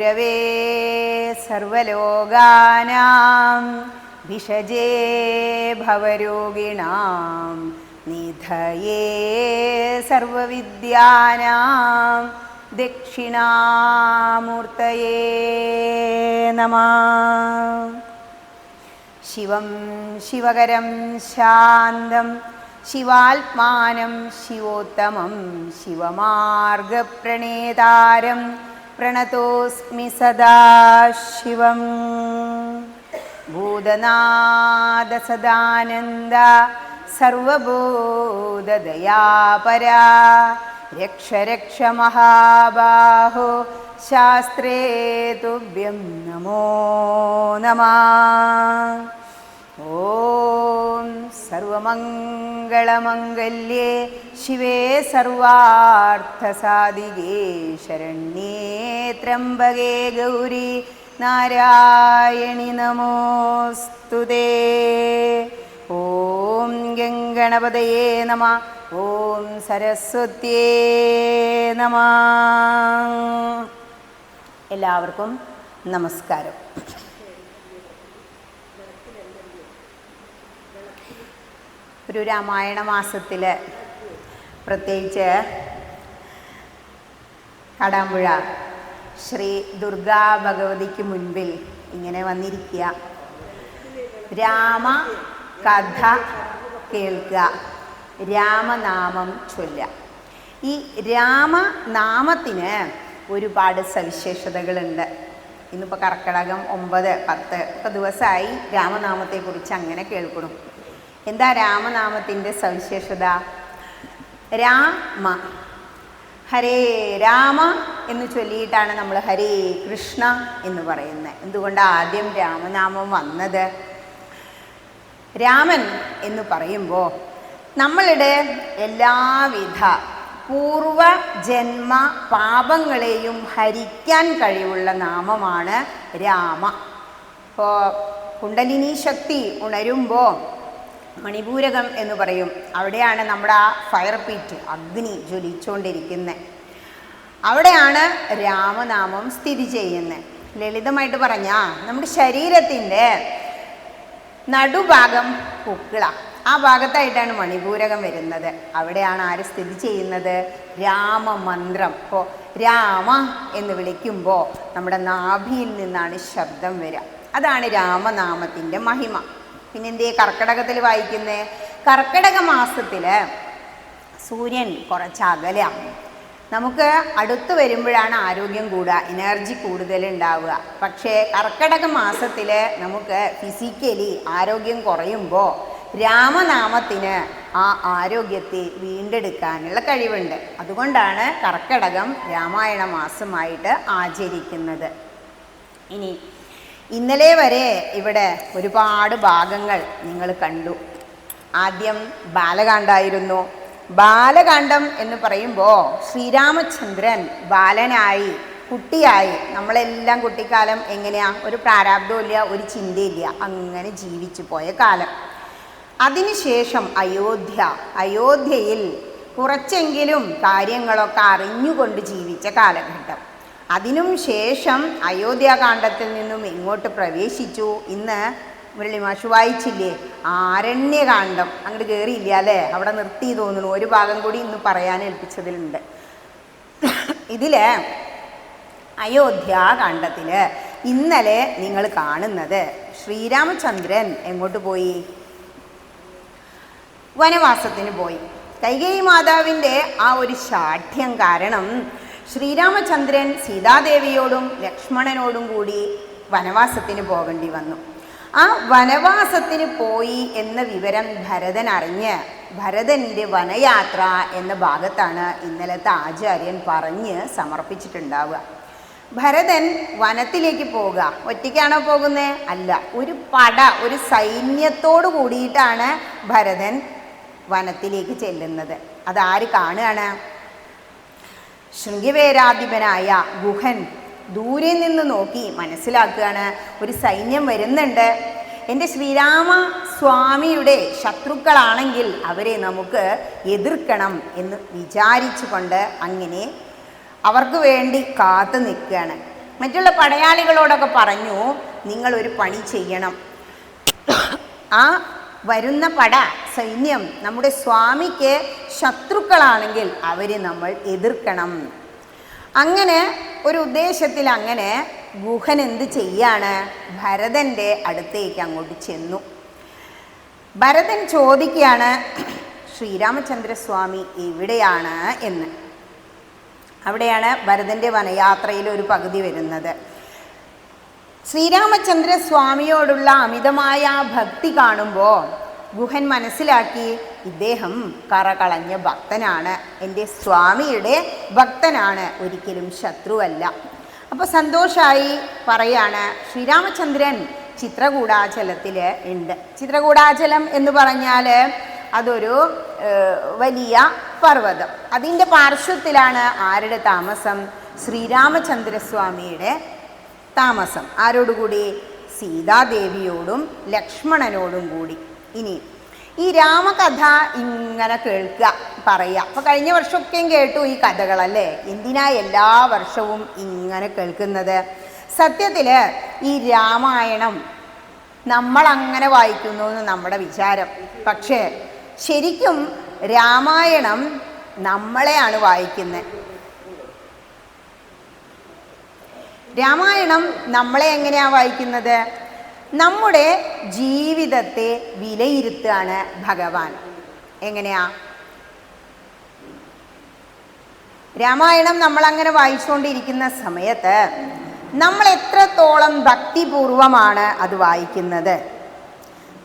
ഗുരവേ സർവലോകാനാം ഭിഷജേ ഭവരോഗിണാം നിധയേ സർവവിദ്യാനാം ദക്ഷിണാമൂർത്തയേ നമഃ. ശിവം ശിവകരം ശാന്തം ശിവാത്മാനം ശിവോത്തമം ശിവമാർഗപ്രണേതാരം പ്രണതോസ്മി സദാശിവം. ഭൂതനാഥ സദാനന്ദ സർവബോധദയാപരാ രക്ഷ രക്ഷ മഹാബാഹോ ശാസ്ത്രേ തുഭ്യം നമോ നമഃ. ഓം സർവമംഗളമംഗല്യേ ശിവേ സർവാർത്ഥസാധികേ ശരണ്യേ ത്രംബകേ ഗൗരി നാരായണി നമോസ്തുതേ. ഓം ഗംഗണപതയേ നമഃ. ഓം സരസ്വത്യേ നമഃ. എല്ലാവർക്കും നമസ്കാരം. ഒരു രാമായണ മാസത്തിൽ പ്രത്യേകിച്ച് കടാമ്പുഴ ശ്രീ ദുർഗാ ഭഗവതിക്ക് മുൻപിൽ ഇങ്ങനെ വന്നിരിക്കുക, രാമ കഥ കേൾക്കുക, രാമനാമം ചൊല്ലുക. ഈ രാമനാമത്തിന് ഒരുപാട് സവിശേഷതകളുണ്ട്. ഇന്നിപ്പോൾ കർക്കിടകം 9, 10 ഒക്കെ ദിവസമായി രാമനാമത്തെക്കുറിച്ച് അങ്ങനെ കേൾക്കണം. എന്താ രാമനാമത്തിൻ്റെ സവിശേഷത? രാമ, ഹരേ രാമ എന്ന് ചൊല്ലിയിട്ടാണ് നമ്മൾ ഹരേ കൃഷ്ണ എന്ന് പറയുന്നത്. എന്തുകൊണ്ടാണ് ആദ്യം രാമനാമം വന്നത്? രാമൻ എന്ന് പറയുമ്പോൾ നമ്മളുടെ എല്ലാവിധ പൂർവജന്മ പാപങ്ങളെയും ഹരിക്കാൻ കഴിവുള്ള നാമമാണ് രാമ. ഇപ്പോൾ കുണ്ടലിനി ശക്തി ഉണരുമ്പോൾ മണിപൂരകം എന്ന് പറയും. അവിടെയാണ് നമ്മുടെ ആ ഫയർ പീറ്റ്, അഗ്നി ജ്വലിച്ചുകൊണ്ടിരിക്കുന്നത്. അവിടെയാണ് രാമനാമം സ്ഥിതി ചെയ്യുന്നത്. ലളിതമായിട്ട് പറഞ്ഞാൽ നമ്മുടെ ശരീരത്തിൻ്റെ നടുഭാഗം പൊക്കിള, ആ ഭാഗത്തായിട്ടാണ് മണിപൂരകം വരുന്നത്. അവിടെയാണ് ആര് സ്ഥിതി ചെയ്യുന്നത്? രാമമന്ത്രം. ഇപ്പോൾ രാമ എന്ന് വിളിക്കുമ്പോൾ നമ്മുടെ നാഭിയിൽ നിന്നാണ് ശബ്ദം വരിക. അതാണ് രാമനാമത്തിൻ്റെ മഹിമ. പിന്നെ എന്തേ കർക്കിടകത്തിൽ വായിക്കുന്നത്? കർക്കിടക മാസത്തിൽ സൂര്യൻ കുറച്ച് അകലെയാണ്. നമുക്ക് അടുത്ത് വരുമ്പോഴാണ് ആരോഗ്യം കൂടുക, എനർജി കൂടുതലുണ്ടാവുക. പക്ഷേ കർക്കിടക മാസത്തിൽ നമുക്ക് ഫിസിക്കലി ആരോഗ്യം കുറയുമ്പോൾ രാമനാമത്തിന് ആ ആരോഗ്യത്തെ വീണ്ടെടുക്കാനുള്ള കഴിവുണ്ട്. അതുകൊണ്ടാണ് കർക്കിടകം രാമായണ മാസമായിട്ട് ആചരിക്കുന്നത്. ഇനി ഇന്നലെ വരെ ഇവിടെ ഒരുപാട് ഭാഗങ്ങൾ നിങ്ങൾ കണ്ടു. ആദ്യം ബാലകാണ്ഡമായിരുന്നു. ബാലകാണ്ഡം എന്ന് പറയുമ്പോൾ ശ്രീരാമചന്ദ്രൻ ബാലനായി, കുട്ടിയായി. നമ്മളെല്ലാം കുട്ടിക്കാലം എങ്ങനെയാണ്? ഒരു പ്രാരാബ്ദവും ഇല്ല, ഒരു ചിന്തയില്ല, അങ്ങനെ ജീവിച്ചു പോയ കാലം. അതിനുശേഷം അയോധ്യയിൽ കുറച്ചെങ്കിലും കാര്യങ്ങളൊക്കെ അറിഞ്ഞുകൊണ്ട് ജീവിച്ച കാലഘട്ടം. അതിനും ശേഷം അയോധ്യാകാണ്ഡത്തിൽ നിന്നും ഇങ്ങോട്ട് പ്രവേശിച്ചു. ഇന്ന് മുരളിമാഷ് വായിച്ചില്ലേ ആരണ്യകാണ്ഡം? അങ്ങോട്ട് കയറിയില്ല അല്ലേ? അവിടെ നിർത്തി തോന്നുന്നു. ഒരു ഭാഗം കൂടി ഇന്ന് പറയാൻ ഏൽപ്പിച്ചതിലുണ്ട്. ഇതിൽ അയോധ്യാകാണ്ഡത്തിൽ ഇന്നലെ നിങ്ങൾ കാണുന്നത് ശ്രീരാമചന്ദ്രൻ എങ്ങോട്ട് പോയി? വനവാസത്തിന് പോയി. കൈകേയി മാതാവിൻ്റെ ആ ഒരു ശാഠ്യം കാരണം ശ്രീരാമചന്ദ്രൻ സീതാദേവിയോടും ലക്ഷ്മണനോടും കൂടി വനവാസത്തിന് പോകേണ്ടി വന്നു. ആ വനവാസത്തിന് പോയി എന്ന വിവരം ഭരതൻ അറിഞ്ഞ് ഭരതൻ്റെ വനയാത്ര എന്ന ഭാഗത്താണ് ഇന്നലത്തെ ആചാര്യൻ പറഞ്ഞ് സമർപ്പിച്ചിട്ടുണ്ടാവുക. ഭരതൻ വനത്തിലേക്ക് പോവുക. ഒറ്റയ്ക്കാണോ പോകുന്നത്? അല്ല, ഒരു സൈന്യത്തോട് കൂടിയിട്ടാണ് ഭരതൻ വനത്തിലേക്ക് ചെല്ലുന്നത്. അതാര് കാണുകയാണ്? ശൃംഗവേരാധിപനായ ഗുഹൻ ദൂരെ നിന്ന് നോക്കി മനസ്സിലാക്കുകയാണ്, ഒരു സൈന്യം വരുന്നുണ്ട്. എൻ്റെ ശ്രീരാമസ്വാമിയുടെ ശത്രുക്കളാണെങ്കിൽ അവരെ നമുക്ക് എതിർക്കണം എന്ന് വിചാരിച്ചു കൊണ്ട് അങ്ങനെ അവർക്ക് വേണ്ടി കാത്തു നിൽക്കുകയാണ്. മറ്റുള്ള പടയാളികളോടൊക്കെ പറഞ്ഞു, നിങ്ങളൊരു പണി ചെയ്യണം. ആ വരുന്ന സൈന്യം നമ്മുടെ സ്വാമിക്ക് ശത്രുക്കളാണെങ്കിൽ അവരെ നമ്മൾ എതിർക്കണം. അങ്ങനെ ഒരു ഉദ്ദേശത്തിൽ അങ്ങനെ ഗുഹൻ എന്ത് ചെയ്യാണ്? ഭരതൻ്റെ അടുത്തേക്ക് അങ്ങോട്ട് ചെന്നു. ഭരതൻ ചോദിക്കുകയാണ്, ശ്രീരാമചന്ദ്രസ്വാമി എവിടെയാണ് എന്ന്. അവിടെയാണ് ഭരതൻ്റെ വനയാത്രയിൽ ഒരു പകുതി വരുന്നത്. ശ്രീരാമചന്ദ്രസ്വാമിയോടുള്ള അമിതമായ ഭക്തി കാണുമ്പോൾ ഗുഹൻ മനസ്സിലാക്കി, ഇദ്ദേഹം കറകളഞ്ഞ ഭക്തനാണ്, എൻ്റെ സ്വാമിയുടെ ഭക്തനാണ്, ഒരിക്കലും ശത്രുവല്ല. അപ്പോൾ സന്തോഷമായി പറയാണ്, ശ്രീരാമചന്ദ്രൻ ചിത്രകൂടാചലത്തിൽ ഉണ്ട്. ചിത്രകൂടാചലം എന്ന് പറഞ്ഞാൽ അതൊരു വലിയ പർവ്വതം. അതിൻ്റെ പാർശ്വത്തിലാണ് ആരുടെ താമസം? ശ്രീരാമചന്ദ്രസ്വാമിയുടെ താമസം. ആരോടുകൂടി? സീതാദേവിയോടും ലക്ഷ്മണനോടും കൂടി. ഇനി ഈ രാമകഥ ഇങ്ങനെ കേൾക്കുക, പറയുക. അപ്പോൾ കഴിഞ്ഞ വർഷമൊക്കെയും കേട്ടു ഈ കഥകളല്ലേ, എന്തിനാ എല്ലാ വർഷവും ഇങ്ങനെ കേൾക്കുന്നത്? സത്യത്തിൽ ഈ രാമായണം നമ്മളങ്ങനെ വായിക്കുന്നു എന്ന് നമ്മുടെ വിചാരം. പക്ഷേ ശരിക്കും രാമായണം നമ്മളെയാണ് വായിക്കുന്നത്. രാമായണം നമ്മളെ എങ്ങനെയാണ് വായിക്കുന്നത്? നമ്മുടെ ജീവിതത്തെ വിലയിരുത്തുകയാണ് ഭഗവാൻ. എങ്ങനെയാ? രാമായണം നമ്മളങ്ങനെ വായിച്ചുകൊണ്ടിരിക്കുന്ന സമയത്ത് നമ്മൾ എത്രത്തോളം ഭക്തിപൂർവമാണ് അത് വായിക്കുന്നത്,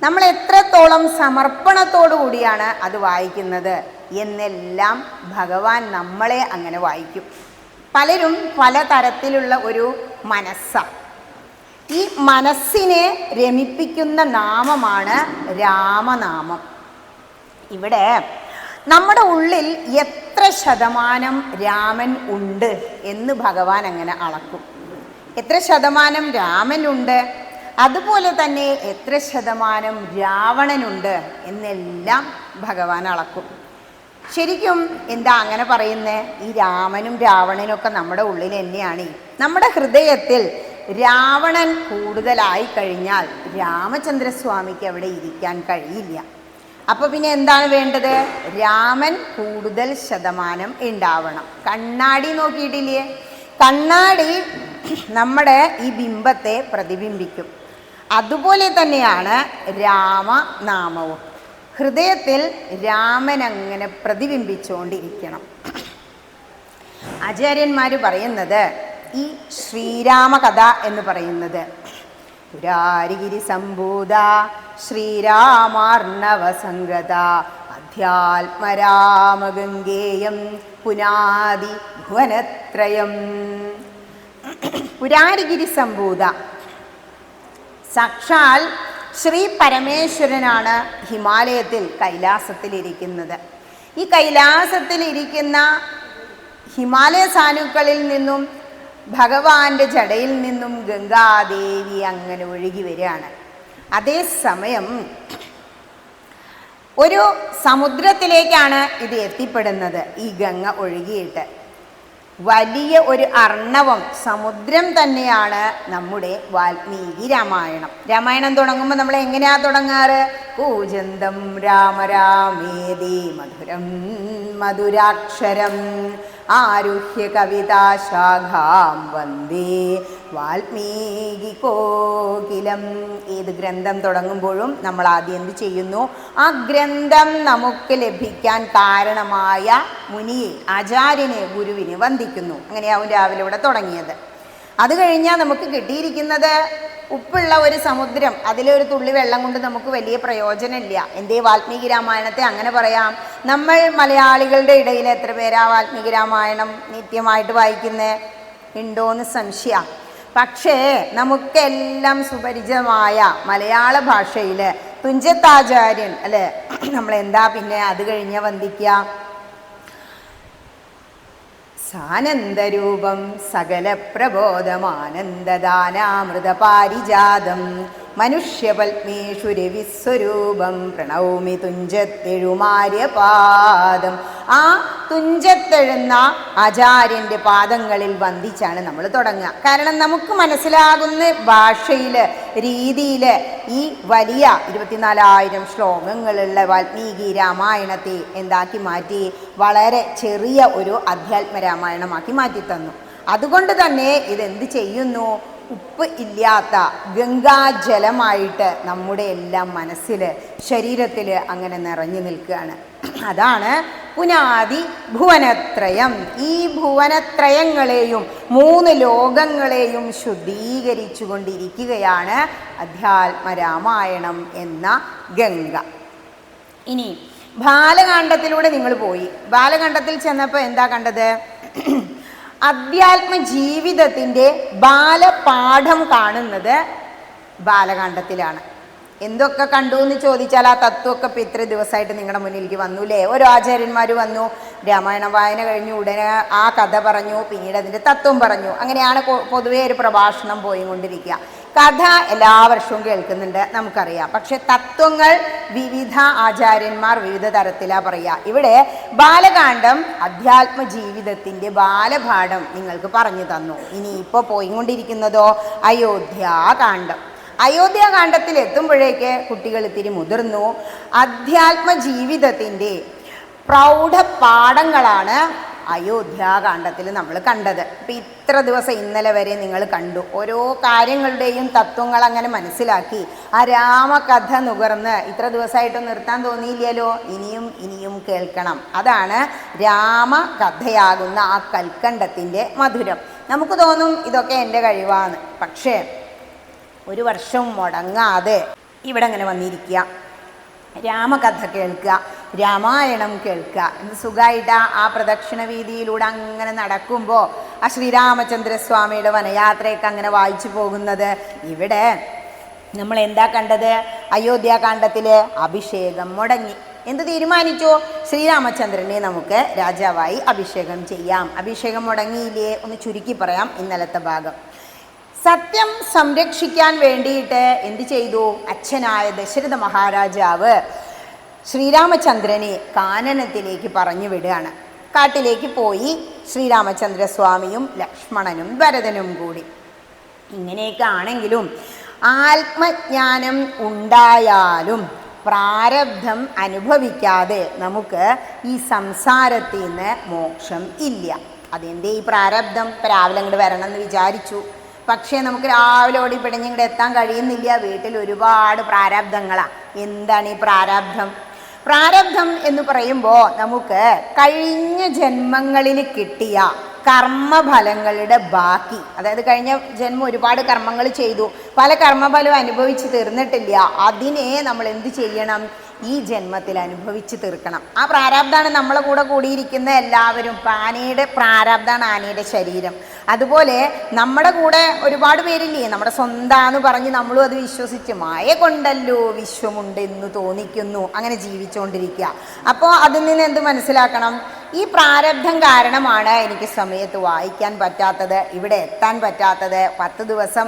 നമ്മൾ എത്രത്തോളം സമർപ്പണത്തോടു കൂടിയാണ് അത് വായിക്കുന്നത് എന്നെല്ലാം ഭഗവാൻ നമ്മളെ അങ്ങനെ വായിക്കും. പലരും പലതരത്തിലുള്ള ഒരു മനസ്സാണ്. ഈ മനസ്സിനെ രമിപ്പിക്കുന്ന നാമമാണ് രാമനാമം. ഇവിടെ നമ്മുടെ ഉള്ളിൽ എത്ര ശതമാനം രാമൻ ഉണ്ട് എന്ന് ഭഗവാൻ അങ്ങനെ അളക്കും. എത്ര ശതമാനം രാമനുണ്ട്, അതുപോലെ തന്നെ എത്ര ശതമാനം രാവണനുണ്ട് എന്നെല്ലാം ഭഗവാൻ അളക്കും. ശരിക്കും എന്താ അങ്ങനെ പറയുന്നത്? ഈ രാമനും രാവണനും ഒക്കെ നമ്മുടെ ഉള്ളിൽ തന്നെയാണ്. നമ്മുടെ ഹൃദയത്തിൽ രാവണൻ കൂടുതലായി കഴിഞ്ഞാൽ രാമചന്ദ്രസ്വാമിക്ക് അവിടെ ഇരിക്കാൻ കഴിയില്ല. അപ്പോൾ പിന്നെ എന്താണ് വേണ്ടത്? രാമൻ കൂടുതൽ ശതമാനം ഉണ്ടാവണം. കണ്ണാടി നോക്കിയിട്ടില്ലേ? കണ്ണാടി നമ്മുടെ ഈ ബിംബത്തെ പ്രതിബിംബിക്കും. അതുപോലെ തന്നെയാണ് രാമനാമവും. ഹൃദയത്തിൽ രാമൻ അങ്ങനെ പ്രതിബിംബിച്ചുകൊണ്ടിരിക്കണം. ആചാര്യന്മാർ പറയുന്നത് ഈ ശ്രീരാമകഥ എന്ന് പറയുന്നത് പുരാരിഗിരി സംഭൂത ശ്രീരാമാർണവസംഗത അധ്യാത്മരാമഗംഗേയം പുനാദി ഭുവനത്രയം. പുരാരിഗിരി സംഭൂത സാക്ഷാൽ ശ്രീ പരമേശ്വരനാണ് ഹിമാലയത്തിൽ കൈലാസത്തിലിരിക്കുന്നത്. ഈ കൈലാസത്തിലിരിക്കുന്ന ഹിമാലയ സാനുക്കളിൽ നിന്നും ഭഗവാന്റെ ജടയിൽ നിന്നും ഗംഗാദേവി അങ്ങനെ ഒഴുകി വരികയാണ്. അതേസമയം ഒരു സമുദ്രത്തിലേക്കാണ് ഇത് എത്തിപ്പെടുന്നത്. ഈ ഗംഗ ഒഴുകിയിട്ട് വലിയ ഒരു അർണവം സമുദ്രം തന്നെയാണ് നമ്മുടെ വാൽമീകി രാമായണം. രാമായണം തുടങ്ങുമ്പോൾ നമ്മൾ എങ്ങനെയാ തുടങ്ങാറ്? കൂജന്തം രാമ രാമേതി മധുരം മധുരാക്ഷരം ആരുഹ്യ കവിതാശാഖാം വന്ദേ വാൽമീകി കോകിലം. ഏത് ഗ്രന്ഥം തുടങ്ങുമ്പോഴും നമ്മൾ ആദ്യം എന്ത് ചെയ്യുന്നു? ആ ഗ്രന്ഥം നമുക്ക് ലഭിക്കാൻ കാരണമായ മുനിയെ, ആചാര്യനെ, ഗുരുവിനെ വന്ദിക്കുന്നു. അങ്ങനെയാവും രാവിലെ ഇവിടെ തുടങ്ങിയത്. അത് കഴിഞ്ഞാൽ നമുക്ക് കിട്ടിയിരിക്കുന്നത് ഉപ്പുള്ള ഒരു സമുദ്രം, അതിലൊരു തുള്ളി വെള്ളം കൊണ്ട് നമുക്ക് വലിയ പ്രയോജനമില്ല. എന്തേ വാൽമീകി രാമായണത്തെ അങ്ങനെ പറയാം? നമ്മൾ മലയാളികളുടെ ഇടയിൽ എത്ര പേരാ വാൽമീകി രാമായണം നിത്യമായിട്ട് വായിക്കുന്നത്? ഉണ്ടോയെന്ന് സംശയം. പക്ഷേ നമുക്കെല്ലാം സുപരിചിതമായ മലയാള ഭാഷയിൽ തുഞ്ചത്താചാര്യൻ അല്ലേ, നമ്മളെന്താ പിന്നെ അത് കഴിഞ്ഞ് വന്ദിക്കുക? സാനന്ദരൂപം സകല പ്രബോധമാനന്ദദാനാമൃത പാരിജാതം മനുഷ്യപത്മേഷു രവിസ്വരൂപം പ്രണൗമി തുഞ്ചത്തെഴുമാര്യപാദം. ആ തുഞ്ചത്തെഴുന്ന ആചാര്യൻ്റെ പാദങ്ങളിൽ വന്ദിച്ചാണ് നമ്മൾ തുടങ്ങുക. കാരണം നമുക്ക് മനസ്സിലാകുന്ന ഭാഷയിൽ, രീതിയിൽ ഈ വലിയ 24,000 ശ്ലോകങ്ങളുള്ള വാൽമീകി രാമായണത്തെ എന്താക്കി മാറ്റി? വളരെ ചെറിയ ഒരു അധ്യാത്മ രാമായണമാക്കി മാറ്റി തന്നു. അതുകൊണ്ട് തന്നെ ഇതെന്ത് ചെയ്യുന്നു? ഉപ്പ് ഇല്ലാത്ത ഗംഗാജലമായിട്ട് നമ്മുടെ എല്ലാം മനസ്സിൽ, ശരീരത്തിൽ അങ്ങനെ നിറഞ്ഞു നിൽക്കുകയാണ്. അതാണ് പുനാദി ഭുവനത്രയം. ഈ ഭുവനത്രയങ്ങളെയും 3 ലോകങ്ങളെയും ശുദ്ധീകരിച്ചു കൊണ്ടിരിക്കുകയാണ് അധ്യാത്മരാമായണം എന്ന ഗംഗ. ഇനി ബാലകാണ്ഡത്തിലൂടെ നിങ്ങൾ പോയി. ബാലകാണ്ഡത്തിൽ ചെന്നപ്പോൾ എന്താ കണ്ടത്? അധ്യാത്മ ജീവിതത്തിൻ്റെ ബാലപാഠം കാണുന്നത് ബാലകാണ്ഡത്തിലാണ്. എന്തൊക്കെ കണ്ടു എന്ന് ചോദിച്ചാൽ ആ തത്വമൊക്കെ ഇപ്പം ഇത്ര ദിവസമായിട്ട് നിങ്ങളുടെ മുന്നിലേക്ക് വന്നൂലേ? ഓരോ ആചാര്യന്മാർ വന്നു, രാമായണ വായന കഴിഞ്ഞു ഉടനെ ആ കഥ പറഞ്ഞു, പിന്നീട് അതിൻ്റെ തത്വം പറഞ്ഞു. അങ്ങനെയാണ് പൊതുവേ ഒരു പ്രഭാഷണം പോയിക്കൊണ്ടിരിക്കുക. കഥ എല്ലാ വർഷവും കേൾക്കുന്നുണ്ട്, നമുക്കറിയാം. പക്ഷെ തത്വങ്ങൾ വിവിധ ആചാര്യന്മാർ വിവിധ തരത്തിലാണ് പറയുക. ഇവിടെ ബാലകാണ്ഡം അധ്യാത്മ ജീവിതത്തിൻ്റെ ബാലപാഠം നിങ്ങൾക്ക് പറഞ്ഞു തന്നു. ഇനി ഇപ്പോൾ പോയിക്കൊണ്ടിരിക്കുന്നതോ അയോധ്യാകാന്ഡം. അയോധ്യാകാന്ഡത്തിൽ എത്തുമ്പോഴേക്ക് കുട്ടികൾ ഇത്തിരി മുതിർന്നു. അധ്യാത്മ ജീവിതത്തിൻ്റെ പ്രൗഢപാഠങ്ങളാണ് അയോധ്യാകാന്ഡത്തിൽ നമ്മൾ കണ്ടത്. ഇപ്പം ഇത്ര ദിവസം ഇന്നലെ വരെ നിങ്ങൾ കണ്ടു. ഓരോ കാര്യങ്ങളുടെയും തത്വങ്ങൾ അങ്ങനെ മനസ്സിലാക്കി ആ രാമകഥ നുകർന്ന് ഇത്ര ദിവസമായിട്ട് നിർത്താൻ തോന്നിയില്ലല്ലോ. ഇനിയും ഇനിയും കേൾക്കണം. അതാണ് രാമകഥയാകുന്ന ആ കൽക്കണ്ടത്തിൻ്റെ മധുരം. നമുക്ക് തോന്നും ഇതൊക്കെ എൻ്റെ കഴിവാണ്. പക്ഷേ 1 വർഷം മുടങ്ങാതെ ഇവിടെ അങ്ങനെ വന്നിരിക്കുക, രാമകഥ കേൾക്കുക, രാമായണം കേൾക്കുക. എന്ത് സുഖമായിട്ടാണ് ആ പ്രദക്ഷിണ വീതിയിലൂടെ അങ്ങനെ നടക്കുമ്പോൾ ആ ശ്രീരാമചന്ദ്രസ്വാമിയുടെ വനയാത്രയൊക്കെ അങ്ങനെ വായിച്ചു പോകുന്നത്. ഇവിടെ നമ്മൾ എന്താ കണ്ടത്? അയോധ്യാകാന്ഡത്തിൽ അഭിഷേകം മുടങ്ങി. എന്ത് തീരുമാനിച്ചു? ശ്രീരാമചന്ദ്രനെ നമുക്ക് രാജാവായി അഭിഷേകം ചെയ്യാം. അഭിഷേകം മുടങ്ങിയില്ലേ? ഒന്ന് ചുരുക്കി പറയാം ഇന്നലത്തെ ഭാഗം. സത്യം സംരക്ഷിക്കാൻ വേണ്ടിയിട്ട് എന്ത് ചെയ്തു? അച്ഛനായ ദശരഥ മഹാരാജാവ് ശ്രീരാമചന്ദ്രനെ കാനനത്തിലേക്ക് പറഞ്ഞു വിടുകയാണ്. കാട്ടിലേക്ക് പോയി ശ്രീരാമചന്ദ്രസ്വാമിയും ലക്ഷ്മണനും ഭരതനും കൂടി. ഇങ്ങനെയൊക്കെ ആണെങ്കിലും ആത്മജ്ഞാനം ഉണ്ടായാലും പ്രാരബ്ധം അനുഭവിക്കാതെ നമുക്ക് ഈ സംസാരത്തിൽ നിന്ന് മോക്ഷം ഇല്ല. അതെന്തേ ഈ പ്രാരബ്ധം? രാവിലെ അങ്ങോട്ട് വരണം എന്ന് വിചാരിച്ചു, പക്ഷേ നമുക്ക് രാവിലെ ഓടി പിടഞ്ഞിങ്ങോട്ട് എത്താൻ കഴിയുന്നില്ല. വീട്ടിൽ ഒരുപാട് പ്രാരബ്ധങ്ങളാണ്. എന്താണ് ഈ പ്രാരബ്ധം? പ്രാരബ്ധം എന്ന് പറയുമ്പോൾ നമുക്ക് കഴിഞ്ഞ ജന്മങ്ങളിൽ കിട്ടിയ കർമ്മഫലങ്ങളുടെ ബാക്കി, അതായത് കഴിഞ്ഞ ജന്മം ഒരുപാട് കർമ്മങ്ങൾ ചെയ്തു, പല കർമ്മഫലവും അനുഭവിച്ച് തീർന്നിട്ടില്ല. അതിനെ നമ്മൾ എന്ത് ചെയ്യണം? ഈ ജന്മത്തിൽ അനുഭവിച്ച് തീർക്കണം. ആ പ്രാരാബ്ധമാണ് നമ്മളെ കൂടെ കൂടിയിരിക്കുന്ന എല്ലാവരും. ആനയുടെ പ്രാരാബ്ധമാണ് ആനയുടെ ശരീരം. അതുപോലെ നമ്മുടെ കൂടെ ഒരുപാട് പേരില്ലേ, നമ്മുടെ സ്വന്തമാണെന്ന് പറഞ്ഞ് നമ്മളും അത് വിശ്വസിച്ച് മായ കൊണ്ടല്ലോ വിശ്വമുണ്ട് എന്ന് തോന്നിക്കുന്നു, അങ്ങനെ ജീവിച്ചുകൊണ്ടിരിക്കുക. അപ്പോൾ അതിൽ നിന്ന് എന്ത് മനസ്സിലാക്കണം? ഈ പ്രാരബ്ധം കാരണമാണ് എനിക്ക് സമയത്ത് വായിക്കാൻ പറ്റാത്തത്, ഇവിടെ എത്താൻ പറ്റാത്തത്, 10 ദിവസം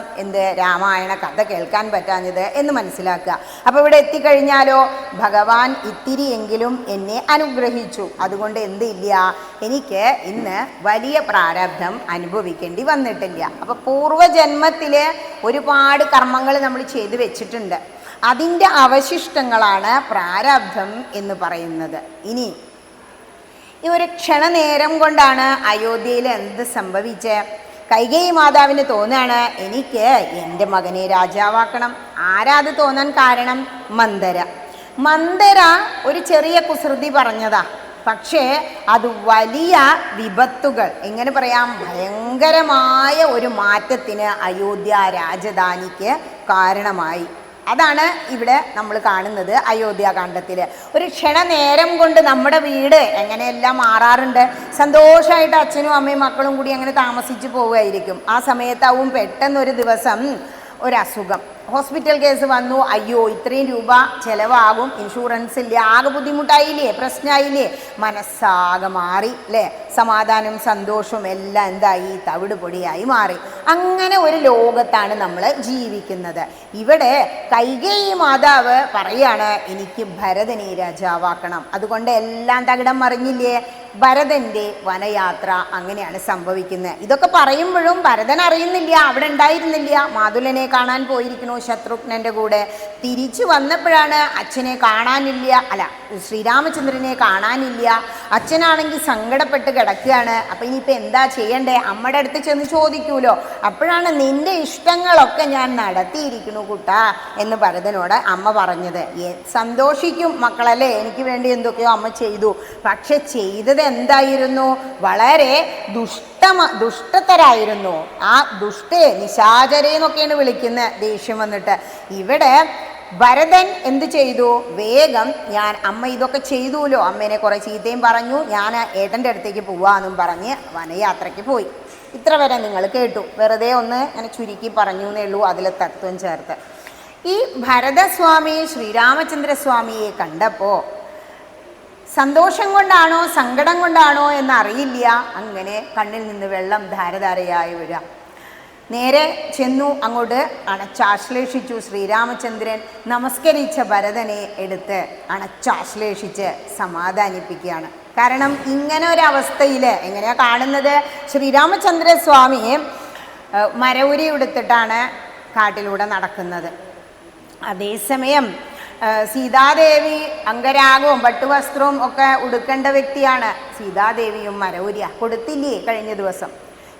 രാമായണ കഥ കേൾക്കാൻ പറ്റാഞ്ഞത് എന്ന് മനസ്സിലാക്കുക. അപ്പോൾ ഇവിടെ എത്തിക്കഴിഞ്ഞാലോ ഭഗവാൻ ഇത്തിരിയെങ്കിലും എന്നെ അനുഗ്രഹിച്ചു, അതുകൊണ്ട് എന്തില്ല, എനിക്ക് ഇന്ന് വലിയ പ്രാരബ്ധം അനുഭവിക്കേണ്ടി വന്നിട്ടില്ല. അപ്പോൾ പൂർവ്വജന്മത്തിൽ ഒരുപാട് കർമ്മങ്ങൾ നമ്മൾ ചെയ്തു വെച്ചിട്ടുണ്ട്. അതിൻ്റെ അവശിഷ്ടങ്ങളാണ് പ്രാരബ്ധം എന്ന് പറയുന്നത്. ഇനി ഈ ഒരു ക്ഷണനേരം കൊണ്ടാണ് അയോധ്യയിൽ എന്ത് സംഭവിച്ചത്? കൈകേയി മാതാവിന് തോന്നുകയാണ് എനിക്ക് എൻ്റെ മകനെ രാജാവാക്കണം. ആരാത് തോന്നാൻ കാരണം? മന്ദര ഒരു ചെറിയ കുസൃതി പറഞ്ഞതാ, പക്ഷേ അത് വലിയ വിപത്തുകൾ, എങ്ങനെ പറയാം, ഭയങ്കരമായ ഒരു മാറ്റത്തിന് അയോധ്യ രാജധാനിക്ക് കാരണമായി. അതാണ് ഇവിടെ നമ്മൾ കാണുന്നത് അയോധ്യാകാന്ഡത്തിൽ. ഒരു ക്ഷണനേരം കൊണ്ട് നമ്മുടെ വീട് എങ്ങനെയെല്ലാം മാറാറുണ്ട്. സന്തോഷമായിട്ട് അച്ഛനും അമ്മയും മക്കളും കൂടി അങ്ങനെ താമസിച്ച് പോവുമായിരിക്കും. ആ സമയത്താവും പെട്ടെന്നൊരു ദിവസം ഒരസുഖം, ഹോസ്പിറ്റൽ കേസ് വന്നു, അയ്യോ ഇത്രയും രൂപ ചിലവാകും, ഇൻഷുറൻസ് ഇല്ല, ആകെ ബുദ്ധിമുട്ടായില്ലേ, പ്രശ്നമായില്ലേ, മനസ്സാകെ മാറി അല്ലേ, സമാധാനം സന്തോഷവും എല്ലാം എന്തായി, തവിട് പൊടിയായി മാറി. അങ്ങനെ ഒരു ലോകത്താണ് നമ്മൾ ജീവിക്കുന്നത്. ഇവിടെ കൈകേയി മാതാവ് പറയാണ്, എനിക്ക് ഭരതനെ രാജാവാക്കണം. അതുകൊണ്ട് എല്ലാം തകിടം മറിഞ്ഞില്ലേ, ഭരതൻ്റെ വനയാത്ര അങ്ങനെയാണ് സംഭവിക്കുന്നത്. ഇതൊക്കെ പറയുമ്പോഴും ഭരതൻ അറിയുന്നില്ല, അവിടെ ഉണ്ടായിരുന്നില്ല, മാതുലനെ കാണാൻ പോയിരിക്കണു ശത്രുഘ്നൻ്റെ കൂടെ. തിരിച്ചു വന്നപ്പോഴാണ് അച്ഛനെ കാണാനില്ല, അല്ല ശ്രീരാമചന്ദ്രനെ കാണാനില്ല. അച്ഛനാണെങ്കിൽ സങ്കടപ്പെട്ട് കിടക്കുകയാണ്. അപ്പം ഇനിയിപ്പോൾ എന്താ ചെയ്യണ്ടേ, അമ്മയുടെ അടുത്ത് ചെന്ന് ചോദിക്കൂലോ. അപ്പോഴാണ് നിന്റെ ഇഷ്ടങ്ങളൊക്കെ ഞാൻ നടത്തിയിരിക്കണു കുട്ടാ എന്ന് ഭരതനോട് അമ്മ പറഞ്ഞത്. സന്തോഷിക്കും മക്കളല്ലേ, എനിക്ക് വേണ്ടി എന്തൊക്കെയോ അമ്മ ചെയ്തു. പക്ഷെ ചെയ്തത് എന്തായിരുന്നു, വളരെ ദുഷ്ടതരായിരുന്നു. ആ ദുഷ്ടേ നിശാചരേ എന്നൊക്കെയാണ് വിളിക്കുന്നത് ദേഷ്യം വന്നിട്ട്. ഇവിടെ ഭരതൻ എന്ത് ചെയ്തു, വേഗം ഞാൻ അമ്മ ഇതൊക്കെ ചെയ്തുല്ലോ, അമ്മേനെ കുറേ ചീത്തയും പറഞ്ഞു, ഞാൻ ഏട്ടൻ്റെ അടുത്തേക്ക് പോവാന്നും പറഞ്ഞ് വനയാത്രയ്ക്ക് പോയി. ഇത്ര വരെ നിങ്ങൾ കേട്ടു, വെറുതെ ഒന്ന് അങ്ങനെ ചുരുക്കി പറഞ്ഞു എന്നേ ഉള്ളൂ, അതിലെ തത്വം ചേർത്ത്. ഈ ഭരതസ്വാമി ശ്രീരാമചന്ദ്രസ്വാമിയെ കണ്ടപ്പോൾ സന്തോഷം കൊണ്ടാണോ സങ്കടം കൊണ്ടാണോ എന്നറിയില്ല, അങ്ങനെ കണ്ണിൽ നിന്ന് വെള്ളം ധാരധാരയായി വരിക. നേരെ ചെന്നു, അങ്ങോട്ട് അണച്ചാശ്ലേഷിച്ചു. ശ്രീരാമചന്ദ്രൻ നമസ്കരിച്ച ഭരതനെ എടുത്ത് അണച്ചാശ്ലേഷിച്ച് സമാധാനിപ്പിക്കുകയാണ്. കാരണം ഇങ്ങനെ ഒരവസ്ഥയിൽ എങ്ങനെയാണ് കാണുന്നത്, ശ്രീരാമചന്ദ്രസ്വാമിയെ മരവുരി എടുത്തിട്ടാണ് കാട്ടിലൂടെ നടക്കുന്നത്. അതേസമയം സീതാദേവി അംഗരാഗവും പട്ടുവസ്ത്രവും ഒക്കെ ഉടുക്കേണ്ട വ്യക്തിയാണ്. സീതാദേവിയും മരവുരിയ കൊടുത്തില്ലേ കഴിഞ്ഞ ദിവസം.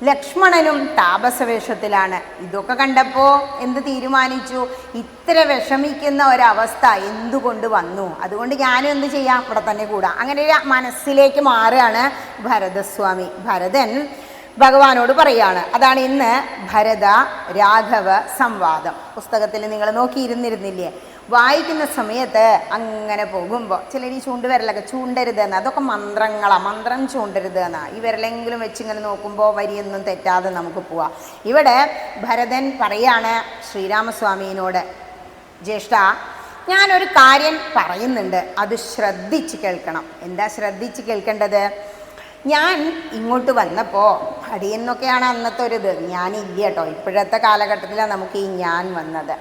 ലക്ഷ്മണനും താപസവേഷത്തിലാണ്. ഇതൊക്കെ കണ്ടപ്പോൾ എന്ത് തീരുമാനിച്ചു, ഇത്ര വിഷമിക്കുന്ന ഒരവസ്ഥ എന്തുകൊണ്ട് വന്നു, അതുകൊണ്ട് ഞാനും എന്ത് ചെയ്യാം, ഇവിടെ തന്നെ കൂടാം. അങ്ങനെ ഒരു മനസ്സിലേക്ക് മാറുകയാണ് ഭരതസ്വാമി. ഭരതൻ ഭഗവാനോട് പറയാണ്. അതാണ് ഇന്ന് ഭരത രാഘവ സംവാദം പുസ്തകത്തിൽ നിങ്ങൾ നോക്കിയിരുന്നിരുന്നില്ലേ. വായിക്കുന്ന സമയത്ത് അങ്ങനെ പോകുമ്പോൾ ചിലർ ഈ ചൂണ്ടുവിരലൊക്കെ ചൂണ്ടരുതെന്ന്, അതൊക്കെ മന്ത്രങ്ങളാണ്, മന്ത്രം ചൂണ്ടരുതെന്നാണ്. ഈ വിരലെങ്കിലും വെച്ചിങ്ങനെ നോക്കുമ്പോൾ വരിയൊന്നും തെറ്റാതെ നമുക്ക് പോവാം. ഇവിടെ ഭരതൻ പറയാണ് ശ്രീരാമസ്വാമിയോട്, ജ്യേഷ്ഠ ഞാനൊരു കാര്യം പറയുന്നുണ്ട്, അത് ശ്രദ്ധിച്ച് കേൾക്കണം. എന്താ ശ്രദ്ധിച്ച് കേൾക്കേണ്ടത്, ഞാൻ ഇങ്ങോട്ട് വന്നപ്പോൾ അടിയെന്നൊക്കെയാണ് അന്നത്തെ ഒരു ഇത്, ഞാനില്ല കേട്ടോ, ഇപ്പോഴത്തെ കാലഘട്ടത്തിലാണ് നമുക്ക് ഈ ഞാൻ വന്നത്.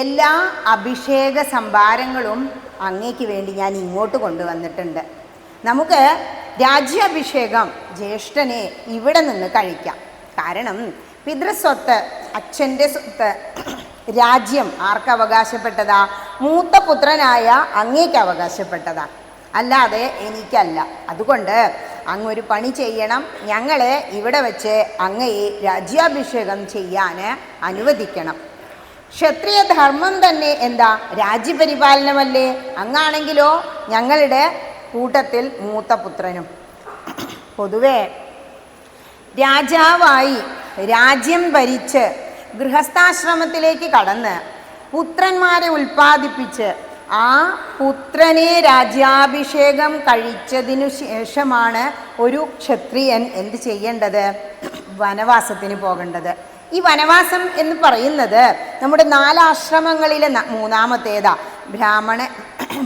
എല്ലാ അഭിഷേക സംഭാരങ്ങളും അങ്ങേക്ക് വേണ്ടി ഞാൻ ഇങ്ങോട്ട് കൊണ്ടുവന്നിട്ടുണ്ട്. നമുക്ക് രാജ്യാഭിഷേകം ജ്യേഷ്ഠനെ ഇവിടെ നിന്ന് കഴിക്കാം. കാരണം പിതൃസ്വത്ത്, അച്ഛൻ്റെ സ്വത്ത്, രാജ്യം ആർക്ക് അവകാശപ്പെട്ടതാ, മൂത്ത പുത്രനായ അങ്ങേക്ക് അവകാശപ്പെട്ടതാ, അല്ലാതെ എനിക്കല്ല. അതുകൊണ്ട് അങ്ങൊരു പണി ചെയ്യണം, ഞങ്ങളെ ഇവിടെ വെച്ച് അങ്ങയെ രാജ്യാഭിഷേകം ചെയ്യാൻ അനുവദിക്കണം. ക്ഷത്രിയ ധർമ്മം തന്നെ എന്താ, രാജ്യപരിപാലനമല്ലേ. അങ്ങാണെങ്കിലോ ഞങ്ങളുടെ കൂട്ടത്തിൽ മൂത്ത പുത്രനും. പൊതുവെ രാജാവായി രാജ്യം ഭരിച്ച് ഗൃഹസ്ഥാശ്രമത്തിലേക്ക് കടന്ന് പുത്രന്മാരെ ഉൽപ്പാദിപ്പിച്ച് ആ പുത്രനെ രാജ്യാഭിഷേകം കഴിച്ചതിനു ശേഷമാണ് ഒരു ക്ഷത്രിയൻ എന്ത് ചെയ്യേണ്ടത്, വനവാസത്തിന് പോകേണ്ടത്. ഈ വനവാസം എന്ന് പറയുന്നത് നമ്മുടെ 4 ആശ്രമങ്ങളിലെ മൂന്നാമത്തേതാ.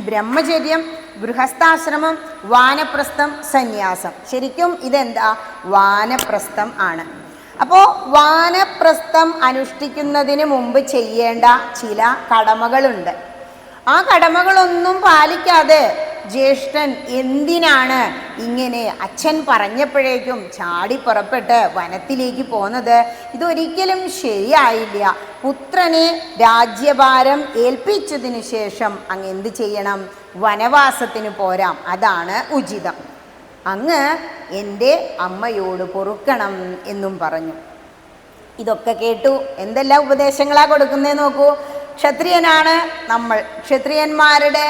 ബ്രഹ്മചര്യം, ഗൃഹസ്ഥാശ്രമം, വാനപ്രസ്ഥം, സന്യാസം. ശരിക്കും ഇതെന്താ, വാനപ്രസ്ഥം ആണ്. അപ്പോൾ വാനപ്രസ്ഥം അനുഷ്ഠിക്കുന്നതിന് മുമ്പ് ചെയ്യേണ്ട ചില കടമകളുണ്ട്. ആ കടമകളൊന്നും പാലിക്കാതെ ജ്യേഷ്ഠൻ എന്തിനാണ് ഇങ്ങനെ അച്ഛൻ പറഞ്ഞപ്പോഴേക്കും ചാടി പുറപ്പെട്ട് വനത്തിലേക്ക് പോന്നത്, ഇതൊരിക്കലും ശരിയായില്ല. പുത്രനെ രാജ്യഭാരം ഏൽപ്പിച്ചതിന് ശേഷം അങ്ങ് എന്ത് ചെയ്യണം, വനവാസത്തിന് പോരാം, അതാണ് ഉചിതം. അങ്ങ് എൻ്റെ അമ്മയോട് പൊറുക്കണം എന്നും പറഞ്ഞു. ഇതൊക്കെ കേട്ടു. എന്തെല്ലാം ഉപദേശങ്ങളാണ് കൊടുക്കുന്നേ നോക്കൂ. ക്ഷത്രിയനാണ് നമ്മൾ, ക്ഷത്രിയന്മാരുടെ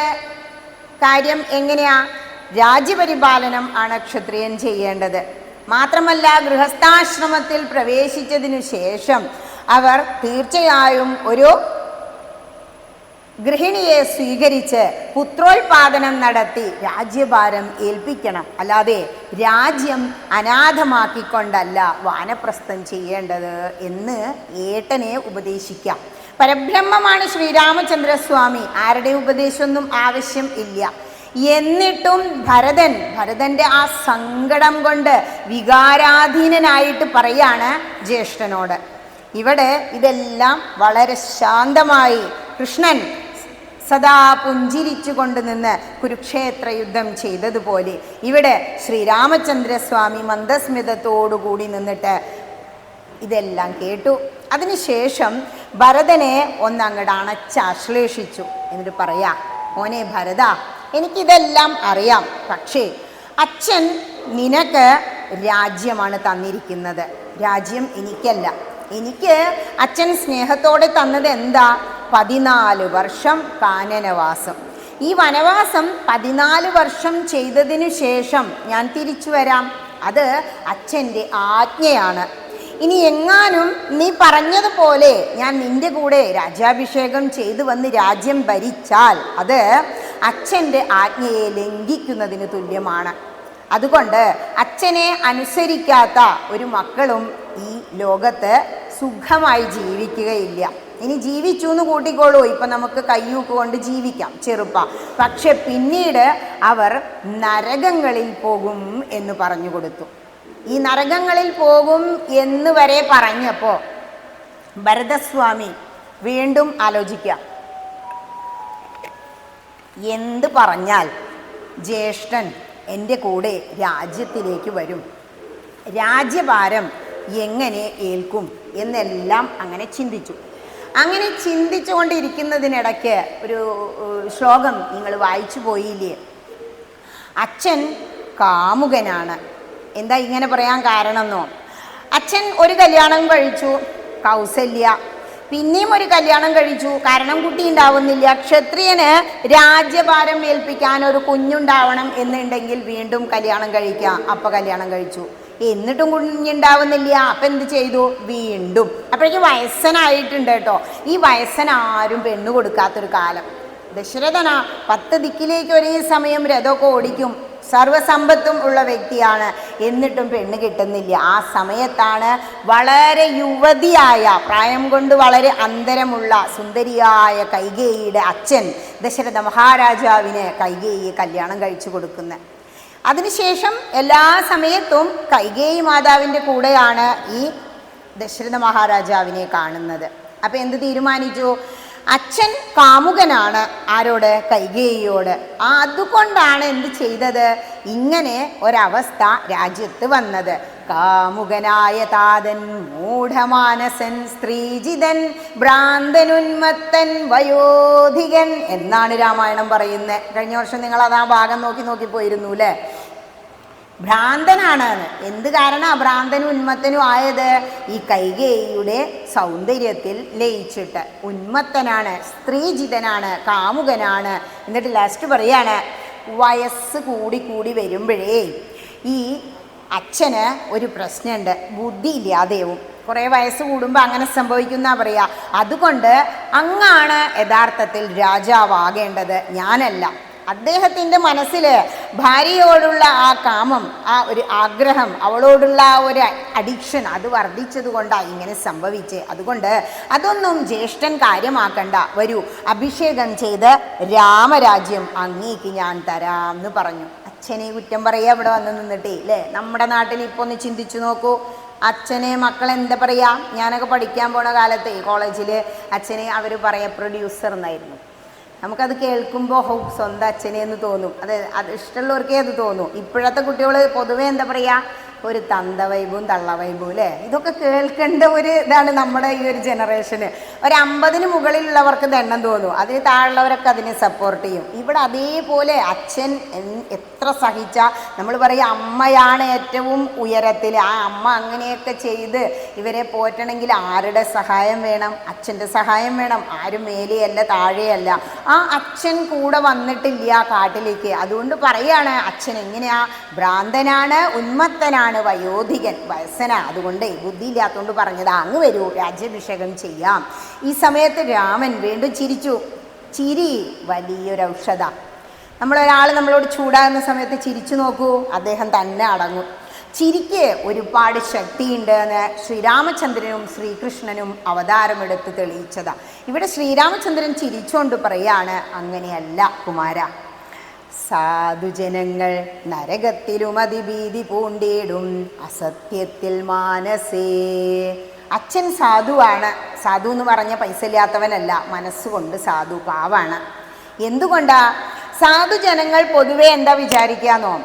കാര്യം എങ്ങനെയാ, രാജ്യപരിപാലനം ആണ് ക്ഷത്രിയൻ ചെയ്യേണ്ടത്. മാത്രമല്ല ഗൃഹസ്ഥാശ്രമത്തിൽ പ്രവേശിച്ചതിനു ശേഷം അവർ തീർച്ചയായും ഒരു ഗൃഹിണിയെ സ്വീകരിച്ച് പുത്രോത്പാദനം നടത്തി രാജ്യഭാരം ഏൽപ്പിക്കണം. അല്ലാതെ രാജ്യം അനാഥമാക്കിക്കൊണ്ടല്ല വാനപ്രസ്ഥം ചെയ്യേണ്ടത് എന്ന് ഏട്ടനെ ഉപദേശിക്കാം. പരബ്രഹ്മമാണ് ശ്രീരാമചന്ദ്രസ്വാമി, ആരുടെ ഉപദേശമൊന്നും ആവശ്യം ഇല്ല. എന്നിട്ടും ഭരതൻ്റെ ആ സങ്കടം കൊണ്ട് വികാരാധീനനായിട്ട് പറയാണ് ജ്യേഷ്ഠനോട്. ഇവിടെ ഇതെല്ലാം വളരെ ശാന്തമായി കൃഷ്ണൻ സദാ പുഞ്ചിരിച്ചു കൊണ്ട് നിന്ന് കുരുക്ഷേത്ര യുദ്ധം ചെയ്തതുപോലെ ഇവിടെ ശ്രീരാമചന്ദ്രസ്വാമി മന്ദസ്മിതത്തോടുകൂടി നിന്നിട്ട് ഇതെല്ലാം കേട്ടു. അതിനുശേഷം ഭരതനെ ഒന്നങ്ങട് അണച്ചാശ്ലേഷിച്ചു. എന്നിട്ട് പറയാ, മോനെ ഭരത, എനിക്കിതെല്ലാം അറിയാം. പക്ഷേ അച്ഛൻ നിനക്ക് രാജ്യമാണ് തന്നിരിക്കുന്നത്, രാജ്യം എനിക്കല്ല. എനിക്ക് അച്ഛൻ സ്നേഹത്തോടെ തന്നത് എന്താ? 14 വർഷം കാനനവാസം. ഈ വനവാസം 14 വർഷം ചെയ്തതിനു ശേഷം ഞാൻ തിരിച്ചു വരാം. അത് അച്ഛൻ്റെ ആജ്ഞയാണ്. ഇനി എങ്ങാനും നീ പറഞ്ഞതുപോലെ ഞാൻ നിന്റെ കൂടെ രാജ്യാഭിഷേകം ചെയ്തു വന്ന് രാജ്യം ഭരിച്ചാൽ അത് അച്ഛൻ്റെ ആജ്ഞയെ ലംഘിക്കുന്നതിന് തുല്യമാണ്. അതുകൊണ്ട് അച്ഛനെ അനുസരിക്കാത്ത ഒരു മക്കളും ഈ ലോകത്ത് സുഖമായി ജീവിക്കുകയില്ല. ഇനി ജീവിച്ചു എന്ന് കൂട്ടിക്കോളൂ, ഇപ്പം നമുക്ക് കയ്യൂക്ക് കൊണ്ട് ജീവിക്കാം, പക്ഷെ പിന്നീട് അവർ നരകങ്ങളിൽ പോകും എന്ന് പറഞ്ഞു കൊടുത്തു. ഈ നരകങ്ങളിൽ പോകും എന്ന് വരെ പറഞ്ഞപ്പോൾ ഭരതസ്വാമി വീണ്ടും ആലോചിക്കാം, എന്ത് പറഞ്ഞാൽ ജ്യേഷ്ഠൻ എൻ്റെ കൂടെ രാജ്യത്തിലേക്ക് വരും, രാജ്യഭാരം എങ്ങനെ ഏൽക്കും എന്നെല്ലാം അങ്ങനെ ചിന്തിച്ചു. അങ്ങനെ ചിന്തിച്ചുകൊണ്ടിരിക്കുന്നതിനിടയ്ക്ക് ഒരു ശ്ലോകം നിങ്ങൾ വായിച്ചു പോയില്ലേ? അച്ഛൻ കാമുകനാണ്. എന്താ ഇങ്ങനെ പറയാൻ കാരണം എന്നോ? അച്ഛൻ ഒരു കല്യാണം കഴിച്ചു, കൗസല്യ. പിന്നെയും ഒരു കല്യാണം കഴിച്ചു, കാരണം കുട്ടി ഉണ്ടാവുന്നില്ല. ക്ഷത്രിയന് രാജ്യഭാരം ഏൽപ്പിക്കാൻ ഒരു കുഞ്ഞുണ്ടാവണം എന്നുണ്ടെങ്കിൽ വീണ്ടും കല്യാണം കഴിക്കാം. അപ്പം കല്യാണം കഴിച്ചു, എന്നിട്ടും കുഞ്ഞുണ്ടാവുന്നില്ല. അപ്പം എന്ത് ചെയ്തു? വീണ്ടും. അപ്പോഴേക്കും വയസ്സനായിട്ടുണ്ട് കേട്ടോ. ഈ വയസ്സനാരും പെണ്ണ് കൊടുക്കാത്തൊരു കാലം. ദശരഥനാ 10 ദിക്കിലേക്ക് ഒരേ സമയം രഥമൊക്കെ ഓടിക്കും, സർവസമ്പത്തും ഉള്ള വ്യക്തിയാണ്, എന്നിട്ടും പെണ്ണ് കിട്ടുന്നില്ല. ആ സമയത്താണ് വളരെ യുവതിയായ, പ്രായം കൊണ്ട് വളരെ അന്തരമുള്ള സുന്ദരിയായ കൈകേയിയുടെ അച്ഛൻ ദശരഥ മഹാരാജാവിന് കൈകേയിയെ കല്യാണം കഴിച്ചു കൊടുക്കുന്നത്. അതിനുശേഷം എല്ലാ സമയത്തും കൈകേയി മാതാവിൻ്റെ കൂടെയാണ് ഈ ദശരഥ മഹാരാജാവിനെ കാണുന്നത്. അപ്പം എന്ത് തീരുമാനിച്ചു? അച്ഛൻ കാമുകനാണ് ആരോട്? കൈകേയിയോട്. അതുകൊണ്ടാണ് എന്ത് ചെയ്തത്? ഇങ്ങനെ ഒരവസ്ഥ രാജ്യത്ത് വന്നത്. കാമുകനായ താതൻ മൂഢമാനസൻ സ്ത്രീജിതൻ ഭ്രാന്തനുന്മത്തൻ വയോധികൻ എന്നാണ് രാമായണം പറയുന്നത്. കഴിഞ്ഞ വർഷം നിങ്ങൾ അത് ആ ഭാഗം നോക്കി പോയിരുന്നു അല്ലേ? ഭ്രാന്തനാണ്. എന്ത് കാരണം ഭ്രാന്തനും ഉന്മത്തനും ആയത്? ഈ കൈകേയിയുടെ സൗന്ദര്യത്തിൽ ലയിച്ചിട്ട് ഉന്മത്തനാണ്, സ്ത്രീജിതനാണ്, കാമുകനാണ്. എന്നിട്ട് ലാസ്റ്റ് പറയാണ്, വയസ്സ് കൂടി വരുമ്പോഴേ ഈ അച്ഛന് ഒരു പ്രശ്നമുണ്ട്, ബുദ്ധിയില്ലാതെയും. കുറേ വയസ്സ് കൂടുമ്പോൾ അങ്ങനെ സംഭവിക്കുന്ന പറയാ. അതുകൊണ്ട് അങ്ങാണ് യഥാർത്ഥത്തിൽ രാജാവാകേണ്ടത്, ഞാനല്ല. അദ്ദേഹത്തിൻ്റെ മനസ്സിൽ ഭാര്യയോടുള്ള ആ കാമം, ആ ഒരു ആഗ്രഹം, അവളോടുള്ള ആ ഒരു അഡിക്ഷൻ അത് വർദ്ധിച്ചത് കൊണ്ടാണ് ഇങ്ങനെ സംഭവിച്ചേ. അതുകൊണ്ട് അതൊന്നും ജ്യേഷ്ഠൻ കാര്യമാക്കണ്ട, വരൂ അഭിഷേകം ചെയ്ത് രാമരാജ്യം അങ്ങേക്ക് ഞാൻ തരാം എന്ന് പറഞ്ഞു. അച്ഛനെ കുറ്റം പറയുക ഇവിടെ വന്ന് നിന്നിട്ടേ അല്ലേ? നമ്മുടെ നാട്ടിൽ ഇപ്പോൾ ഒന്ന് ചിന്തിച്ചു നോക്കൂ, അച്ഛനെ മക്കളെന്താ പറയുക? ഞാനൊക്കെ പഠിക്കാൻ പോണ കാലത്ത് കോളേജിൽ അച്ഛനെ അവർ പറയുക പ്രൊഡ്യൂസർ എന്നായിരുന്നു. നമുക്കത് കേൾക്കുമ്പോൾ സ്വന്തം അച്ഛനെ എന്ന് തോന്നും. അത് ഇഷ്ടമുള്ളവർക്കേ അത് തോന്നും. ഇപ്പോഴത്തെ കുട്ടികൾ പൊതുവേ എന്താ പറയുക, ഒരു തന്ത വൈബും തള്ള വൈബും അല്ലേ? ഇതൊക്കെ കേൾക്കേണ്ട ഒരു ഇതാണ് നമ്മുടെ ഈ ഒരു ജനറേഷന്. ഒരു 50-ന് മുകളിലുള്ളവർക്ക് ദണ്ണം തോന്നും, അതിന് താഴെയുള്ളവരൊക്കെ അതിനെ സപ്പോർട്ട് ചെയ്യും. ഇവിടെ അതേപോലെ അച്ഛൻ എത്ര സഹിച്ച, നമ്മൾ പറയും അമ്മയാണ് ഏറ്റവും ഉയരത്തിൽ. ആ അമ്മ അങ്ങനെയൊക്കെ ചെയ്ത് ഇവരെ പോറ്റണമെങ്കിൽ ആരുടെ സഹായം വേണം? അച്ഛൻ്റെ സഹായം വേണം. ആരും മേലെയല്ല താഴെയല്ല. ആ അച്ഛൻ കൂടെ വന്നിട്ടില്ല കാട്ടിലേക്ക്. അതുകൊണ്ട് പറയാണ്, അച്ഛൻ എങ്ങനെയാ? ഭ്രാന്തനാണ്, ഉന്മത്തനാണ്, വയോധികൻ, വയസ്സനാ. അതുകൊണ്ട് ബുദ്ധിയില്ലാത്തതുകൊണ്ട് പറഞ്ഞത്, അങ്ങ് വരൂ രാജ്യാഭിഷേകം ചെയ്യാം. ഈ സമയത്ത് രാമൻ വീണ്ടും ചിരിച്ചു. ചിരി വലിയൊരു ഔഷധ. നമ്മളൊരാൾ നമ്മളോട് ചൂടാകുന്ന സമയത്ത് ചിരിച്ചു നോക്കൂ, അദ്ദേഹം തന്നെ അടങ്ങും. ചിരിക്ക് ഒരുപാട് ശക്തിയുണ്ട് എന്ന് ശ്രീരാമചന്ദ്രനും ശ്രീകൃഷ്ണനും അവതാരമെടുത്ത് തെളിയിച്ചതാ. ഇവിടെ ശ്രീരാമചന്ദ്രൻ ചിരിച്ചുകൊണ്ട് പറയാണ്, അങ്ങനെയല്ല കുമാര, സാധുജനങ്ങൾ നരകത്തിലും അതിഭീതി പൂണ്ടിടും അസത്യത്തിൽ മാനസേ. അച്ഛൻ സാധുവാണ്. സാധു എന്ന് പറഞ്ഞ പൈസ ഇല്ലാത്തവനല്ല, മനസ്സുകൊണ്ട് സാധു, പാവാണ്. എന്തുകൊണ്ടാ? സാധുജനങ്ങൾ പൊതുവെ എന്താ വിചാരിക്കാന്നോ,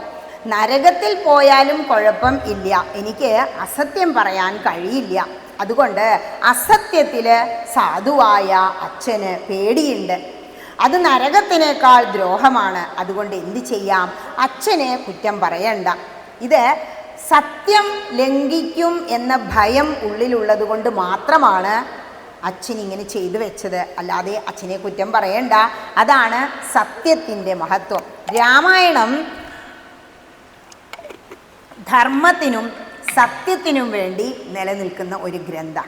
നരകത്തിൽ പോയാലും കുഴപ്പം ഇല്ല, എനിക്ക് അസത്യം പറയാൻ കഴിയില്ല. അതുകൊണ്ട് അസത്യത്തിൽ സാധുവായ അച്ഛന് പേടിയുണ്ട്. അത് നരകത്തിനേക്കാൾ ദ്രോഹമാണ്. അതുകൊണ്ട് എന്ത് ചെയ്യാം, അച്ഛനെ കുറ്റം പറയണ്ട. ഇത് സത്യം ലംഘിക്കും എന്ന ഭയം ഉള്ളിലുള്ളത് കൊണ്ട് മാത്രമാണ് അച്ഛൻ ഇങ്ങനെ ചെയ്തു വെച്ചത്. അല്ലാതെ അച്ഛനെ കുറ്റം പറയണ്ട. അതാണ് സത്യത്തിൻ്റെ മഹത്വം. രാമായണം ധർമ്മത്തിനും സത്യത്തിനും വേണ്ടി നിലനിൽക്കുന്ന ഒരു ഗ്രന്ഥ.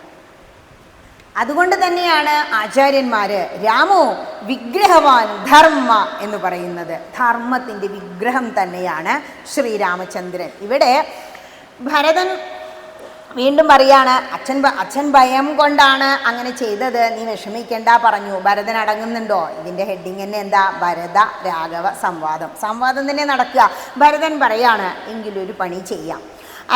അതുകൊണ്ട് തന്നെയാണ് ആചാര്യന്മാർ രാമോ വിഗ്രഹവാൻ ധർമ്മ എന്ന് പറയുന്നത്. ധർമ്മത്തിൻ്റെ വിഗ്രഹം തന്നെയാണ് ശ്രീരാമചന്ദ്രൻ. ഇവിടെ ഭരതൻ വീണ്ടും പറയാണ്, അച്ഛൻ ഭയം കൊണ്ടാണ് അങ്ങനെ ചെയ്തത്, നീ വിഷമിക്കേണ്ട പറഞ്ഞു. ഭരതൻ അടങ്ങുന്നുണ്ടോ? ഇതിൻ്റെ ഹെഡിങ് തന്നെ എന്താ? ഭരത രാഘവ സംവാദം. സംവാദം തന്നെ നടക്കുക. ഭരതൻ പറയാണ്, എങ്കിലൊരു പണി ചെയ്യാം.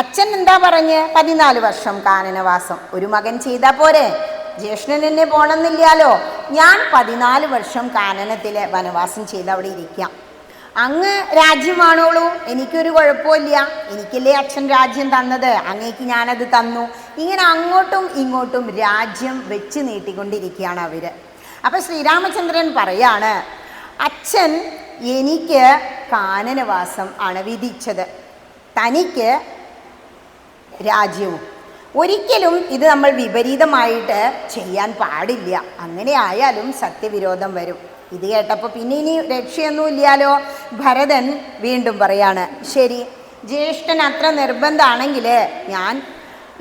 അച്ഛൻ എന്താ പറഞ്ഞ്? 14 വർഷം കാനനവാസം. ഒരു മകൻ ചെയ്താൽ പോരെ? ജ്യേഷ്ഠൻ എന്നെ പോണമെന്നില്ലാലോ. ഞാൻ 14 വർഷം കാനനത്തിൽ വനവാസം ചെയ്ത് അവിടെ ഇരിക്കാം. അങ്ങ് രാജ്യമാണോളൂ, എനിക്കൊരു കുഴപ്പമില്ല. എനിക്കല്ലേ അച്ഛൻ രാജ്യം തന്നത്, അങ്ങേക്ക് ഞാനത് തന്നു. ഇങ്ങനെ അങ്ങോട്ടും ഇങ്ങോട്ടും രാജ്യം വെച്ച് നീട്ടിക്കൊണ്ടിരിക്കുകയാണ് അവർ. അപ്പം ശ്രീരാമചന്ദ്രൻ പറയാണ്, അച്ഛൻ എനിക്ക് കാനനവാസം ആണ് വിധിച്ചത്, തനിക്ക് രാജ്യവും. ഒരിക്കലും ഇത് നമ്മൾ വിപരീതമായിട്ട് ചെയ്യാൻ പാടില്ല. അങ്ങനെ ആയാലും സത്യവിരോധം വരും. ഇത് കേട്ടപ്പോൾ പിന്നെ ഇനി രക്ഷയൊന്നുമില്ലാലോ. ഭരതൻ വീണ്ടും പറയാണ്, ശരി, ജ്യേഷ്ഠൻ അത്ര നിർബന്ധമാണെങ്കിൽ ഞാൻ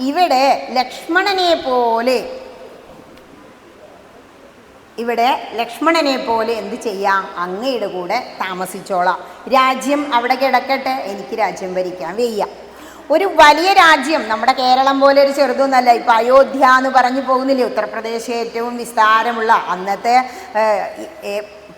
ഇവിടെ ലക്ഷ്മണനെ പോലെ എന്ത് ചെയ്യാം, അങ്ങയുടെ കൂടെ താമസിച്ചോളാം. രാജ്യം അവിടെ കിടക്കട്ടെ, എനിക്ക് രാജ്യം ഭരിക്കാൻ വയ്യ. ഒരു വലിയ രാജ്യം, നമ്മുടെ കേരളം പോലെ ഒരു ചെറുതൊന്നല്ല. ഇപ്പം അയോധ്യ എന്ന് പറഞ്ഞു പോകുന്നില്ലേ, ഉത്തർപ്രദേശ് ഏറ്റവും വിസ്താരമുള്ള, അന്നത്തെ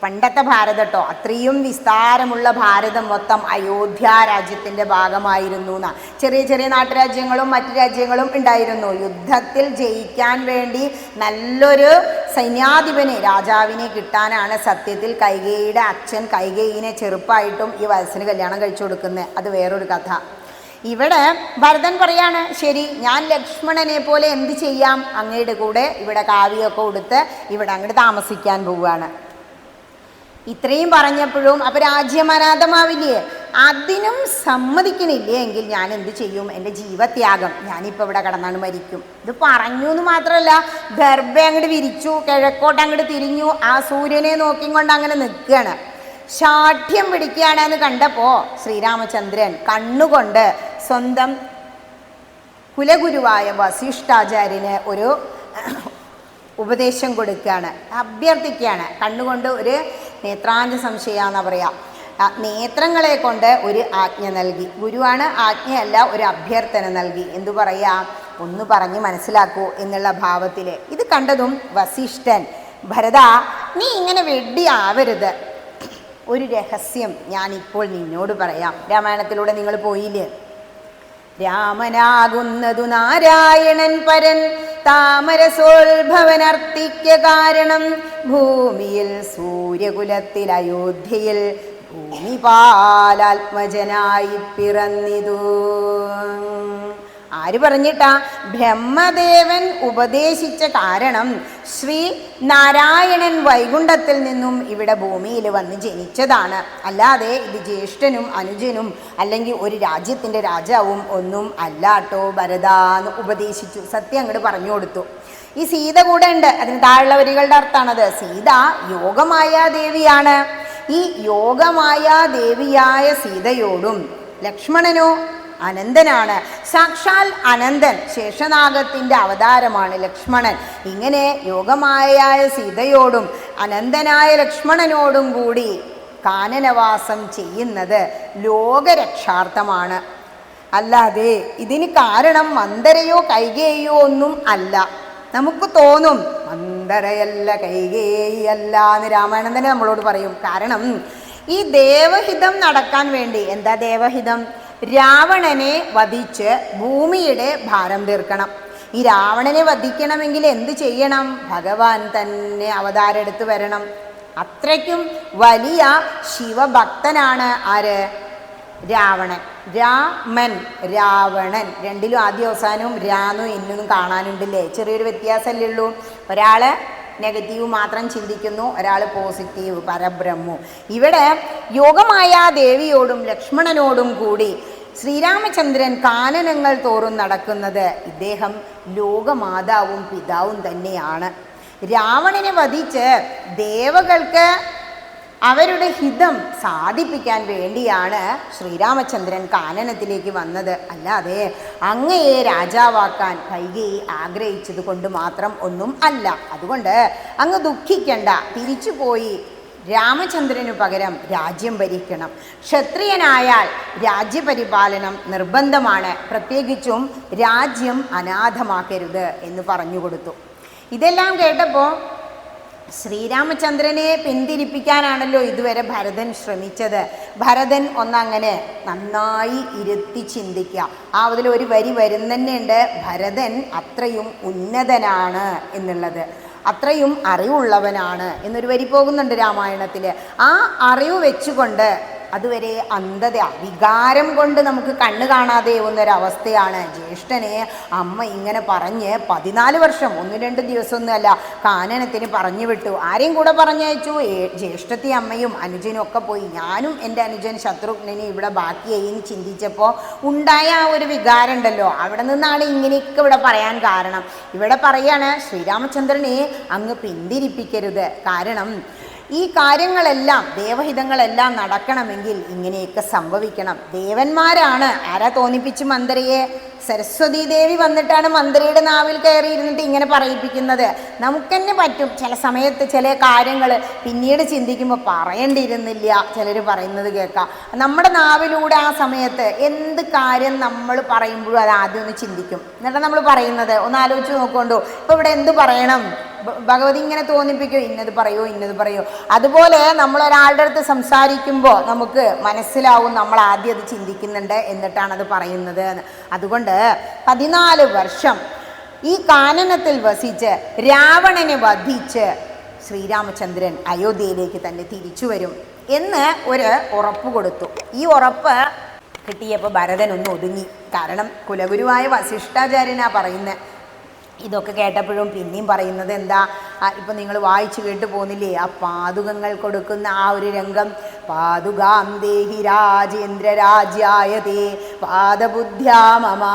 പണ്ടത്തെ ഭാരതം കേട്ടോ, അത്രയും വിസ്താരമുള്ള ഭാരതം മൊത്തം അയോധ്യ രാജ്യത്തിൻ്റെ ഭാഗമായിരുന്നു എന്നാണ്. ചെറിയ ചെറിയ നാട്ടുരാജ്യങ്ങളും മറ്റു രാജ്യങ്ങളും ഉണ്ടായിരുന്നു. യുദ്ധത്തിൽ ജയിക്കാൻ വേണ്ടി നല്ലൊരു സൈന്യാധിപനെ, രാജാവിനെ കിട്ടാനാണ് സത്യത്തിൽ കൈകേയിയുടെ അച്ഛൻ കൈകേയിനെ ചെറുപ്പമായിട്ടും ഈ വയസ്സിന് കല്യാണം കഴിച്ചു കൊടുക്കുന്നത്. അത് വേറൊരു കഥ. ഇവിടെ ഭരതൻ പറയാണ്, ശരി, ഞാൻ ലക്ഷ്മണനെ പോലെ എന്ത് ചെയ്യാം, അങ്ങയുടെ കൂടെ ഇവിടെ കാവ്യമൊക്കെ കൊടുത്ത് ഇവിടെ അങ്ങോട്ട് താമസിക്കാൻ പോവുകയാണ്. ഇത്രയും പറഞ്ഞപ്പോഴും അപ്പം രാജ്യം അനാഥമാവില്ലേ? അതിനും സമ്മതിക്കണില്ലേ എങ്കിൽ ഞാൻ എന്ത് ചെയ്യും? എൻ്റെ ജീവത്യാഗം, ഞാനിപ്പോൾ ഇവിടെ കിടന്നാണ് മരിക്കും. ഇത് പറഞ്ഞു എന്ന് മാത്രമല്ല, ഗർഭ അങ്ങോട്ട് വിരിച്ചു, കിഴക്കോട്ട് അങ്ങോട്ട് തിരിഞ്ഞു, ആ സൂര്യനെ നോക്കിക്കൊണ്ട് അങ്ങനെ നിൽക്കുകയാണ്. ശാഠ്യം പിടിക്കുകയാണെന്ന് കണ്ടപ്പോൾ ശ്രീരാമചന്ദ്രൻ കണ്ണുകൊണ്ട് സ്വന്തം കുലഗുരുവായ വസിഷ്ഠാചാര്യന് ഒരു ഉപദേശം കൊടുക്കുകയാണ്, അഭ്യർത്ഥിക്കുകയാണ്. കണ്ണുകൊണ്ട് ഒരു നേത്രാഞ്ജ സംശയാന്ന് പറയാം, നേത്രങ്ങളെ കൊണ്ട് ഒരു ആജ്ഞ നൽകി. ഗുരുവാണ്, ആജ്ഞയല്ല, ഒരു അഭ്യർത്ഥന നൽകി. എന്തു പറയാ, ഒന്ന് പറഞ്ഞ് മനസ്സിലാക്കൂ എന്നുള്ള ഭാവത്തിൽ. ഇത് കണ്ടതും വസിഷ്ഠൻ, ഭരത, നീ ഇങ്ങനെ വെഡ്ഡിയാവരുത്, ഒരു രഹസ്യം ഞാനിപ്പോൾ നിന്നോട് പറയാം. രാമായണത്തിലൂടെ നിങ്ങൾ പോയില്ലേ? രാമനാകുന്നതു നാരായണൻ പരൻ, താമരസോത്ഭവനർത്തിക്ക കാരണം, ഭൂമിയിൽ സൂര്യകുലത്തിൽ അയോധ്യയിൽ ഭൂമിപാലാത്മജനായി പിറന്നിതു. ആര് പറഞ്ഞിട്ടാ? ബ്രഹ്മദേവൻ ഉപദേശിച്ച കാരണം ശ്രീ നാരായണൻ വൈകുണ്ഠത്തിൽ നിന്നും ഇവിടെ ഭൂമിയിൽ വന്ന് ജനിച്ചതാണ്. അല്ലാതെ ഇത് ജ്യേഷ്ഠനും അനുജനും അല്ലെങ്കിൽ ഒരു രാജ്യത്തിൻ്റെ രാജാവും ഒന്നും അല്ലാട്ടോ ഭരതാന്ന് ഉപദേശിച്ചു. സത്യം അങ്ങോട്ട് പറഞ്ഞു കൊടുത്തു. ഈ സീത കൂടെ ഉണ്ട്, അതിന് താഴെയുള്ള വരികളുടെ അർത്ഥമാണത്. സീത യോഗമായ ദേവിയാണ്. ഈ യോഗമായ ദേവിയായ സീതയോടും ലക്ഷ്മണനോ അനന്തനാണ്. സാക്ഷാൽ അനന്തൻ, ശേഷനാഗത്തിൻ്റെ അവതാരമാണ് ലക്ഷ്മണൻ. ഇങ്ങനെ യോഗമായ സീതയോടും അനന്തനായ ലക്ഷ്മണനോടും കൂടി കാനനവാസം ചെയ്യുന്നത് ലോകരക്ഷാർത്ഥമാണ്. അല്ലാതെ ഇതിന് കാരണം മന്ദരയോ കൈകേയിയോ ഒന്നും അല്ല. നമുക്ക് തോന്നും മന്ദരയല്ല കൈകേയിയല്ല എന്ന് രാമായണം തന്നെ നമ്മളോട് പറയും. കാരണം ഈ ദേവഹിതം നടക്കാൻ വേണ്ടി, എന്താ ദേവഹിതം? രാവണനെ വധിച്ച് ഭൂമിയുടെ ഭാരം തീർക്കണം. ഈ രാവണനെ വധിക്കണമെങ്കിൽ എന്ത് ചെയ്യണം? ഭഗവാൻ തന്നെ അവതാരം എടുത്ത് വരണം. അത്രയ്ക്കും വലിയ ശിവഭക്തനാണ് ആര്? രാവണൻ. രാമൻ, രാവണൻ രണ്ടിലും ആദ്യ അവസാനവും രാന്നും എന്നൊന്നും കാണാനുണ്ടല്ലേ? ചെറിയൊരു വ്യത്യാസമല്ലേ ഉള്ളൂ. ഒരാൾ നെഗറ്റീവ് മാത്രം ചിന്തിക്കുന്നു, ഒരാൾ പോസിറ്റീവ് പരബ്രഹ്മു. ഇവിടെ യോഗമായ ദേവിയോടും ലക്ഷ്മണനോടും കൂടി ശ്രീരാമചന്ദ്രൻ കാനനങ്ങൾ തോറും നടക്കുന്നത് ഇദ്ദേഹം ലോകമാതാവും പിതാവും തന്നെയാണ്. രാവണനെ വധിച്ച് ദേവകൾക്ക് അവരുടെ ഹിതം സാധിപ്പിക്കാൻ വേണ്ടിയാണ് ശ്രീരാമചന്ദ്രൻ കാനനത്തിലേക്ക് വന്നത്. അല്ലാതെ അങ്ങയെ രാജാവാക്കാൻ കൈകേയി ആഗ്രഹിച്ചത് കൊണ്ട് മാത്രം ഒന്നും അല്ല. അതുകൊണ്ട് അങ്ങ് ദുഃഖിക്കണ്ട. തിരിച്ചു പോയി രാമചന്ദ്രനു പകരം രാജ്യം ഭരിക്കണം. ക്ഷത്രിയനായാൽ രാജ്യപരിപാലനം നിർബന്ധമാണ്. പ്രത്യേകിച്ചും രാജ്യം അനാഥമാക്കരുത് എന്ന് പറഞ്ഞു കൊടുത്തു. ഇതെല്ലാം കേട്ടപ്പോൾ ശ്രീരാമചന്ദ്രനെ പിന്തിരിപ്പിക്കാനാണല്ലോ ഇതുവരെ ഭരതൻ ശ്രമിച്ചത്. ഭരതൻ ഒന്നങ്ങനെ നന്നായി ഇരുത്തി ചിന്തിക്കുക. അതിലൊരു വരി വരുന്നുണ്ട്, ഭരതൻ അത്രയും ഉന്നതനാണ് എന്നുള്ളത്, അത്രയും അറിവുള്ളവനാണ് എന്നൊരു വരി പോകുന്നുണ്ട് രാമായണത്തിൽ. ആ അറിവ് വെച്ചുകൊണ്ട് അതുവരെ അന്ധത, വികാരം കൊണ്ട് നമുക്ക് കണ്ണ് കാണാതെ ഒന്നൊരവസ്ഥയാണ്. ജ്യേഷ്ഠനെ അമ്മ ഇങ്ങനെ പറഞ്ഞ് 14 വർഷം 1-2 ദിവസമൊന്നുമല്ല കാനനത്തിന് പറഞ്ഞു വിട്ടു. ആരെയും കൂടെ പറഞ്ഞയച്ചു? ജ്യേഷ്ഠത്തി അമ്മയും അനുജനും ഒക്കെ പോയി. ഞാനും എൻ്റെ അനുജൻ ശത്രുഘ്നനെ ഇവിടെ ബാക്കിയായി എന്ന് ചിന്തിച്ചപ്പോൾ ഉണ്ടായ ആ ഒരു വികാരം ഉണ്ടല്ലോ, അവിടെ നിന്നാണ് ഇങ്ങനെയൊക്കെ ഇവിടെ പറയാൻ കാരണം. ഇവിടെ പറയാണ് ശ്രീരാമചന്ദ്രനെ അങ്ങ് പിന്തിരിപ്പിക്കരുത്. കാരണം ഈ കാര്യങ്ങളെല്ലാം, ദേവഹിതങ്ങളെല്ലാം നടക്കണമെങ്കിൽ ഇങ്ങനെയൊക്കെ സംഭവിക്കണം. ദേവന്മാരാണ് ആരാ തോന്നിപ്പിച്ച് മന്ദരയെ? സരസ്വതീ ദേവി വന്നിട്ടാണ് മന്ദരയുടെ നാവിൽ കയറി ഇരുന്നിട്ട് ഇങ്ങനെ പറയിപ്പിക്കുന്നത്. നമുക്ക് തന്നെ പറ്റും ചില സമയത്ത് ചില കാര്യങ്ങൾ പിന്നീട് ചിന്തിക്കുമ്പോൾ പറയേണ്ടിയിരുന്നില്ല, ചിലർ പറയുന്നത് കേൾക്കാം. നമ്മുടെ നാവിലൂടെ ആ സമയത്ത് എന്ത് കാര്യം നമ്മൾ പറയുമ്പോഴും അത് ആദ്യം ഒന്ന് ചിന്തിക്കും. എന്നിട്ട് നമ്മൾ പറയുന്നത് ഒന്ന് ആലോചിച്ച് നോക്കൊണ്ടു. ഇപ്പോൾ ഇവിടെ എന്ത് പറയണം? ഭഗവതി ഇങ്ങനെ തോന്നിപ്പിക്കും, ഇന്നത് പറയൂ ഇന്നത് പറയൂ. അതുപോലെ നമ്മളൊരാളുടെ അടുത്ത് സംസാരിക്കുമ്പോൾ നമുക്ക് മനസ്സിലാവും നമ്മൾ ആദ്യം അത് ചിന്തിക്കുന്നുണ്ട് എന്നിട്ടാണ് അത് പറയുന്നത്. അതുകൊണ്ട് 14 വർഷം ഈ കാനനത്തിൽ വസിച്ച് രാവണനെ വധിച്ച് ശ്രീരാമചന്ദ്രൻ അയോധ്യയിലേക്ക് തന്നെ തിരിച്ചു വരും എന്ന് ഒരു ഉറപ്പ് കൊടുത്തു. ഈ ഉറപ്പ് കിട്ടിയപ്പോൾ ഭരതൻ ഒന്ന് ഒതുങ്ങി. കാരണം കുലഗുരുവായ വസിഷ്ഠാചാര്യനാ പറയുന്നത്. ഇതൊക്കെ കേട്ടപ്പോഴും പിന്നെയും പറയുന്നത് എന്താ? ഇപ്പം നിങ്ങൾ വായിച്ചു കേട്ട് പോകുന്നില്ലേ ആ പാതുകങ്ങൾ കൊടുക്കുന്ന ആ ഒരു രംഗം? പാതുകാം ദേഹി രാജേന്ദ്ര രാജ്യായതേ പാദബുദ്ധ്യാ മമാ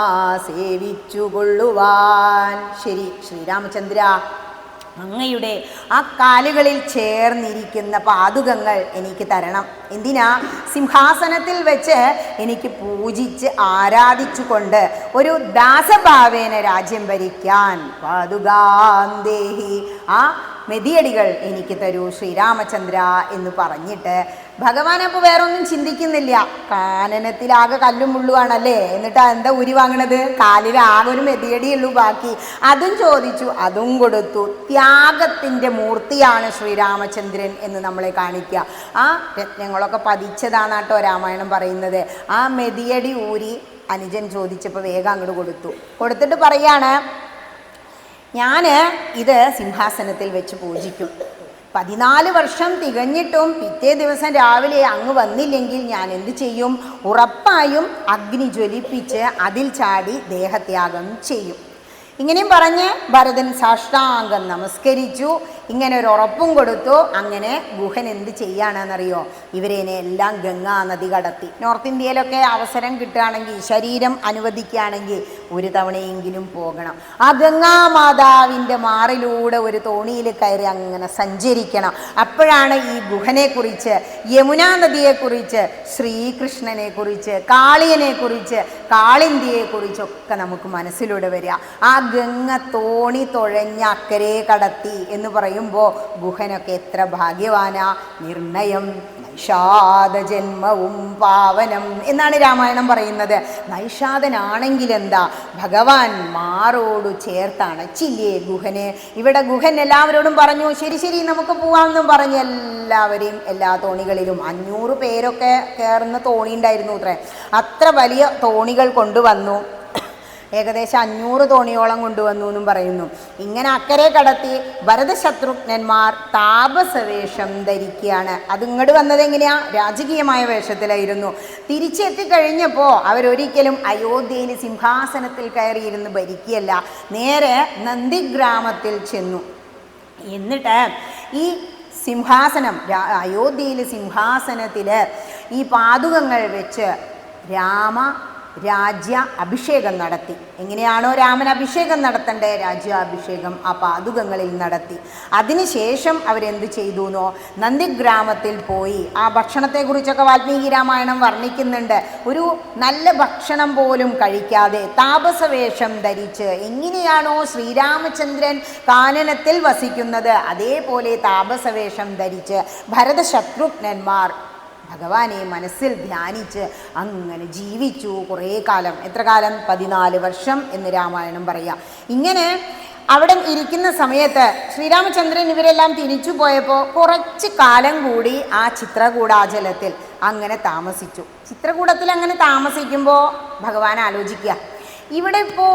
സേവിച്ചു കൊള്ളുവാൻ. ശരി ശ്രീരാമചന്ദ്ര, അങ്ങയുടെ ആ കാലുകളിൽ ചേർന്നിരിക്കുന്ന പാതുകങ്ങൾ എനിക്ക് തരണം. എന്തിനാ? സിംഹാസനത്തിൽ വെച്ച് എനിക്ക് പൂജിച്ച് ആരാധിച്ചുകൊണ്ട് ഒരു ദാസഭാവേന രാജ്യം ഭരിക്കാൻ പാതുകാന്തേഹി ആ മെതിയടികൾ എനിക്ക് തരൂ ശ്രീരാമചന്ദ്ര എന്ന് പറഞ്ഞിട്ട് ഭഗവാൻ അപ്പോൾ വേറെ ഒന്നും ചിന്തിക്കുന്നില്ല. കാനനത്തിലാകെ കല്ലും മുള്ളുവാണല്ലേ, എന്നിട്ട് എന്താ ഉരി വാങ്ങണത്? കാലിൽ ആകെ ഒരു മെതിയടിയുള്ളൂ ബാക്കി. അതും ചോദിച്ചു, അതും കൊടുത്തു. ത്യാഗത്തിൻ്റെ മൂർത്തിയാണ് ശ്രീരാമചന്ദ്രൻ എന്ന് നമ്മളെ കാണിക്കുക. ആ രത്നങ്ങളൊക്കെ പതിച്ചതാണ് കേട്ടോ രാമായണം പറയുന്നത്. ആ മെതിയടി ഊരി അനുജൻ ചോദിച്ചപ്പോൾ വേഗം അങ്ങോട്ട് കൊടുത്തിട്ട് പറയാണ്, ഞാൻ ഇത് സിംഹാസനത്തിൽ വെച്ച് പൂജിക്കും. 14 വർഷം തികഞ്ഞിട്ടും പിറ്റേ ദിവസം രാവിലെ അങ്ങ് വന്നില്ലെങ്കിൽ ഞാൻ എന്ത് ചെയ്യും? ഉറപ്പായും അഗ്നി ജ്വലിപ്പിച്ച് അതിൽ ചാടി ദേഹത്യാഗം ചെയ്യും. ഇങ്ങനെയും പറഞ്ഞ് ഭരതൻ സാഷ്ടാംഗം നമസ്കരിച്ചു. ഇങ്ങനെ ഒരു ഉറപ്പും കൊടുത്തു. അങ്ങനെ ഗുഹൻ എന്ത് ചെയ്യാണെന്നറിയോ, ഇവരേനെ എല്ലാം ഗംഗാ നദി കടത്തി. നോർത്ത് ഇന്ത്യയിലൊക്കെ അവസരം കിട്ടുകയാണെങ്കിൽ, ശരീരം അനുവദിക്കുകയാണെങ്കിൽ ഒരു തവണയെങ്കിലും പോകണം. ആ ഗംഗാമാതാവിൻ്റെ മാറിലൂടെ ഒരു തോണിയിൽ കയറി അങ്ങനെ സഞ്ചരിക്കണം. അപ്പോഴാണ് ഈ ഗുഹനെക്കുറിച്ച്, യമുനാ നദിയെക്കുറിച്ച്, ശ്രീകൃഷ്ണനെക്കുറിച്ച്, കാളിയനെക്കുറിച്ച്, കാളിന്തിയെക്കുറിച്ചൊക്കെ നമുക്ക് മനസ്സിലൂടെ വരിക. ആ ഗംഗ തോണി തുഴഞ്ഞ അക്കരെ കടത്തി എന്ന് പറയുമ്പോൾ ഗുഹനൊക്കെ എത്ര ഭാഗ്യവാനാ. നിർണയം നൈഷാദജന്മവും പാവനം എന്നാണ് രാമായണം പറയുന്നത്. നൈഷാദനാണെങ്കിൽ എന്താ, ഭഗവാൻ മാറോടു ചേർത്തണച്ചില്ലേ ഗുഹനെ. ഇവിടെ ഗുഹൻ എല്ലാവരോടും പറഞ്ഞു, ശരി ശരി നമുക്ക് പോവാമെന്നും പറഞ്ഞ് എല്ലാവരെയും എല്ലാ തോണികളിലും 500 പേരൊക്കെ കയറുന്ന തോണി ഉണ്ടായിരുന്നു അത്രേ. അത്ര വലിയ തോണികൾ കൊണ്ടുവന്നു. ഏകദേശം 500 തോണിയോളം കൊണ്ടുവന്നു എന്നും പറയുന്നു. ഇങ്ങനെ അക്കരെ കടത്തി ഭരതശത്രുഘ്നന്മാർ താപസവേഷം ധരിക്കുകയാണ്. അത് ഇങ്ങോട്ട് വന്നത് എങ്ങനെയാ, രാജകീയമായ വേഷത്തിലായിരുന്നു. തിരിച്ചെത്തിക്കഴിഞ്ഞപ്പോൾ അവരൊരിക്കലും അയോധ്യയിൽ സിംഹാസനത്തിൽ കയറിയിരുന്ന് ഭരിക്കുകയല്ല, നേരെ നന്ദിഗ്രാമത്തിൽ ചെന്നു. എന്നിട്ട് ഈ സിംഹാസനം, അയോധ്യയിലെ സിംഹാസനത്തിൽ ഈ പാദുകങ്ങൾ വെച്ച് രാജ്യ അഭിഷേകം നടത്തി. എങ്ങനെയാണോ രാമൻ അഭിഷേകം നടത്തേണ്ടേ, രാജ്യാഭിഷേകം ആ പാദുകങ്ങളിൽ നടത്തി. അതിനുശേഷം അവരെന്ത് ചെയ്തു എന്നോ, നന്ദിഗ്രാമത്തിൽ പോയി ആ ഭക്ഷണത്തെക്കുറിച്ചൊക്കെ വാൽമീകി രാമായണം വർണ്ണിക്കുന്നുണ്ട്. ഒരു നല്ല ഭക്ഷണം പോലും കഴിക്കാതെ താപസവേഷം ധരിച്ച്, എങ്ങനെയാണോ ശ്രീരാമചന്ദ്രൻ കാനനത്തിൽ വസിക്കുന്നത് അതേപോലെ താപസവേഷം ധരിച്ച് ഭരതശത്രുഘ്നന്മാർ ഭഗവാനെ മനസ്സിൽ ധ്യാനിച്ച് അങ്ങനെ ജീവിച്ചു കുറേ കാലം. എത്ര കാലം? 14 വർഷം എന്ന് രാമായണം പറയാം. ഇങ്ങനെ അവിടെ ഇരിക്കുന്ന സമയത്ത് ശ്രീരാമചന്ദ്രൻ ഇവരെല്ലാം തിരിച്ചു പോയപ്പോൾ കുറച്ച് കാലം കൂടി ആ ചിത്രകൂടാചലത്തിൽ അങ്ങനെ താമസിച്ചു. ചിത്രകൂടത്തിൽ അങ്ങനെ താമസിക്കുമ്പോൾ ഭഗവാൻ ആലോചിക്കുക, ഇവിടെ ഇപ്പോൾ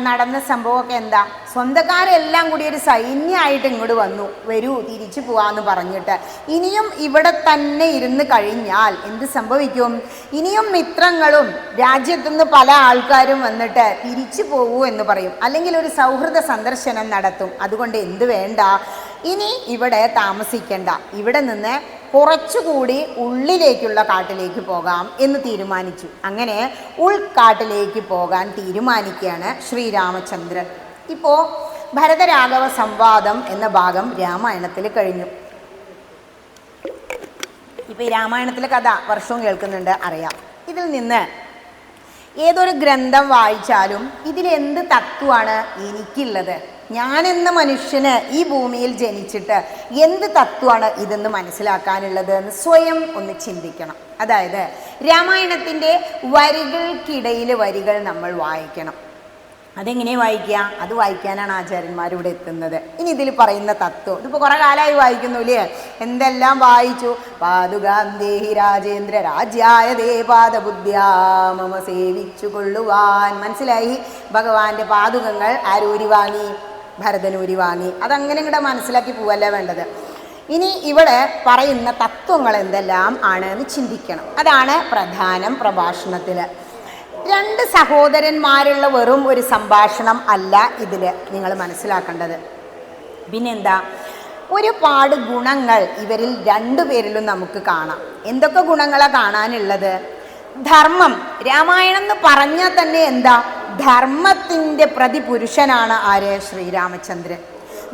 നടന്ന സംഭവമൊക്കെ എന്താ, സ്വന്തക്കാരെല്ലാം കൂടി ഒരു സൈന്യമായിട്ട് ഇങ്ങോട്ട് വന്നു, വരൂ തിരിച്ചു പോവാന്ന് പറഞ്ഞിട്ട്. ഇനിയും ഇവിടെ തന്നെ ഇരുന്ന് കഴിഞ്ഞാൽ എന്ത് സംഭവിക്കും? ഇനിയും മിത്രങ്ങളും രാജ്യത്തുനിന്ന് പല ആൾക്കാരും വന്നിട്ട് തിരിച്ചു പോകൂ എന്ന് പറയും, അല്ലെങ്കിൽ ഒരു സൗഹൃദ സന്ദർശനം നടത്തും. അതുകൊണ്ട് എന്ത് വേണ്ട, ഇനി ഇവിടെ താമസിക്കണ്ട, ഇവിടെ നിന്ന് കുറച്ചുകൂടി ഉള്ളിലേക്കുള്ള കാട്ടിലേക്ക് പോകാം എന്ന് തീരുമാനിച്ചു. അങ്ങനെ ഉൾക്കാട്ടിലേക്ക് പോകാൻ തീരുമാനിക്കുകയാണ് ശ്രീരാമചന്ദ്രൻ. ഇപ്പോൾ ഭരതരാഘവ സംവാദം എന്ന ഭാഗം രാമായണത്തിൽ കഴിഞ്ഞു. ഇപ്പോൾ ഈ രാമായണത്തിലെ കഥ വർഷവും കേൾക്കുന്നുണ്ട്, അറിയാം. ഇതിൽ നിന്ന് ഏതൊരു ഗ്രന്ഥം വായിച്ചാലും ഇതിലെന്ത് തത്വമാണ് എനിക്കുള്ളത്, ഞാനെന്ന മനുഷ്യന് ഈ ഭൂമിയിൽ ജനിച്ചിട്ട് എന്ത് തത്വമാണ് ഇതെന്ന് മനസ്സിലാക്കാനുള്ളത് എന്ന് സ്വയം ഒന്ന് ചിന്തിക്കണം. അതായത് രാമായണത്തിൻ്റെ വരികൾക്കിടയിൽ വരികൾ നമ്മൾ വായിക്കണം. അതെങ്ങനെ വായിക്കുക? അത് വായിക്കാനാണ് ആചാര്യന്മാരിവിടെ എത്തുന്നത്. ഇനി ഇതിൽ പറയുന്ന തത്വം, ഇതിപ്പോൾ കുറേ കാലമായി വായിക്കുന്നു ഇല്ലേ, എന്തെല്ലാം വായിച്ചു. പാദുകാം ദേഹി രാജേന്ദ്ര രാജ്യായ ദേ പാദബുദ്ധ്യാ മമ സേവിച്ചു കൊള്ളുവാൻ. മനസ്സിലായി? ഭഗവാന്റെ പാദുകങ്ങൾ ആരൂരി വാങ്ങി? ഭരതനൂരി വാങ്ങി. അതങ്ങനെ ഇങ്ങോട്ട് മനസ്സിലാക്കി പോവല്ലേ വേണ്ടത്. ഇനി ഇവിടെ പറയുന്ന തത്വങ്ങൾ എന്തെല്ലാം ആണ് എന്ന് ചിന്തിക്കണം. അതാണ് പ്രധാനം പ്രഭാഷണത്തിൽ. 2 സഹോദരന്മാരുള്ള വെറും ഒരു സംഭാഷണം അല്ല ഇതിൽ നിങ്ങൾ മനസ്സിലാക്കേണ്ടത്. പിന്നെന്താ, ഒരുപാട് ഗുണങ്ങൾ ഇവരിൽ 2 പേരിലും നമുക്ക് കാണാം. എന്തൊക്കെ ഗുണങ്ങളാണ് കാണാനുള്ളത്? ധർമ്മം. രാമായണം എന്ന് പറഞ്ഞാൽ തന്നെ എന്താ, ധർമ്മത്തിൻ്റെ പ്രതിപുരുഷനാണ് ആര്? ശ്രീരാമചന്ദ്രൻ.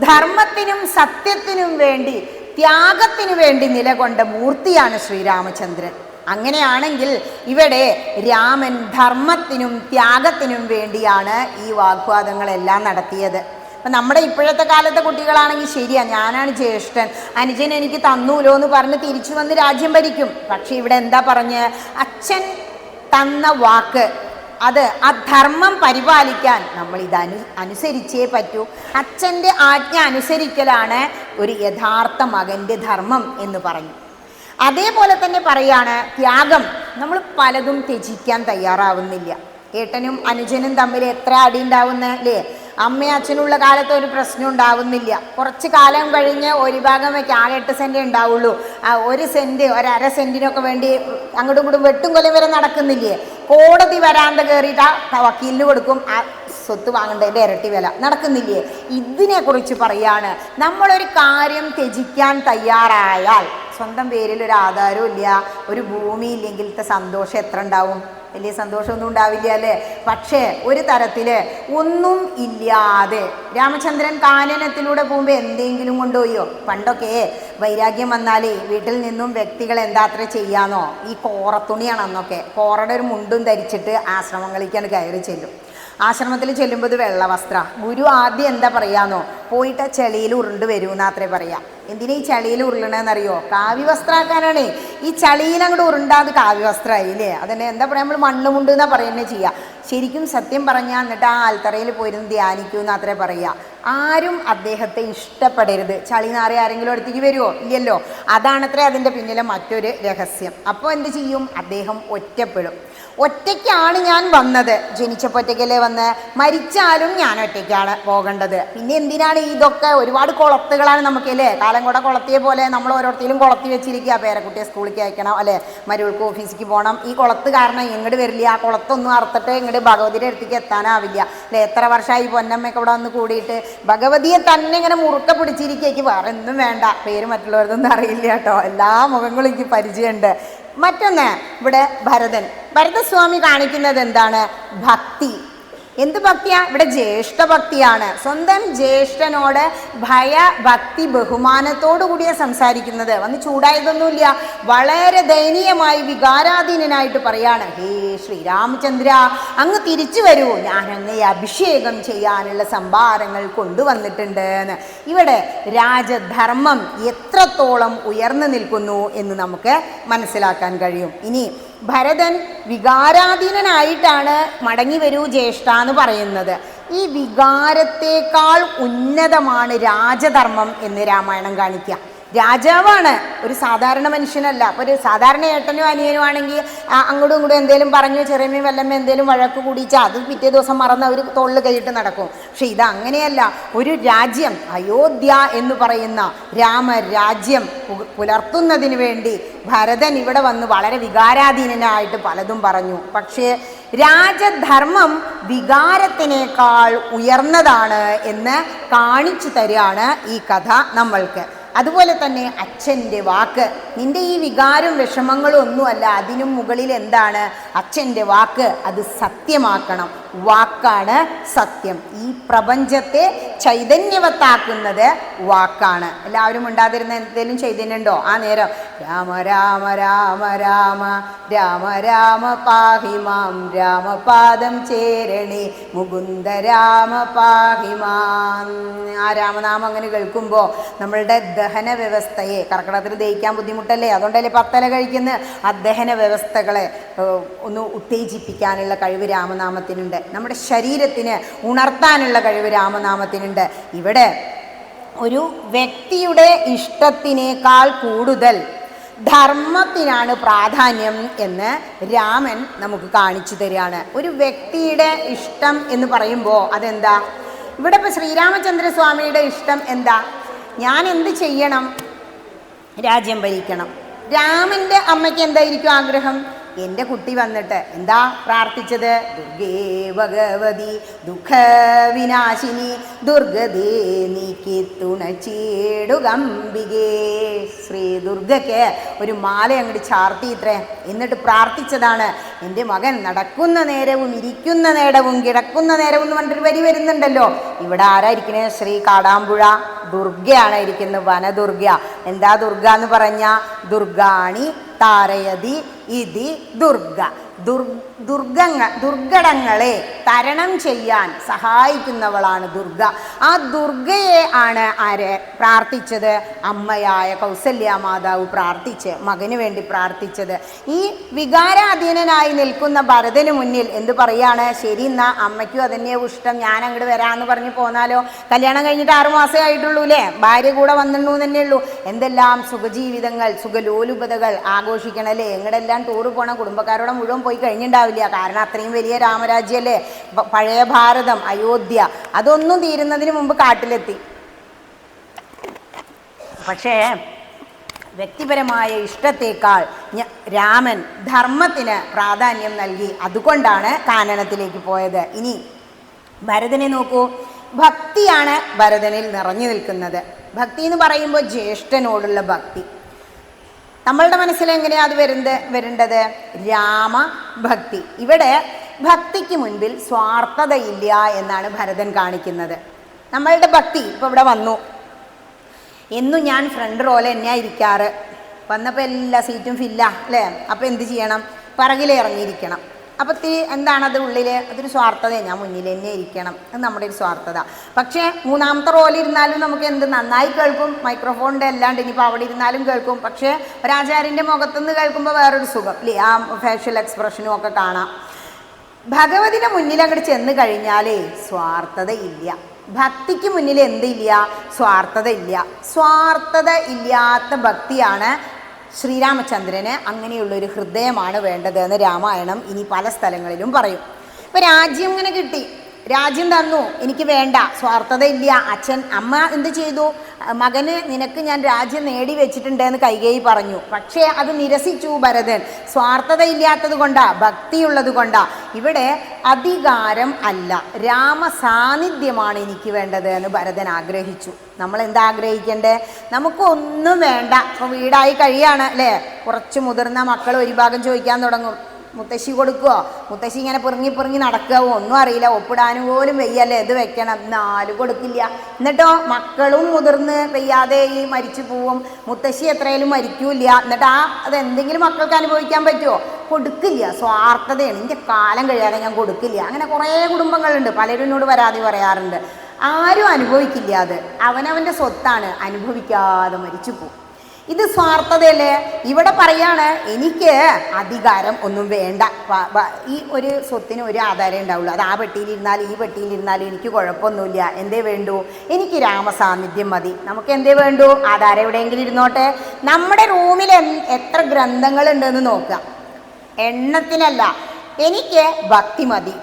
ധർമ്മത്തിനും സത്യത്തിനും വേണ്ടി, ത്യാഗത്തിനു വേണ്ടി നിലകൊണ്ട മൂർത്തിയാണ് ശ്രീരാമചന്ദ്രൻ. അങ്ങനെയാണെങ്കിൽ ഇവിടെ രാമൻ ധർമ്മത്തിനും ത്യാഗത്തിനും വേണ്ടിയാണ് ഈ വാഗ്വാദങ്ങളെല്ലാം നടത്തിയത്. അപ്പം നമ്മുടെ ഇപ്പോഴത്തെ കാലത്തെ കുട്ടികളാണെങ്കിൽ ശരിയാ, ഞാനാണ് ജ്യേഷ്ഠൻ, അനുജൻ എനിക്ക് തന്നൂലോ എന്ന് പറഞ്ഞ് തിരിച്ചു വന്ന് രാജ്യം ഭരിക്കും. പക്ഷെ ഇവിടെ എന്താ പറഞ്ഞ്, അച്ഛൻ തന്ന വാക്ക്, അത് ആ ധർമ്മം പരിപാലിക്കാൻ നമ്മൾ അനുസരിച്ചേ പറ്റൂ. അച്ഛൻ്റെ ആജ്ഞ അനുസരിക്കലാണ് ഒരു യഥാർത്ഥ മകൻ്റെ ധർമ്മം എന്ന് പറഞ്ഞു. അതേപോലെ തന്നെ പറയാണ് ത്യാഗം. നമ്മൾ പലതും ത്യജിക്കാൻ തയ്യാറാവുന്നില്ല. ഏട്ടനും അനുജനും തമ്മിൽ എത്ര അടി ഉണ്ടാവുന്ന അല്ലേ? അമ്മയും അച്ഛനുള്ള കാലത്ത് ഒരു പ്രശ്നം ഉണ്ടാവുന്നില്ല. കുറച്ച് കാലം കഴിഞ്ഞ് ഒരു ഭാഗം വയ്ക്ക് 8 സെൻറ്റേ ഉണ്ടാവുള്ളൂ. 1 സെൻറ്റ് 1/2 സെൻറ്റിനൊക്കെ വേണ്ടി അങ്ങോട്ടും ഇങ്ങോട്ടും വെട്ടും കൊലം വരെ നടക്കുന്നില്ലേ? കോടതി വരാണ്ട് കയറിയിട്ട് ആ വക്കീലിന് കൊടുക്കും, സ്വത്ത് വാങ്ങേണ്ടതിൻ്റെ ഇരട്ടി വില നടക്കുന്നില്ലേ? ഇതിനെക്കുറിച്ച് പറയാണ്. നമ്മളൊരു കാര്യം ത്യജിക്കാൻ തയ്യാറായാൽ സ്വന്തം പേരിൽ ഒരു ആധാരവും ഇല്ല, ഒരു ഭൂമി ഇല്ലെങ്കിലത്തെ സന്തോഷം എത്ര ഉണ്ടാവും? വലിയ സന്തോഷമൊന്നും ഉണ്ടാവില്ല അല്ലേ? പക്ഷേ ഒരു തരത്തിൽ ഒന്നും ഇല്ലാതെ രാമചന്ദ്രൻ കാനനത്തിലൂടെ പോകുമ്പോൾ എന്തെങ്കിലും കൊണ്ടുപോയോ? പണ്ടൊക്കെ വൈരാഗ്യം വന്നാലേ വീട്ടിൽ നിന്നും വ്യക്തികൾ എന്താ അത്ര ചെയ്യാന്നോ, ഈ കോറത്തുണിയാണ് അന്നൊക്കെ, കോറയുടെ ഒരു മുണ്ടും ധരിച്ചിട്ട് ആശ്രമങ്ങളിലേക്കാണ് കയറി ചെല്ലും. ആശ്രമത്തിൽ ചെല്ലുമ്പോൾ ഇത് വെള്ള വസ്ത്ര. ഗുരു ആദ്യം എന്താ പറയാന്നോ, പോയിട്ട് ചെളിയിൽ ഉരുണ്ട് വരൂന്ന് അത്രേ പറയാം. എന്തിനാ ഈ ചളിയിൽ ഉരുളണെന്നറിയോ? കാവ്യവസ്ത്രമാക്കാനാണ്. ഈ ചളിയിൽ അങ്ങോട്ട് ഉരുണ്ടാത് കാവ്യവസ്ത്രമായില്ലേ? അതന്നെ എന്താ പറയുക, നമ്മൾ മണ്ണുമുണ്ട് എന്നാ പറയുന്നത് ചെയ്യുക. ശരിക്കും സത്യം പറഞ്ഞാൽ എന്നിട്ട് ആ ആൽത്തറയിൽ പോയിരുന്ന് ധ്യാനിക്കൂ എന്ന് അത്രേ പറയുക. ആരും അദ്ദേഹത്തെ ഇഷ്ടപ്പെടരുത്. ചളി നാറി ആരെങ്കിലും അടുത്തേക്ക് വരുമോ? ഇല്ലല്ലോ. അതാണത്രേ അതിൻ്റെ പിന്നിലെ മറ്റൊരു രഹസ്യം. അപ്പോൾ എന്ത് ചെയ്യും? അദ്ദേഹം ഒറ്റപ്പെടും. ഒറ്റയ്ക്കാണ് ഞാൻ വന്നത്, ജനിച്ചപ്പോൾ ഒറ്റയ്ക്കല്ലേ വന്ന്, മരിച്ചാലും ഞാൻ ഒറ്റയ്ക്കാണ് പോകേണ്ടത്. പിന്നെ എന്തിനാണ് ഇതൊക്കെ? ഒരുപാട് കുളത്തുകളാണ് നമുക്കല്ലേ, കാലം കൂടെ കുളത്തിയെ പോലെ നമ്മൾ ഓരോരുത്തരും കുളത്തി വെച്ചിരിക്കുക. പേരക്കുട്ടിയെ സ്കൂളിലേക്ക് അയക്കണം അല്ലേ, മരുവൾക്ക് ഓഫീസിലേക്ക് പോകണം. ഈ കുളത്ത് കാരണം ഇങ്ങോട്ട് വരില്ല. ആ കുളത്തൊന്നും അറുത്തിട്ട് ഇങ്ങോട്ട് ഭഗവതിയുടെ അടുത്തേക്ക് എത്താനാവില്ല അല്ലേ? എത്ര വർഷമായി പൊന്നമ്മയൊക്കെ ഇവിടെ വന്ന് കൂടിയിട്ട് ഭഗവതിയെ തന്നെ ഇങ്ങനെ മുറുക്ക പിടിച്ചിരിക്കേക്ക്. വേറെ ഒന്നും വേണ്ട, പേര് മറ്റുള്ളവരതൊന്നും അറിയില്ല കേട്ടോ, എല്ലാ മുഖങ്ങളും എനിക്ക് പരിചയമുണ്ട്. മറ്റൊന്ന്, ഇവിടെ ഭരതസ്വാമി കാണിക്കുന്നത് എന്താണ്? ഭക്തി. എന്ത് ഭക്തിയാ? ഇവിടെ ജ്യേഷ്ഠ ഭക്തിയാണ്. സ്വന്തം ജ്യേഷ്ഠനോട് ഭക്തി ബഹുമാനത്തോടു കൂടിയാണ് സംസാരിക്കുന്നത്. വന്ന് ചൂടായതൊന്നുമില്ല. വളരെ ദയനീയമായി വികാരാധീനനായിട്ട് പറയാണ്, ഹേ ശ്രീരാമചന്ദ്ര, അങ്ങ് തിരിച്ചു വരൂ, ഞാൻ അങ്ങയെ അഭിഷേകം ചെയ്യാനുള്ള സംഭാരങ്ങൾ കൊണ്ടുവന്നിട്ടുണ്ട് എന്ന്. ഇവിടെ രാജധർമ്മം എത്രത്തോളം ഉയർന്നു നിൽക്കുന്നു എന്ന് നമുക്ക് മനസ്സിലാക്കാൻ കഴിയും. ഇനി ഭരതൻ വികാരാധീനനായിട്ടാണ് മടങ്ങി വരൂ ജ്യേഷ്ഠ എന്ന് പറയുന്നത്. ഈ വികാരത്തേക്കാൾ ഉന്നതമാണ് രാജധർമ്മം എന്ന് രാമായണം കാണിക്കുക. രാജാവാണ്, ഒരു സാധാരണ മനുഷ്യനല്ല. അപ്പോൾ ഒരു സാധാരണ ഏട്ടനും അനിയനും ആണെങ്കിൽ അങ്ങോട്ടും ഇങ്ങോട്ടും എന്തെങ്കിലും പറഞ്ഞു, ചെറിയമ്മയും വല്ലമ്മ എന്തെങ്കിലും വഴക്ക് കൂടിച്ചാൽ അത് പിറ്റേ ദിവസം മറന്ന് അവർ തോളിൽ കൈയിട്ട് നടക്കും. പക്ഷെ ഇതങ്ങനെയല്ല. ഒരു രാജ്യം, അയോധ്യ എന്ന് പറയുന്ന രാമരാജ്യം പുലർത്തുന്നതിന് വേണ്ടി ഭരതൻ ഇവിടെ വന്ന് വളരെ വികാരാധീനനായിട്ട് പലതും പറഞ്ഞു. പക്ഷേ രാജധർമ്മം വികാരത്തിനേക്കാൾ ഉയർന്നതാണ് എന്ന് കാണിച്ചു തരികയാണ് ഈ കഥ നമ്മൾക്ക്. അതുപോലെ തന്നെ അച്ഛൻ്റെ വാക്ക്, നിൻ്റെ ഈ വികാരം വിഷമങ്ങളും ഒന്നുമല്ല, അതിനും മുകളിൽ എന്താണ്? അച്ഛൻ്റെ വാക്ക്, അത് സത്യമാക്കണം. വാക്കാണ് സത്യം. ഈ പ്രപഞ്ചത്തെ ചൈതന്യവത്താക്കുന്നത് വാക്കാണ്. എല്ലാവരും ഉണ്ടാതിരുന്ന എന്തെങ്കിലും ചൈതന്യമുണ്ടോ ആ നേരം? രാമ രാമ രാമ രാമ രാമ രാമ പാഹിമാം രാമപാദം ചേരണി മുകുന്ദ രാമ പാഹിമാം. ആ രാമനാമം അങ്ങനെ കേൾക്കുമ്പോൾ നമ്മളുടെ ദഹന വ്യവസ്ഥയെ, കർക്കിടകത്തിൽ ദഹിക്കാൻ ബുദ്ധിമുട്ടല്ലേ, അതുകൊണ്ടല്ലേ പത്തല കഴിക്കുന്ന, ആ ദഹന വ്യവസ്ഥകളെ ഒന്ന് ഉത്തേജിപ്പിക്കാനുള്ള കഴിവ് രാമനാമത്തിനുണ്ട്. നമ്മുടെ ശരീരത്തിന് ഉണർത്താനുള്ള കഴിവ് രാമനാമത്തിനുണ്ട്. ഇവിടെ ഒരു വ്യക്തിയുടെ ഇഷ്ടത്തിനേക്കാൾ കൂടുതൽ ധർമ്മത്തിനാണ് പ്രാധാന്യം എന്ന് രാമൻ നമുക്ക് കാണിച്ചു തരികയാണ്. ഒരു വ്യക്തിയുടെ ഇഷ്ടം എന്ന് പറയുമ്പോൾ അതെന്താ? ഇവിടെ ഇപ്പോൾ ശ്രീരാമചന്ദ്രസ്വാമിയുടെ ഇഷ്ടം എന്താ? ഞാൻ എന്ത് ചെയ്യണം? രാജ്യം ഭരിക്കണം. രാമൻ്റെ അമ്മയ്ക്ക് എന്തായിരിക്കും ആഗ്രഹം? എൻ്റെ കുട്ടി വന്നിട്ട് എന്താ പ്രാർത്ഥിച്ചത്? ദുർഗേ ഭഗവതി ദുഃഖവിനാശിനി ദുർഗദേ നീക്കി തുണച്ചേടുകമ്പികേ. ശ്രീ ദുർഗയ്ക്ക് ഒരു മാല അങ്ങോട്ട് ചാർത്തിയിത്രേ. എന്നിട്ട് പ്രാർത്ഥിച്ചതാണ്, എൻ്റെ മകൻ നടക്കുന്ന നേരവും ഇരിക്കുന്ന നേരവും കിടക്കുന്ന നേരവും എന്ന് പറഞ്ഞിട്ടൊരു വരി വരുന്നുണ്ടല്ലോ. ഇവിടെ ആരായിരിക്കണേ? ശ്രീ കാടാമ്പുഴ ദുർഗയാണ് ഇരിക്കുന്നത്, വനദുർഗ. എന്താ ദുർഗ എന്ന് പറഞ്ഞാൽ? ദുർഗാണി താരയതി ഇതി ദുർഗ. ദുർഘടങ്ങളെ തരണം ചെയ്യാൻ സഹായിക്കുന്നവളാണ് ദുർഗ. ആ ദുർഗയെ ആണ് ആര് പ്രാർത്ഥിച്ചത്? അമ്മയായ കൗസല്യ മാതാവ് പ്രാർത്ഥിച്ച് മകന് വേണ്ടി പ്രാർത്ഥിച്ചത്. ഈ വികാരാധീനനായി നിൽക്കുന്ന ഭരതന് മുന്നിൽ എന്ത് പറയാണ്? ശരി, എന്നാ അമ്മയ്ക്കും അതന്നെ ഇഷ്ടം, ഞാൻ അങ്ങോട്ട് വരാമെന്ന് പറഞ്ഞ് പോന്നാലോ? കല്യാണം കഴിഞ്ഞിട്ട് 6 മാസമേ ആയിട്ടുള്ളൂ അല്ലേ, ഭാര്യ കൂടെ വന്നിട്ടു തന്നെ ഉള്ളൂ. എന്തെല്ലാം സുഖജീവിതങ്ങൾ, സുഖലോലുപതകൾ ആഘോഷിക്കണല്ലേ. എങ്ങടെല്ലാം ടൂറ് പോകണം, കുടുംബക്കാരോടെ മുഴുവൻ പോയി കഴിഞ്ഞിട്ടുണ്ടാവില്ല. കാരണം അത്രയും വലിയ രാമരാജ്യമല്ലേ, പഴയ ഭാരതം, അയോധ്യ. അതൊന്നും തീരുന്നതിന് മുമ്പ് കാട്ടിലെത്തി. പക്ഷേ വ്യക്തിപരമായ ഇഷ്ടത്തേക്കാൾ രാമൻ ധർമ്മത്തിന് പ്രാധാന്യം നൽകി. അതുകൊണ്ടാണ് കാനനത്തിലേക്ക് പോയത്. ഇനി ഭരതനെ നോക്കൂ, ഭക്തിയാണ് ഭരതനിൽ നിറഞ്ഞു നിൽക്കുന്നത്. ഭക്തി എന്ന് പറയുമ്പോൾ ജ്യേഷ്ഠനോടുള്ള ഭക്തി. നമ്മളുടെ മനസ്സിൽ എങ്ങനെയാണ് അത് വരേണ്ടത്? രാമഭക്തി. ഇവിടെ ഭക്തിക്ക് മുൻപിൽ സ്വാർത്ഥതയില്ല എന്നാണ് ഭരതൻ കാണിക്കുന്നത്. നമ്മളുടെ ഭക്തി ഇപ്പോൾ ഇവിടെ വന്നു, എന്നും ഞാൻ ഫ്രണ്ട് റോയിൽ തന്നെയാണ് ഇരിക്കാറ്, വന്നപ്പോൾ എല്ലാ സീറ്റും ഫില്ല അല്ലേ? അപ്പോൾ എന്ത് ചെയ്യണം? പിറകിൽ ഇറങ്ങിയിരിക്കണം. അപ്പോൾ എന്താണത് ഉള്ളിൽ? അതൊരു സ്വാർത്ഥതയാണ്, ഞാൻ മുന്നിൽ തന്നെ ഇരിക്കണം, അത് നമ്മുടെ ഒരു സ്വാർത്ഥത. പക്ഷേ മൂന്നാമത്തെ റോയിൽ ഇരുന്നാലും നമുക്ക് എന്ത് നന്നായി കേൾക്കും, മൈക്രോഫോണിൻ്റെ അല്ലാണ്ട് ഇനിയിപ്പോൾ അവിടെ ഇരുന്നാലും കേൾക്കും. പക്ഷേ ഒരാചാര്യൻ്റെ മുഖത്തുനിന്ന് കേൾക്കുമ്പോൾ വേറൊരു സുഖം ഇല്ലേ, ആ ഫേഷ്യൽ എക്സ്പ്രഷനും ഒക്കെ കാണാം. ഭഗവതിയുടെ മുന്നിൽ അങ്ങോട്ട് ചെന്ന് കഴിഞ്ഞാൽ സ്വാർത്ഥത ഇല്ല. ഭക്തിക്ക് മുന്നിൽ എന്തില്ല? സ്വാർത്ഥത ഇല്ല. സ്വാർത്ഥത ഇല്ലാത്ത ഭക്തിയാണ് ശ്രീരാമചന്ദ്രന്. അങ്ങനെയുള്ളൊരു ഹൃദയമാണ് വേണ്ടത് എന്ന് രാമായണം ഇനി പല സ്ഥലങ്ങളിലും പറയും. ഇപ്പം രാജ്യം ഇങ്ങനെ കിട്ടി, രാജ്യം തന്നു, എനിക്ക് വേണ്ട, സ്വാർത്ഥത ഇല്ല. അമ്മ എന്ത് ചെയ്തു? മകന് നിനക്ക് ഞാൻ രാജ്യം നേടി വെച്ചിട്ടുണ്ട് എന്ന് കൈകേയി പറഞ്ഞു. പക്ഷേ അത് നിരസിച്ചു ഭരതൻ. സ്വാർത്ഥത ഇല്ലാത്തത് കൊണ്ടാ, ഭക്തിയുള്ളത് കൊണ്ടാ. ഇവിടെ അധികാരം അല്ല, രാമസാന്നിധ്യമാണ് എനിക്ക് വേണ്ടത് എന്ന് ഭരതൻ ആഗ്രഹിച്ചു. നമ്മൾ എന്താ ആഗ്രഹിക്കേണ്ടേ? നമുക്കൊന്നും വേണ്ട. ഇപ്പോൾ വീടായി കഴിയാണ് അല്ലേ, കുറച്ച് മുതിർന്ന മക്കൾ ഒരു ഭാഗം ചോദിക്കാൻ തുടങ്ങും, മുത്തശ്ശി കൊടുക്കുമോ? മുത്തശ്ശി ഇങ്ങനെ പെറുങ്ങി നടക്കുകയോ ഒന്നും അറിയില്ല, ഒപ്പിടാനും പോലും വയ്യല്ലേ, ഇത് വെക്കണം, 4 കൊടുക്കില്ല. എന്നിട്ടോ മക്കളും മുതിർന്ന് വയ്യാതെ ഈ മരിച്ചു പോവും. മുത്തശ്ശി എത്രയാലും മരിക്കൂല. എന്നിട്ട് അതെന്തെങ്കിലും മക്കൾക്ക് അനുഭവിക്കാൻ പറ്റുമോ? കൊടുക്കില്ല. സ്വാർത്ഥതയാണ്, എൻ്റെ കാലം കഴിയാതെ ഞാൻ കൊടുക്കില്ല. അങ്ങനെ കുറേ കുടുംബങ്ങളുണ്ട്, പലരും എന്നോട് പരാതി പറയാറുണ്ട്. ആരും അനുഭവിക്കില്ല, അത് അവനവൻ്റെ സ്വത്താണ്, അനുഭവിക്കാതെ മരിച്ചു പോകും. ഇത് സ്വാർത്ഥതയല്ലേ? ഇവിടെ പറയാണ്, എനിക്ക് അധികാരം ഒന്നും വേണ്ട, ഈ ഒരു സ്വത്തിന് ഒരു ആധാരം ഉണ്ടാവുള്ളൂ, അത് ആ പെട്ടിയിലിരുന്നാലും ഈ പെട്ടിയിലിരുന്നാലും എനിക്ക് കുഴപ്പമൊന്നുമില്ല. എന്തേ വേണ്ടു? എനിക്ക് രാമസാന്നിധ്യം മതി. നമുക്ക് എന്തേ വേണ്ടു? ആധാരം എവിടെയെങ്കിലും ഇരുന്നോട്ടെ. നമ്മുടെ റൂമിൽ എത്ര ഗ്രന്ഥങ്ങളുണ്ടെന്ന് നോക്കാം, എണ്ണത്തിനല്ല. എനിക്ക് ഭക്തി മതി,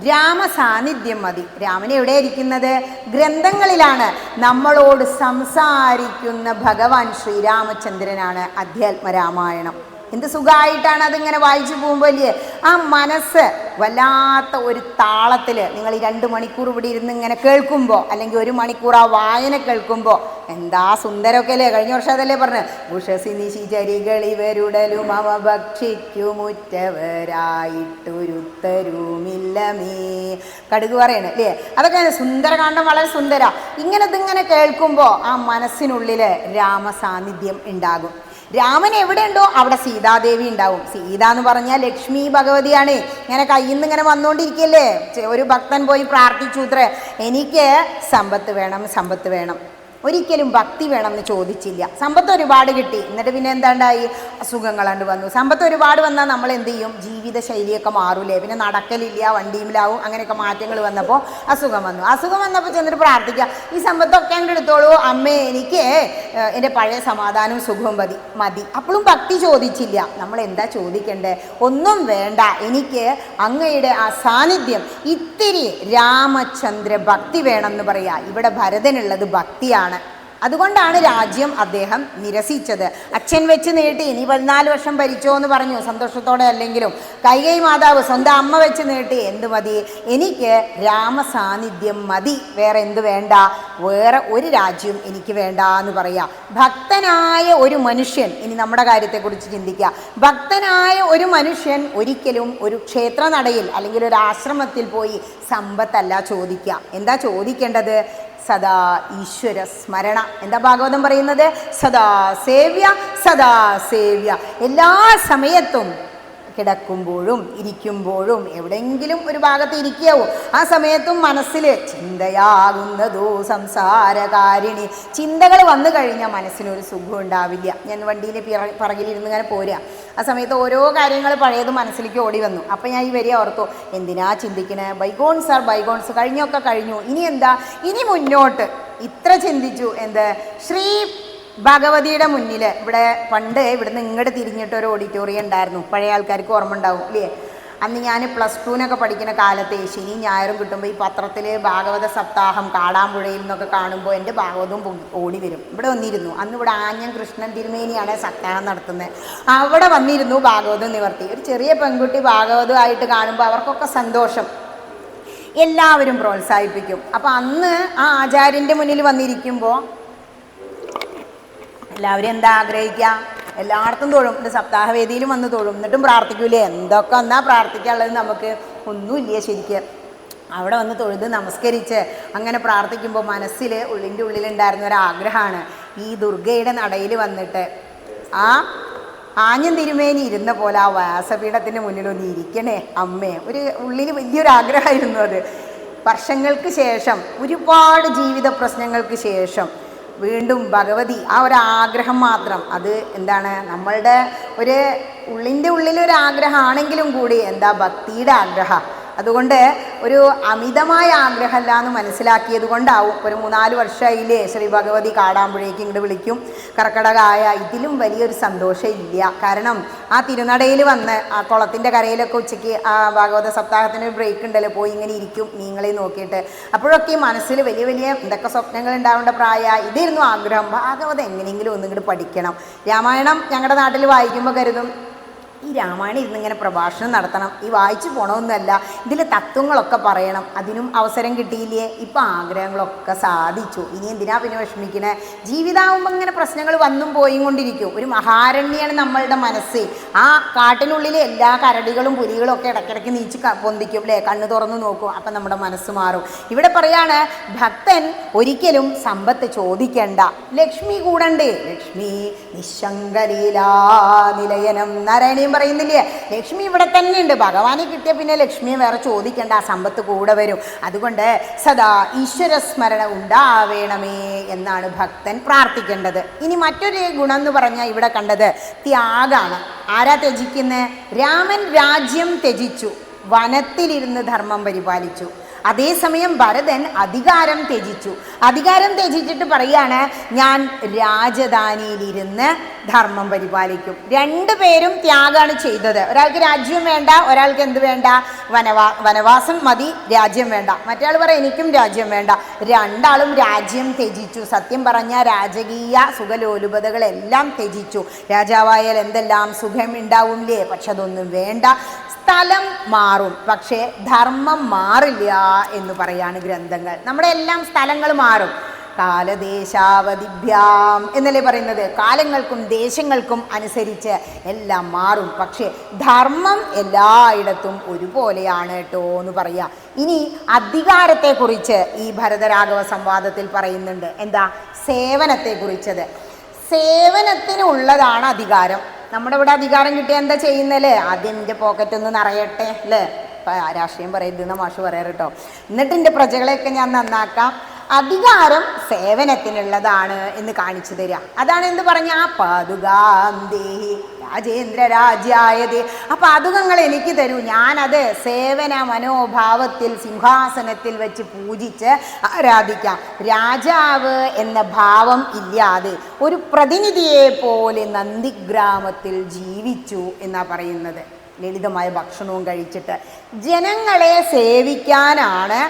രാമസാന്നിധ്യം മതി. രാമൻ എവിടെ ഇരിക്കുന്നത്? ഗ്രന്ഥങ്ങളിലാണ്. നമ്മളോട് സംസാരിക്കുന്ന ഭഗവാൻ ശ്രീരാമചന്ദ്രനാണ് അധ്യാത്മരാമായണം. എന്ത് സുഖമായിട്ടാണ് അതിങ്ങനെ വായിച്ചു പോകുമ്പോൾ അല്ലേ? ആ മനസ്സ് വല്ലാത്ത ഒരു താളത്തിൽ നിങ്ങൾ ഈ 2 മണിക്കൂർ ഇവിടെ ഇരുന്ന് ഇങ്ങനെ കേൾക്കുമ്പോൾ, അല്ലെങ്കിൽ 1 മണിക്കൂർ ആ വായന കേൾക്കുമ്പോൾ എന്താ സുന്ദരമൊക്കെ അല്ലേ? കഴിഞ്ഞ വർഷം അതല്ലേ പറഞ്ഞ്, ഉഷസി നിശിചരികൾ ഇവരുടലും അവ ഭക്ഷിക്കുമുറ്റവരായിട്ടൊരുത്തരുമില്ലമേ, കടുക് പറയണേ അല്ലേ? അതൊക്കെ സുന്ദരകാന്ഡം വളരെ സുന്ദര. ഇതിങ്ങനെ കേൾക്കുമ്പോൾ ആ മനസ്സിനുള്ളിൽ രാമസാന്നിധ്യം ഉണ്ടാകും. രാമൻ എവിടെ ഉണ്ടോ അവിടെ സീതാദേവി ഉണ്ടാവും. സീത എന്ന് പറഞ്ഞാൽ ലക്ഷ്മി ഭഗവതിയാണ്. ഇങ്ങനെ കയ്യിൽ നിന്ന് ഇങ്ങനെ വന്നുകൊണ്ടിരിക്കുകയല്ലേ. ഒരു ഭക്തൻ പോയി പ്രാർത്ഥിച്ചു, ഇത്രേ, എനിക്ക് സമ്പത്ത് വേണം, സമ്പത്ത് വേണം. ഒരിക്കലും ഭക്തി വേണമെന്ന് ചോദിച്ചില്ല. സമ്പത്ത് ഒരുപാട് കിട്ടി, എന്നിട്ട് പിന്നെ എന്താണ്ടായി? അസുഖങ്ങളാണ്ട് വന്നു. സമ്പത്ത് ഒരുപാട് വന്നാൽ നമ്മൾ എന്ത് ചെയ്യും? ജീവിതശൈലിയൊക്കെ മാറൂലേ? പിന്നെ നടക്കലില്ല, വണ്ടിയിലാവും. അങ്ങനെയൊക്കെ മാറ്റങ്ങൾ വന്നപ്പോൾ അസുഖം വന്നു. അസുഖം വന്നപ്പോൾ ചെന്നിട്ട് പ്രാർത്ഥിക്കുക, ഈ സമ്പത്തൊക്കെ അങ്ങോട്ട് എടുത്തോളൂ അമ്മേ, എനിക്ക് എൻ്റെ പഴയ സമാധാനവും സുഖവും മതി. അപ്പോഴും ഭക്തി ചോദിച്ചില്ല. നമ്മൾ എന്താ ചോദിക്കണ്ടേ? ഒന്നും വേണ്ട, എനിക്ക് അങ്ങയുടെ ആ സാന്നിധ്യം, ഇത്തിരി രാമചന്ദ്ര ഭക്തി വേണമെന്ന് പറയാ. ഇവിടെ ഭരതനുള്ളത് ഭക്തിയാണ്. അതുകൊണ്ടാണ് രാജ്യം അദ്ദേഹം നിരസിച്ചത്. അച്ഛൻ വെച്ച് നീട്ടി, ഇനി 14 വർഷം ഭരിച്ചോ എന്ന് പറഞ്ഞു സന്തോഷത്തോടെ. അല്ലെങ്കിലും കൈകേയി മാതാവ് സ്വന്തം അമ്മ വെച്ച് നീട്ടി, എന്ത് മതി? എനിക്ക് രാമസാന്നിധ്യം മതി, വേറെ എന്ത് വേണ്ട? വേറെ ഒരു രാജ്യം എനിക്ക് വേണ്ട എന്ന് പറയാ. ഭക്തനായ ഒരു മനുഷ്യൻ, ഇനി നമ്മുടെ കാര്യത്തെക്കുറിച്ച് ചിന്തിക്കുക. ഭക്തനായ ഒരു മനുഷ്യൻ ഒരിക്കലും ഒരു ക്ഷേത്രനടയിൽ അല്ലെങ്കിൽ ഒരു ആശ്രമത്തിൽ പോയി സമ്പത്തല്ല ചോദിക്കുക. എന്താ ചോദിക്കേണ്ടത്? സദാ ഈശ്വര സ്മരണ. എന്താ ഭാഗവതം പറയുന്നത്? സദാ സേവ്യ, സദാ സേവ്യ. എല്ലാ സമയത്തും, കിടക്കുമ്പോഴും ഇരിക്കുമ്പോഴും എവിടെയെങ്കിലും ഒരു ഭാഗത്ത് ഇരിക്കാവൂ, ആ സമയത്തും മനസ്സിൽ ചിന്തയാകുന്നതോ സംസാരകാരിണി. ചിന്തകൾ വന്നു കഴിഞ്ഞാൽ മനസ്സിനൊരു സുഖം ഉണ്ടാവില്ല. ഞാൻ വണ്ടിയിൽ പിറകിലിരുന്ന് ഇങ്ങനെ പോരുക, ആ സമയത്ത് ഓരോ കാര്യങ്ങൾ പഴയത് മനസ്സിലേക്ക് ഓടി വന്നു. അപ്പം ഞാൻ ഈ വരിക ഓർത്തു, എന്തിനാ ചിന്തിക്കണേ? ബൈഗോൺസ് ആർ ബൈഗോൺസ്, കഴിഞ്ഞൊക്കെ കഴിഞ്ഞു, ഇനി എന്താ? ഇനി മുന്നോട്ട്. ഇത്ര ചിന്തിച്ചു. എന്ത്? ശ്രീ ഭഗവതിയുടെ മുന്നിൽ ഇവിടെ പണ്ട് ഇവിടുന്ന് ഇങ്ങോട്ട് തിരിഞ്ഞിട്ടൊരു ഓഡിറ്റോറിയം ഉണ്ടായിരുന്നു. പഴയ ആൾക്കാർക്ക് ഓർമ്മ ഉണ്ടാവും അല്ലേ? അന്ന് ഞാൻ +2 പഠിക്കുന്ന കാലത്ത് ശനി ഞായറും കിട്ടുമ്പോൾ ഈ പത്രത്തിൽ ഭാഗവത സപ്താഹം കാടാമ്പുഴയിൽ നിന്നൊക്കെ കാണുമ്പോൾ എൻ്റെ ഭാഗവതവും ഓടി വരും. ഇവിടെ വന്നിരുന്നു. അന്ന് ഇവിടെ ആഞ്ഞം കൃഷ്ണൻ തിരുമേനിയാണ് സപ്താഹം നടത്തുന്നത്. അവിടെ വന്നിരുന്നു ഭാഗവതം നിവർത്തി. ഒരു ചെറിയ പെൺകുട്ടി ഭാഗവതമായിട്ട് കാണുമ്പോൾ അവർക്കൊക്കെ സന്തോഷം. എല്ലാവരും പ്രോത്സാഹിപ്പിക്കും. അപ്പം അന്ന് ആ ആചാര്യൻ്റെ മുന്നിൽ വന്നിരിക്കുമ്പോൾ എല്ലാവരും എന്താ ആഗ്രഹിക്കുക? എല്ലായിടത്തും തൊഴും. എൻ്റെ സപ്താഹവേദിയിലും വന്ന് തൊഴും. എന്നിട്ടും പ്രാർത്ഥിക്കൂലേ? എന്തൊക്കെ എന്നാ പ്രാർത്ഥിക്കാനുള്ളത്? നമുക്ക് ഒന്നുമില്ല ശരിക്ക്. അവിടെ വന്ന് തൊഴുത് നമസ്കരിച്ച് അങ്ങനെ പ്രാർത്ഥിക്കുമ്പോൾ മനസ്സിൽ ഉള്ളിൻ്റെ ഉള്ളിലുണ്ടായിരുന്ന ഒരാഗ്രഹമാണ് ഈ ദുർഗയുടെ നടയിൽ വന്നിട്ട് ആ ആഞ്ഞം തിരുമേനി ഇരുന്ന പോലെ ആ വ്യാസപീഠത്തിൻ്റെ മുന്നിലൊന്ന് ഇരിക്കണേ അമ്മേ. ഒരു ഉള്ളിൽ വലിയൊരാഗ്രഹമായിരുന്നു അത്. വർഷങ്ങൾക്ക് ശേഷം, ഒരുപാട് ജീവിത പ്രശ്നങ്ങൾക്ക് ശേഷം വീണ്ടും ഭഗവതി ആ ഒരാഗ്രഹം മാത്രം, അത് എന്താണ്, നമ്മളുടെ ഒരു ഉള്ളിൻ്റെ ഉള്ളിലൊരാഗ്രഹമാണെങ്കിലും കൂടി എന്താ ഭക്തിയുടെ ആഗ്രഹം. അതുകൊണ്ട് ഒരു അമിതമായ ആഗ്രഹമല്ല എന്ന് മനസ്സിലാക്കിയത് കൊണ്ടാവും ഒരു 3-4 വർഷമായില്ലേ ശ്രീ ഭഗവതി കാടാമ്പുഴേക്ക് ഇങ്ങോട്ട് വിളിക്കും. കർക്കടകമായ ഇതിലും വലിയൊരു സന്തോഷം ഇല്ല. കാരണം ആ തിരുനടയിൽ വന്ന് ആ കുളത്തിൻ്റെ കരയിലൊക്കെ ഉച്ചയ്ക്ക് ആ ഭാഗവത സപ്താഹത്തിന് ബ്രേക്ക് ഉണ്ടല്ലോ, പോയി ഇങ്ങനെ ഇരിക്കും മീങ്ങളെ നോക്കിയിട്ട്. അപ്പോഴൊക്കെ മനസ്സിൽ വലിയ വലിയ എന്തൊക്കെ സ്വപ്നങ്ങൾ ഉണ്ടാവേണ്ട പ്രായ ഇതായിരുന്നു ആഗ്രഹം. ഭാഗവതം എങ്ങനെയെങ്കിലും ഒന്നിങ്ങോട്ട് പഠിക്കണം. രാമായണം ഞങ്ങളുടെ നാട്ടിൽ വായിക്കുമ്പോൾ കരുതും ഈ രാമായണം ഇരുന്നിങ്ങനെ പ്രഭാഷണം നടത്തണം, ഈ വായിച്ചു പോകണമെന്നല്ല, ഇതിലെ തത്വങ്ങളൊക്കെ പറയണം. അതിനും അവസരം കിട്ടിയില്ലേ? ഇപ്പം ആഗ്രഹങ്ങളൊക്കെ സാധിച്ചു. ഇനി എന്തിനാ പിന്നെ വിഷമിക്കണേ? ജീവിതമാകുമ്പോൾ ഇങ്ങനെ പ്രശ്നങ്ങൾ വന്നും പോയും കൊണ്ടിരിക്കും. ഒരു മഹാരണ്യാണ് നമ്മളുടെ മനസ്സ്. ആ കാട്ടിനുള്ളിൽ എല്ലാ കരടികളും പുലികളും ഒക്കെ ഇടയ്ക്കിടയ്ക്ക് നീച്ച് പൊന്തിക്കും അല്ലേ, കണ്ണ് തുറന്ന് നോക്കും. അപ്പം നമ്മുടെ മനസ്സ് മാറും. ഇവിടെ പറയാണ് ഭക്തൻ ഒരിക്കലും സമ്പത്ത് ചോദിക്കേണ്ട, ലക്ഷ്മി കൂടണ്ടേ. ലക്ഷ്മി നിശങ്കലീലാ നിലയനം നാരായണീയം പറയുന്നില്ലേ, ലക്ഷ്മി ഇവിടെ തന്നെ ഉണ്ട്. ഭഗവാനെ കിട്ടിയ പിന്നെ ലക്ഷ്മിയെ വേറെ ചോദിക്കേണ്ട, ആ സമ്പത്ത് കൂടെ വരും. അതുകൊണ്ട് സദാ ഈശ്വരസ്മരണ ഉണ്ടാവേണമേ എന്നാണ് ഭക്തൻ പ്രാർത്ഥിക്കേണ്ടത്. ഇനി മറ്റൊരു ഗുണം എന്ന് പറഞ്ഞാൽ ഇവിടെ കണ്ടത് ത്യാഗാണ്. ആരാ ത്യജിക്കുന്നത്? രാമൻ രാജ്യം ത്യജിച്ചു, വനത്തിലിരുന്ന് ധർമ്മം പരിപാലിച്ചു. അതേസമയം ഭരതൻ അധികാരം ത്യജിച്ചു. അധികാരം ത്യജിച്ചിട്ട് പറയാണ് ഞാൻ രാജധാനിയിലിരുന്ന് ധർമ്മം പരിപാലിക്കും. രണ്ടുപേരും ത്യാഗമാണ് ചെയ്തത്. ഒരാൾക്ക് രാജ്യം വേണ്ട, ഒരാൾക്ക് എന്ത് വേണ്ട? വനവാസം മതി, രാജ്യം വേണ്ട. മറ്റേ പറയും എനിക്കും രാജ്യം വേണ്ട. രണ്ടാളും രാജ്യം ത്യജിച്ചു. സത്യം പറഞ്ഞാൽ രാജകീയ സുഖലോലുപതകളെല്ലാം ത്യജിച്ചു. രാജാവായാൽ എന്തെല്ലാം സുഖം ഉണ്ടാവുംലേ, പക്ഷെ അതൊന്നും വേണ്ട. സ്ഥലം മാറും, പക്ഷേ ധർമ്മം മാറില്ല എന്ന് പറയാണ് ഗ്രന്ഥങ്ങൾ. നമ്മുടെ എല്ലാം സ്ഥലങ്ങൾ മാറും. കാലദേശാവധിഭ്യാം എന്നല്ലേ പറയുന്നത്? കാലങ്ങൾക്കും ദേശങ്ങൾക്കും അനുസരിച്ച് എല്ലാം മാറും, പക്ഷേ ധർമ്മം എല്ലായിടത്തും ഒരുപോലെയാണ് കേട്ടോ എന്ന് പറയാം. ഇനി അധികാരത്തെക്കുറിച്ച് ഈ ഭരതരാഘവ സംവാദത്തിൽ പറയുന്നുണ്ട്. എന്താ? സേവനത്തെക്കുറിച്ചത്. സേവനത്തിനുള്ളതാണ് അധികാരം. നമ്മുടെ ഇവിടെ അധികാരം കിട്ടിയാൽ എന്താ ചെയ്യുന്നല്ലേ? ആദ്യം എൻ്റെ പോക്കറ്റ് ഒന്ന് നിറയട്ടെ അല്ലേ? രാഷ്ട്രീയം പറയരുതെന്ന് മാഷ് പറയാറ് കേട്ടോ. എന്നിട്ട് എൻ്റെ പ്രജകളെയൊക്കെ ഞാൻ നന്നാക്കാം. അധികാരം സേവനത്തിനുള്ളതാണ് എന്ന് കാണിച്ചു തരിക. അതാണ് എന്ത് പറഞ്ഞ ആ പാതുകാം ദേഹി രാജേന്ദ്ര രാജ്യായതേ. ആ പാതുകങ്ങൾ എനിക്ക് തരൂ, ഞാനത് സേവന മനോഭാവത്തിൽ സിംഹാസനത്തിൽ വെച്ച് പൂജിച്ച് ആരാധിക്കാം. രാജാവ് എന്ന ഭാവം ഇല്ലാതെ ഒരു പ്രതിനിധിയെ പോലെ നന്ദിഗ്രാമത്തിൽ ജീവിച്ചു എന്നാ പറയുന്നത്. ലളിതമായ ഭക്ഷണവും കഴിച്ചിട്ട് ജനങ്ങളെ സേവിക്കാനാണ്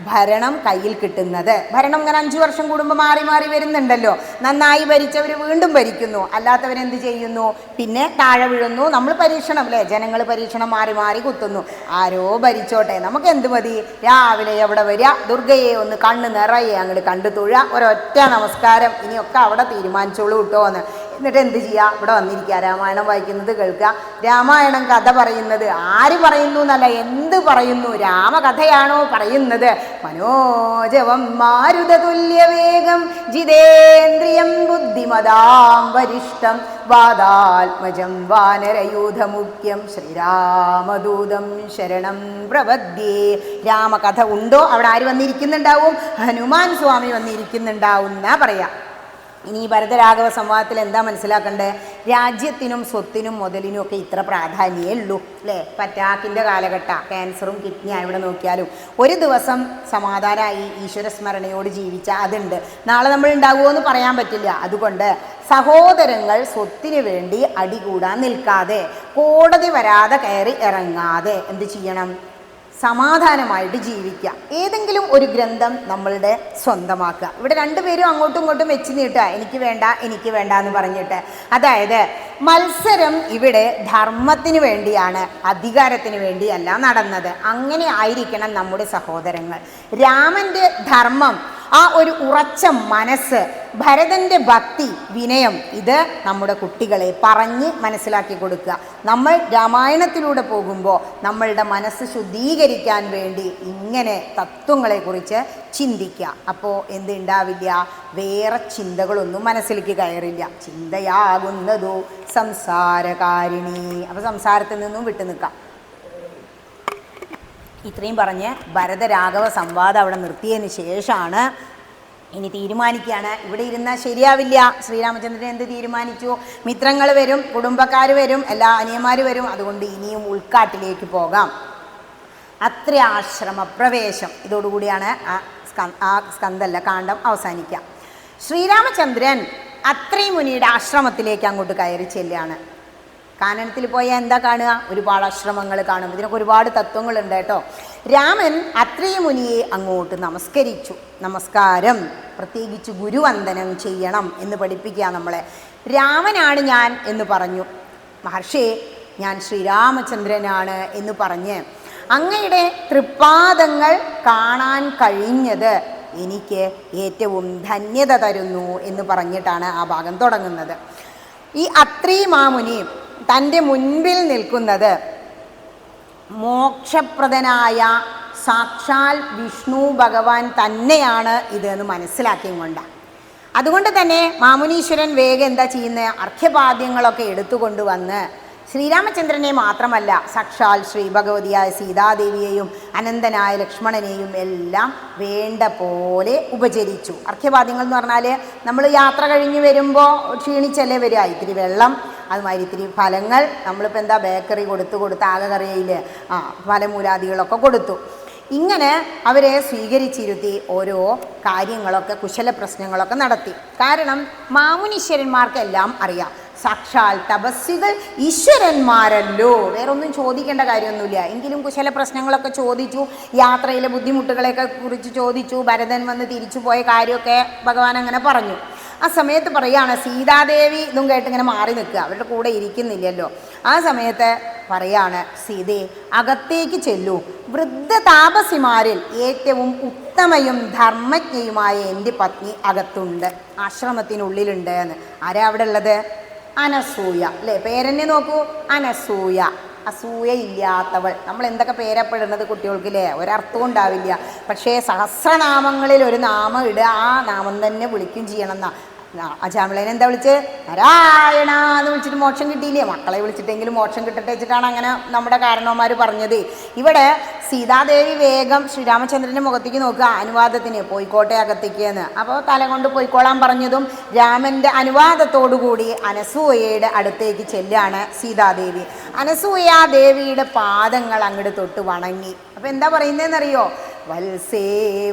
ഭരണം കയ്യിൽ കിട്ടുന്നത്. ഭരണം ഇങ്ങനെ 5 വർഷം കൂടുമ്പോൾ മാറി മാറി വരുന്നുണ്ടല്ലോ. നന്നായി ഭരിച്ചവർ വീണ്ടും ഭരിക്കുന്നു, അല്ലാത്തവരെന്ത് ചെയ്യുന്നു? പിന്നെ താഴെ വീഴുന്നു. നമ്മൾ പരീക്ഷണം അല്ലേ, ജനങ്ങൾ പരീക്ഷണം മാറി മാറി കുത്തുന്നു. ആരോ ഭരിച്ചോട്ടെ, നമുക്ക് എന്ത് മതി? രാവിലെ എവിടെ വരിക, ദുർഗയെ ഒന്ന് കണ്ണ് നിറയെ അങ്ങോട്ട് കണ്ടു തൊഴുക, ഒരൊറ്റ നമസ്കാരം, ഇനിയൊക്കെ അവിടെ തീരുമാനിച്ചോളൂ കിട്ടോ എന്ന്. എന്നിട്ട് എന്ത് ചെയ്യുക? ഇവിടെ വന്നിരിക്കുക, രാമായണം വായിക്കുന്നത് കേൾക്കുക. രാമായണം കഥ പറയുന്നത് ആര് പറയുന്നു എന്നല്ല, എന്ത് പറയുന്നു? രാമകഥയാണോ പറയുന്നത്? മനോജവം മാരുതതുല്യവേഗം ജിതേന്ദ്രിയം ബുദ്ധിമതാം വരിഷ്ഠം വാദാത്മജം വാനരയൂഥമുഖ്യം ശ്രീരാമദൂതം ശരണം പ്രപദ്യേ. രാമകഥ ഉണ്ടോ? അവിടെ ആര് വന്നിരിക്കുന്നുണ്ടാവും? ഹനുമാൻ സ്വാമി വന്നിരിക്കുന്നുണ്ടാവും എന്നാ പറയാം. ഇനി ഈ ഭരതരാഘവ സംവാദത്തിൽ എന്താ മനസ്സിലാക്കണ്ടേ? രാജ്യത്തിനും സ്വത്തിനും മുതലിനും ഒക്കെ ഇത്ര പ്രാധാന്യമേ ഉള്ളൂ അല്ലേ? അറ്റാക്കിൻ്റെ കാലഘട്ട, ക്യാൻസറും കിഡ്നി എവിടെ നോക്കിയാലും ഒരു ദിവസം സമാധാനമായി ഈശ്വരസ്മരണയോട് ജീവിച്ചാൽ അതുണ്ട്. നാളെ നമ്മൾ ഉണ്ടാവുമോ എന്ന് പറയാൻ പറ്റില്ല. അതുകൊണ്ട് സഹോദരങ്ങൾ സ്വത്തിന് വേണ്ടി അടികൂടാൻ നിൽക്കാതെ, കോടതി വരാതെ കയറി ഇറങ്ങാതെ എന്ത് ചെയ്യണം? സമാധാനമായിട്ട് ജീവിക്കുക. ഏതെങ്കിലും ഒരു ഗ്രന്ഥം നമ്മളുടെ സ്വന്തമാക്കുക. ഇവിടെ രണ്ടുപേരും അങ്ങോട്ടും ഇങ്ങോട്ടും വെച്ച് നീട്ടുക, എനിക്ക് വേണ്ട എനിക്ക് വേണ്ട എന്ന് പറഞ്ഞിട്ട്. അതായത് മത്സരം ഇവിടെ ധർമ്മത്തിന് വേണ്ടിയാണ്, അധികാരത്തിന് വേണ്ടിയല്ല നടന്നത്. അങ്ങനെ ആയിരിക്കണം നമ്മുടെ സഹോദരങ്ങൾ. രാമൻ്റെ ധർമ്മം, ആ ഒരു ഉറച്ച മനസ്സ്, ഭരതൻ്റെ ഭക്തി, വിനയം, ഇത് നമ്മുടെ കുട്ടികളെ പറഞ്ഞ് മനസ്സിലാക്കി കൊടുക്കുക. നമ്മൾ രാമായണത്തിലൂടെ പോകുമ്പോൾ നമ്മളുടെ മനസ്സ് ശുദ്ധീകരിക്കാൻ വേണ്ടി ഇങ്ങനെ തത്വങ്ങളെക്കുറിച്ച് ചിന്തിക്കുക. അപ്പോൾ എന്തുണ്ടാവില്ല? വേറെ ചിന്തകളൊന്നും മനസ്സിലേക്ക് കയറില്ല. ചിന്തയാകുന്നതോ സംസാരകാരിണി. അപ്പോൾ സംസാരത്തിൽ നിന്നും വിട്ടു നിൽക്കാം. ഇത്രയും പറഞ്ഞ് ഭരതരാഘവ സംവാദം അവിടെ നിർത്തിയതിന് ശേഷമാണ് ഇനി തീരുമാനിക്കുകയാണ്. ഇവിടെ ഇരുന്നാൽ ശരിയാവില്ല. ശ്രീരാമചന്ദ്രൻ എന്ത് തീരുമാനിച്ചു? മിത്രങ്ങൾ വരും, കുടുംബക്കാർ വരും, എല്ലാ അനിയന്മാർ വരും. അതുകൊണ്ട് ഇനിയും ഉൾക്കാട്ടിലേക്ക് പോകാം. അത്ര ആശ്രമപ്രവേശം. ഇതോടുകൂടിയാണ് കാണ്ഡം അവസാനിക്കുക. ശ്രീരാമചന്ദ്രൻ അത്രി മുനിയുടെ ആശ്രമത്തിലേക്ക് അങ്ങോട്ട് കയറി ചെല്ലുകയാണ്. കാനനത്തിൽ പോയാൽ എന്താ കാണുക? ഒരുപാട് ആശ്രമങ്ങൾ കാണും. ഇതിനൊക്കെ ഒരുപാട് തത്വങ്ങളുണ്ട് കേട്ടോ. രാമൻ അത്രി മുനിയെ അങ്ങോട്ട് നമസ്കരിച്ചു. നമസ്കാരം, പ്രത്യേകിച്ച് ഗുരുവന്ദനം ചെയ്യണം എന്ന് പഠിപ്പിക്കുക നമ്മളെ. രാമനാണ് ഞാൻ എന്ന് പറഞ്ഞു. മഹർഷി, ഞാൻ ശ്രീരാമചന്ദ്രനാണ് എന്ന് പറഞ്ഞ് അങ്ങയുടെ തൃപ്പാദങ്ങൾ കാണാൻ കഴിഞ്ഞത് എനിക്ക് ഏറ്റവും ധന്യത തരുന്നു എന്ന് പറഞ്ഞിട്ടാണ് ആ ഭാഗം തുടങ്ങുന്നത്. ഈ അത്രി മാമുനി തൻ്റെ മുൻപിൽ നിൽക്കുന്നത് മോക്ഷപ്രദനായ സാക്ഷാൽ വിഷ്ണു ഭഗവാൻ തന്നെയാണ് ഇതെന്ന് മനസ്സിലാക്കിയും കൊണ്ടാണ്. അതുകൊണ്ട് തന്നെ മാമുനീശ്വരൻ വേഗം എന്താ ചെയ്യുന്നത്? അർഘ്യപാദ്യങ്ങളൊക്കെ എടുത്തുകൊണ്ടുവന്ന് ശ്രീരാമചന്ദ്രനെ മാത്രമല്ല സാക്ഷാൽ ശ്രീ ഭഗവതിയായ സീതാദേവിയെയും അനന്തനായ ലക്ഷ്മണനെയും എല്ലാം വേണ്ട പോലെ ഉപചരിച്ചു. അർഘ്യപാദ്യങ്ങൾ എന്ന് പറഞ്ഞാൽ നമ്മൾ യാത്ര കഴിഞ്ഞ് വരുമ്പോൾ ക്ഷീണിച്ചല്ലേ വരിക. ഇത്തിരി വെള്ളം, അതുമാതിരി ഇത്തിരി ഫലങ്ങൾ, നമ്മളിപ്പോൾ എന്താ ബേക്കറി കൊടുത്ത് ആകെ കറിയിൽ ഫലമൂലാദികളൊക്കെ കൊടുത്തു. ഇങ്ങനെ അവരെ സ്വീകരിച്ചിരുത്തി ഓരോ കാര്യങ്ങളൊക്കെ, കുശല പ്രശ്നങ്ങളൊക്കെ നടത്തി. കാരണം മാമുനീശ്വരന്മാർക്കെല്ലാം അറിയാം, സാക്ഷാൽ തപസ്വികൾ ഈശ്വരന്മാരല്ലോ, വേറൊന്നും ചോദിക്കേണ്ട കാര്യമൊന്നുമില്ല. എങ്കിലും കുശല പ്രശ്നങ്ങളൊക്കെ ചോദിച്ചു, യാത്രയിലെ ബുദ്ധിമുട്ടുകളെയൊക്കെ കുറിച്ച് ചോദിച്ചു. ഭരതൻ വന്ന് തിരിച്ചു പോയ കാര്യമൊക്കെ ഭഗവാൻ അങ്ങനെ പറഞ്ഞു. ആ സമയത്ത് പറയുകയാണ്, സീതാദേവി ഇതും കേട്ട് ഇങ്ങനെ മാറി നിൽക്കുക, അവരുടെ കൂടെ ഇരിക്കുന്നില്ലല്ലോ. ആ സമയത്ത് പറയാണ്, സീതേ അകത്തേക്ക് ചെല്ലൂ, വൃദ്ധ താപസിമാരിൽ ഏറ്റവും ഉത്തമയും ധർമ്മജ്ഞയുമായ എൻ്റെ പത്നി അകത്തുണ്ട്, ആശ്രമത്തിനുള്ളിലുണ്ട് എന്ന്. ആരാ അവിടെ ഉള്ളത്? അനസൂയ അല്ലേ? പേരെന്നെ നോക്കൂ, അനസൂയ. അസൂയയില്ലാത്തവൾ. നമ്മൾ എന്തൊക്കെ പേരപ്പെടുന്നത് കുട്ടികൾക്കില്ലേ? ഒരർത്ഥവും ഉണ്ടാവില്ല. പക്ഷേ സഹസ്രനാമങ്ങളിൽ ഒരു നാമം ഇടുക, ആ നാമം തന്നെ വിളിക്കും ചെയ്യണം എന്നാ. അജാമിളനെ എന്താ വിളിച്ച്? നാരായണ എന്ന് വിളിച്ചിട്ട് മോക്ഷം കിട്ടിയില്ലേ? മക്കളെ വിളിച്ചിട്ടെങ്കിലും മോക്ഷം കിട്ടട്ടെ വെച്ചിട്ടാണ് അങ്ങനെ നമ്മുടെ കാരണവന്മാർ പറഞ്ഞത്. ഇവിടെ സീതാദേവി വേഗം ശ്രീരാമചന്ദ്രൻ്റെ മുഖത്തേക്ക് നോക്കുക, അനുവാദത്തിന് പോയിക്കോട്ടെ അകത്തേക്ക് എന്ന്. അപ്പോൾ തല കൊണ്ട് പോയിക്കോളാൻ പറഞ്ഞതും രാമൻ്റെ അനുവാദത്തോടുകൂടി അനസൂയയുടെ അടുത്തേക്ക് ചെല്ലാണ് സീതാദേവി. അനസൂയ ദേവിയുടെ പാദങ്ങൾ അങ്ങോട്ട് തൊട്ട് വണങ്ങി. അപ്പോൾ എന്താ പറയുന്നതെന്നറിയോ? വത്സേ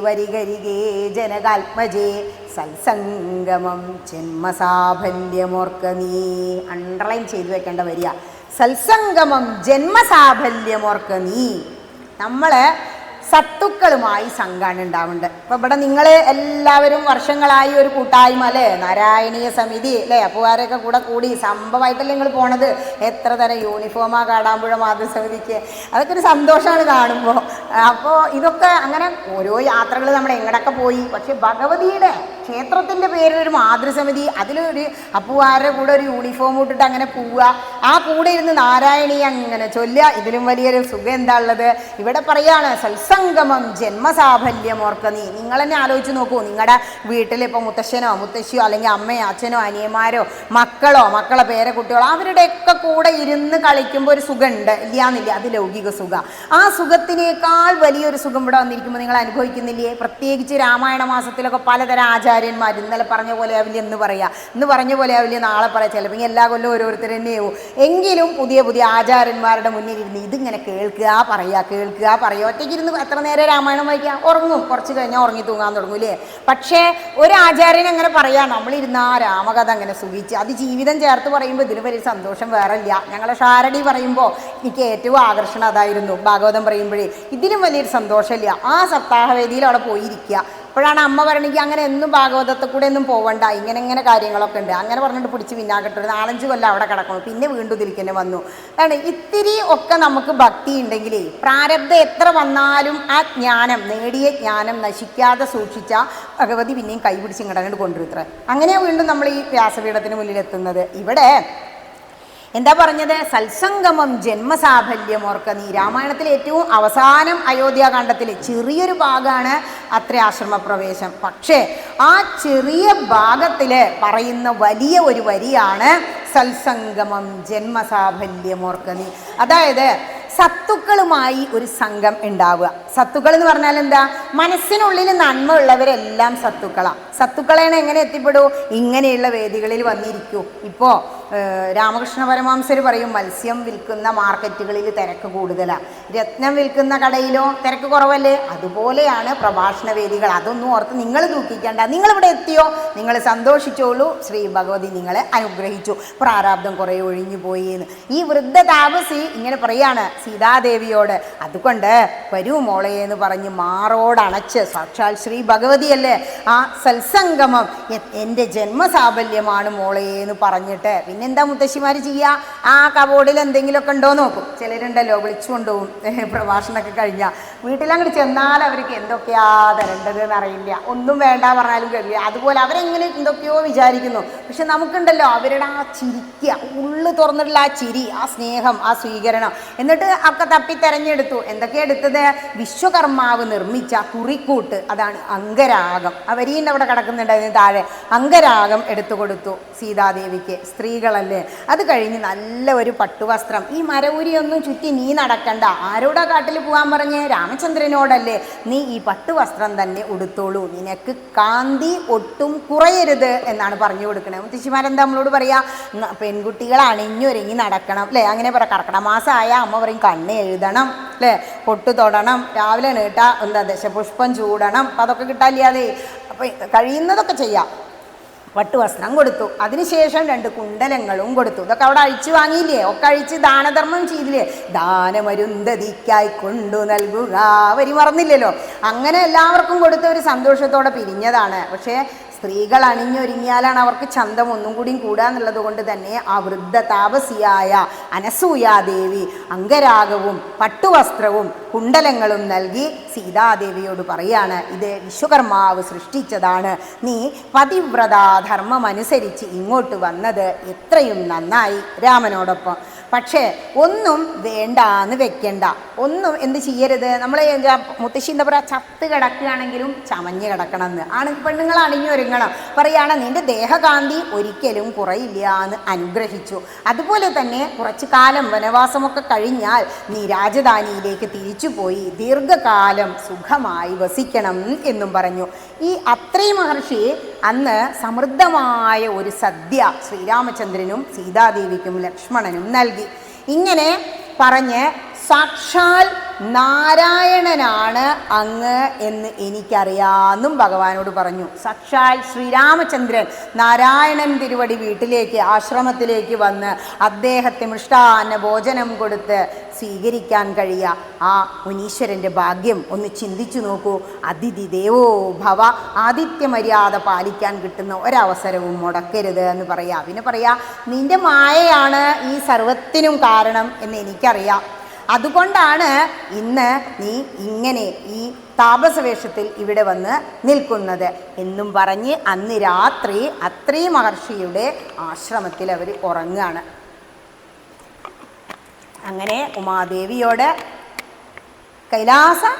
വരികരികേ ജനകാത്മജേ സത്സംഗമം ജന്മസാഫല്യമോർക്ക നീ. അണ്ടർലൈൻ ചെയ്തു വെക്കേണ്ട വരിക. സത്സംഗമം ജന്മസാഫല്യമോർക്ക നീ. നമ്മൾ സത്തുക്കളുമായി സംഘമാണ് ഉണ്ടാവുന്നുണ്ട്. അപ്പോൾ ഇവിടെ നിങ്ങൾ എല്ലാവരും വർഷങ്ങളായി ഒരു കൂട്ടായ്മ അല്ലേ, നാരായണീയ സമിതി അല്ലേ, അപ്പുകാരൊക്കെ കൂടി സംഭവമായിട്ടല്ലേ നിങ്ങൾ പോണത്. എത്ര തരം യൂണിഫോമാണ് കാടാമ്പുഴ മാതൃസമിതിക്ക്. അതൊക്കെ ഒരു സന്തോഷമാണ് കാണുമ്പോൾ. അപ്പോൾ ഇതൊക്കെ അങ്ങനെ ഓരോ യാത്രകൾ നമ്മൾ എങ്ങടൊക്കെ പോയി. പക്ഷെ ഭഗവതിയുടെ ക്ഷേത്രത്തിൻ്റെ പേരിലൊരു മാതൃസമിതി, അതിലൊരു അപ്പുകാരുടെ കൂടെ ഒരു യൂണിഫോം ഇട്ടിട്ട് അങ്ങനെ പോവുക, ആ കൂടെ ഇരുന്ന് നാരായണീയ അങ്ങനെ ചൊല്ലുക. ഇതിലും വലിയൊരു സുഖം എന്താ ഉള്ളത്? ഇവിടെ പറയാണ് സത്സംഗമം ജന്മസാഫല്യമോർക്ക നീ. നിങ്ങൾ തന്നെ ആലോചിച്ച് നോക്കൂ, നിങ്ങളുടെ വീട്ടിൽ ഇപ്പോൾ മുത്തശ്ശനോ മുത്തശ്ശിയോ അല്ലെങ്കിൽ അമ്മയോ അച്ഛനോ അനിയന്മാരോ മക്കളെ പേരക്കുട്ടികളോ അവരുടെയൊക്കെ കൂടെ ഇരുന്ന് കളിക്കുമ്പോൾ ഒരു സുഖമുണ്ട്, ഇല്ലാന്നില്ല. അത് ലൗകിക സുഖം. ആ സുഖത്തിനേക്കാൾ വലിയൊരു സുഖം ഇവിടെ വന്നിരിക്കുമ്പോൾ നിങ്ങൾ അനുഭവിക്കുന്നില്ലേ? പ്രത്യേകിച്ച് രാമായണ മാസത്തിലൊക്കെ പലതരം ആചാര്യന്മാർ, ഇന്നലെ പറഞ്ഞ പോലെ ആവില്ല എന്ന് പറയാം, ഇന്ന് പറഞ്ഞ പോലെ ആവില്ല നാളെ പറയാം, ചിലപ്പോൾ എല്ലാ കൊല്ലം ഓരോരുത്തർ തന്നെയാവും. എങ്കിലും പുതിയ പുതിയ ആചാര്യന്മാരുടെ മുന്നിൽ ഇരുന്ന് ഇതിങ്ങനെ കേൾക്കുക പറയുക. ഒറ്റയ്ക്കിരുന്ന് എത്ര നേരം രാമായണം വായിക്കുക? ഉറങ്ങും, കുറച്ച് കഴിഞ്ഞാൽ ഉറങ്ങി തൂങ്ങാൻ തുടങ്ങൂലേ. പക്ഷേ ഒരു ആചാര്യൻ അങ്ങനെ പറയാം, നമ്മളിരുന്ന് ആ രാമകഥ അങ്ങനെ സുഖിച്ച് അത് ജീവിതം ചേർത്ത് പറയുമ്പോൾ ഇതിന് വലിയ സന്തോഷം വേറെ ഇല്ല. ഞങ്ങളെ ഷാരടി പറയുമ്പോൾ എനിക്ക് ഏറ്റവും ആകർഷണം അതായിരുന്നു. ഭാഗവതം പറയുമ്പോഴേ ഇതിനും വലിയൊരു സന്തോഷമില്ല. ആ സപ്താഹവേദിയിൽ അവിടെ പോയിരിക്കുക, അപ്പോഴാണ് അമ്മ പറയണമെങ്കിൽ അങ്ങനെ എന്നും ഭാഗവതത്തിൽ കൂടെ ഒന്നും പോവണ്ട, ഇങ്ങനെ കാര്യങ്ങളൊക്കെ ഉണ്ട്. അങ്ങനെ പറഞ്ഞിട്ട് പിടിച്ച് പിന്നാകട്ടെ ഒരു 4-5 കൊല്ലം അവിടെ കിടക്കണം, പിന്നെ വീണ്ടും ഇതിലേക്ക് വന്നു. അതാണ് ഇത്തിരി ഒക്കെ നമുക്ക് ഭക്തി ഉണ്ടെങ്കിലേ പ്രാരബ്ധം എത്ര വന്നാലും ആ ജ്ഞാനം, നേടിയ ജ്ഞാനം നശിക്കാതെ സൂക്ഷിച്ച ഭഗവതി പിന്നെയും കൈപിടിച്ച് ഇങ്ങോട്ട് കൊണ്ടുവരും. ഇത്ര അങ്ങനെയാണ് വീണ്ടും നമ്മൾ ഈ വ്യാസപീഠത്തിന് മുന്നിലെത്തുന്നത്. ഇവിടെ എന്താ പറഞ്ഞത്? സത്സംഗമം ജന്മസാഫല്യം ഓർക്ക നീ. രാമായണത്തിലെ ഏറ്റവും അവസാനം അയോധ്യാകാന്ഡത്തിൽ ചെറിയൊരു ഭാഗമാണ് അത്ര ആശ്രമപ്രവേശം. പക്ഷേ ആ ചെറിയ ഭാഗത്തിൽ പറയുന്ന വലിയ ഒരു വരിയാണ് സത്സംഗമം ജന്മസാഫല്യം ഓർക്ക നീ. അതായത് സത്തുക്കളുമായി ഒരു സംഘം ഉണ്ടാവുക. സത്തുക്കൾ എന്ന് പറഞ്ഞാൽ എന്താ? മനസ്സിനുള്ളിൽ നന്മ ഉള്ളവരെല്ലാം സത്തുക്കളാണ്. സത്തുക്കളെയാണ് എങ്ങനെ എത്തിപ്പെടൂ? ഇങ്ങനെയുള്ള വേദികളിൽ വന്നിരിക്കൂ. ഇപ്പോൾ രാമകൃഷ്ണ പരമഹംസർ പറയും, മത്സ്യം വിൽക്കുന്ന മാർക്കറ്റുകളിൽ തിരക്ക് കൂടുതലാണ്, രത്നം വിൽക്കുന്ന കടയിലോ തിരക്ക് കുറവല്ലേ? അതുപോലെയാണ് പ്രഭാഷണ വേദികൾ. അതൊന്നും ഓർത്ത് നിങ്ങൾ ദുഃഖിക്കേണ്ട. നിങ്ങളിവിടെ എത്തിയോ, നിങ്ങൾ സന്തോഷിച്ചോളൂ. ശ്രീ ഭഗവതി നിങ്ങളെ അനുഗ്രഹിച്ചു, പ്രാരാബ്ദം കുറേ ഒഴിഞ്ഞു പോയി എന്ന്. ഈ വൃദ്ധ താപസി ഇങ്ങനെ പറയാണ് സീതാദേവിയോട്. അതുകൊണ്ട് വരൂ മോളെ എന്ന് പറഞ്ഞ് മാറോടണച്ച്, സാക്ഷാൽ ശ്രീ ഭഗവതിയല്ലേ, ആ സത്സംഗമം എൻ്റെ ജന്മസാഫല്യമാണ് മോളെ എന്ന് പറഞ്ഞിട്ട് പിന്നെന്താ മുത്തശ്ശിമാർ ചെയ്യുക? ആ കബോർഡിൽ എന്തെങ്കിലുമൊക്കെ ഉണ്ടോ നോക്കും. ചിലരുണ്ടല്ലോ വിളിച്ചു കൊണ്ടുപോകും പ്രഭാഷണമൊക്കെ കഴിഞ്ഞാൽ. വീട്ടിലങ്ങോട്ട് ചെന്നാൽ അവർക്ക് എന്തൊക്കെയാ തരേണ്ടത് എന്നറിയില്ല, ഒന്നും വേണ്ട പറഞ്ഞാലും കഴിയില്ല. അതുപോലെ അവരെങ്ങനെ എന്തൊക്കെയോ വിചാരിക്കുന്നു. പക്ഷെ നമുക്കുണ്ടല്ലോ അവരുടെ ആ ചിരിക്കുക, ഉള്ളു തുറന്നിട്ടുള്ള ആ ചിരി, ആ സ്നേഹം, ആ സ്വീകരണം. എന്നിട്ട് ഒക്കെ തപ്പി തെരഞ്ഞെടുത്തു. എന്തൊക്കെയാണ് എടുത്തത്? വിശ്വകർമാവ് നിർമ്മിച്ച കുറിക്കൂട്ട്, അതാണ് അംഗരാഗം. അവരീൻ്റെ അവിടെ കിടക്കുന്നുണ്ടായിരുന്നു താഴെ. അംഗരാഗം എടുത്തു കൊടുത്തു സീതാദേവിക്ക്. സ്ത്രീകളല്ലേ. അത് കഴിഞ്ഞ് നല്ല ഒരു പട്ടുവസ്ത്രം. ഈ മരവുരിയൊന്നും ചുറ്റി നീ നടക്കണ്ട. ആരോടാ കാട്ടിൽ പോകാൻ പറഞ്ഞ്? രാമചന്ദ്രനോടല്ലേ. നീ ഈ പട്ടുവസ്ത്രം തന്നെ ഉടുത്തോളൂ, നിനക്ക് കാന്തി ഒട്ടും കുറയരുത് എന്നാണ് പറഞ്ഞു കൊടുക്കണേ. മുത്തശ്ശിമാരെന്താ നമ്മളോട് പറയാ? പെൺകുട്ടികൾ അണിഞ്ഞൊരുങ്ങി നടക്കണം അല്ലേ? അങ്ങനെ പറ. കർക്കിടമാസമായ അമ്മ പറയും കണ്ണ് എഴുതണം അല്ലേ, പൊട്ടു തൊടണം, രാവിലെ നീട്ട എന്താ ദശപുഷ്പം ചൂടണം. അപ്പം അതൊക്കെ കിട്ടാനില്ലാതെ അപ്പം കഴിയുന്നതൊക്കെ ചെയ്യാം. പട്ടുവസ്ത്രം കൊടുത്തു. അതിനുശേഷം 2 കുണ്ടലങ്ങളും കൊടുത്തു. ഇതൊക്കെ അവിടെ അഴിച്ചു വാങ്ങിയില്ലേ? ഒക്കെ അഴിച്ച് ദാനധർമ്മം ചെയ്തില്ലേ? ദാനമരുന്ധതിക്കായി കൊണ്ടു നൽകുക വരി മറന്നില്ലല്ലോ. അങ്ങനെ എല്ലാവർക്കും കൊടുത്ത ഒരു സന്തോഷത്തോടെ പിരിഞ്ഞതാണ്. പക്ഷേ സ്ത്രീകൾ അണിഞ്ഞൊരുങ്ങിയാലാണ് അവർക്ക് ചന്തം ഒന്നും കൂടിയും കൂടുക എന്നുള്ളത് കൊണ്ട് തന്നെ ആ വൃദ്ധ താപസിയായ അനസൂയാദേവി അംഗരാഗവും പട്ടുവസ്ത്രവും കുണ്ടലങ്ങളും നൽകി സീതാദേവിയോട് പറയാണ്, ഇത് വിശ്വകർമാവ് സൃഷ്ടിച്ചതാണ്. നീ പതിവ്രതാധർമ്മം അനുസരിച്ച് ഇങ്ങോട്ട് വന്നത് എത്രയും നന്നായി രാമനോടൊപ്പം. പക്ഷേ ഒന്നും വേണ്ടാന്ന് വെക്കണ്ട. ഒന്നും എന്ത് ചെയ്യരുത്? നമ്മൾ മുത്തശ്ശി എന്താ പറയുക, ചത്ത് കിടക്കുകയാണെങ്കിലും ചമഞ്ഞ് കിടക്കണം എന്ന്. പെണ്ണുങ്ങൾ അണിഞ്ഞൊരുങ്ങണം. പറയുകയാണ് നിന്റെ ദേഹകാന്തി ഒരിക്കലും കുറയില്ല എന്ന് അനുഗ്രഹിച്ചു. അതുപോലെ തന്നെ കുറച്ചു കാലം വനവാസമൊക്കെ കഴിഞ്ഞാൽ നീ രാജധാനിയിലേക്ക് തിരിച്ചുപോയി ദീർഘകാലം സുഖമായി വസിക്കണം എന്നും പറഞ്ഞു. ഈ അത്രി മഹർഷി അന്ന് സമൃദ്ധമായ ഒരു സദ്യ ശ്രീരാമചന്ദ്രനും സീതാദേവിക്കും ലക്ഷ്മണനും നൽകി. ഇങ്ങനെ പറഞ്ഞ് സാക്ഷാൽ നാരായണനാണ് അങ്ങ് എന്ന് എനിക്കറിയാമെന്നും ഭഗവാനോട് പറഞ്ഞു. സാക്ഷാൽ ശ്രീരാമചന്ദ്രൻ നാരായണൻ തിരുവടി വീട്ടിലേക്ക് ആശ്രമത്തിലേക്ക് വന്ന് അദ്ദേഹത്തെ മൃഷ്ടാന്ന ഭോജനം കൊടുത്ത് സ്വീകരിക്കാൻ കഴിയുക ആ മുനീശ്വരൻ്റെ ഭാഗ്യം ഒന്ന് ചിന്തിച്ചു നോക്കൂ. അതിഥി ദേവോ ഭവ, ആതിഥ്യമര്യാദ പാലിക്കാൻ കിട്ടുന്ന ഒരവസരവും മുടക്കരുത് എന്ന് പറയാം. പിന്നെ പറയാ നിന്റെ മായയാണ് ഈ സർവത്തിനും കാരണം എന്ന് എനിക്കറിയാം. അതുകൊണ്ടാണ് ഇന്ന് നീ ഇങ്ങനെ ഈ താപസവേഷത്തിൽ ഇവിടെ വന്ന് നിൽക്കുന്നത് എന്നും പറഞ്ഞ് അന്ന് രാത്രി അത്രി മഹർഷിയുടെ ആശ്രമത്തിൽ അവർ ഉറങ്ങുകയാണ്. അങ്ങനെ ഉമാദേവിയോട് കൈലാസനാഥൻ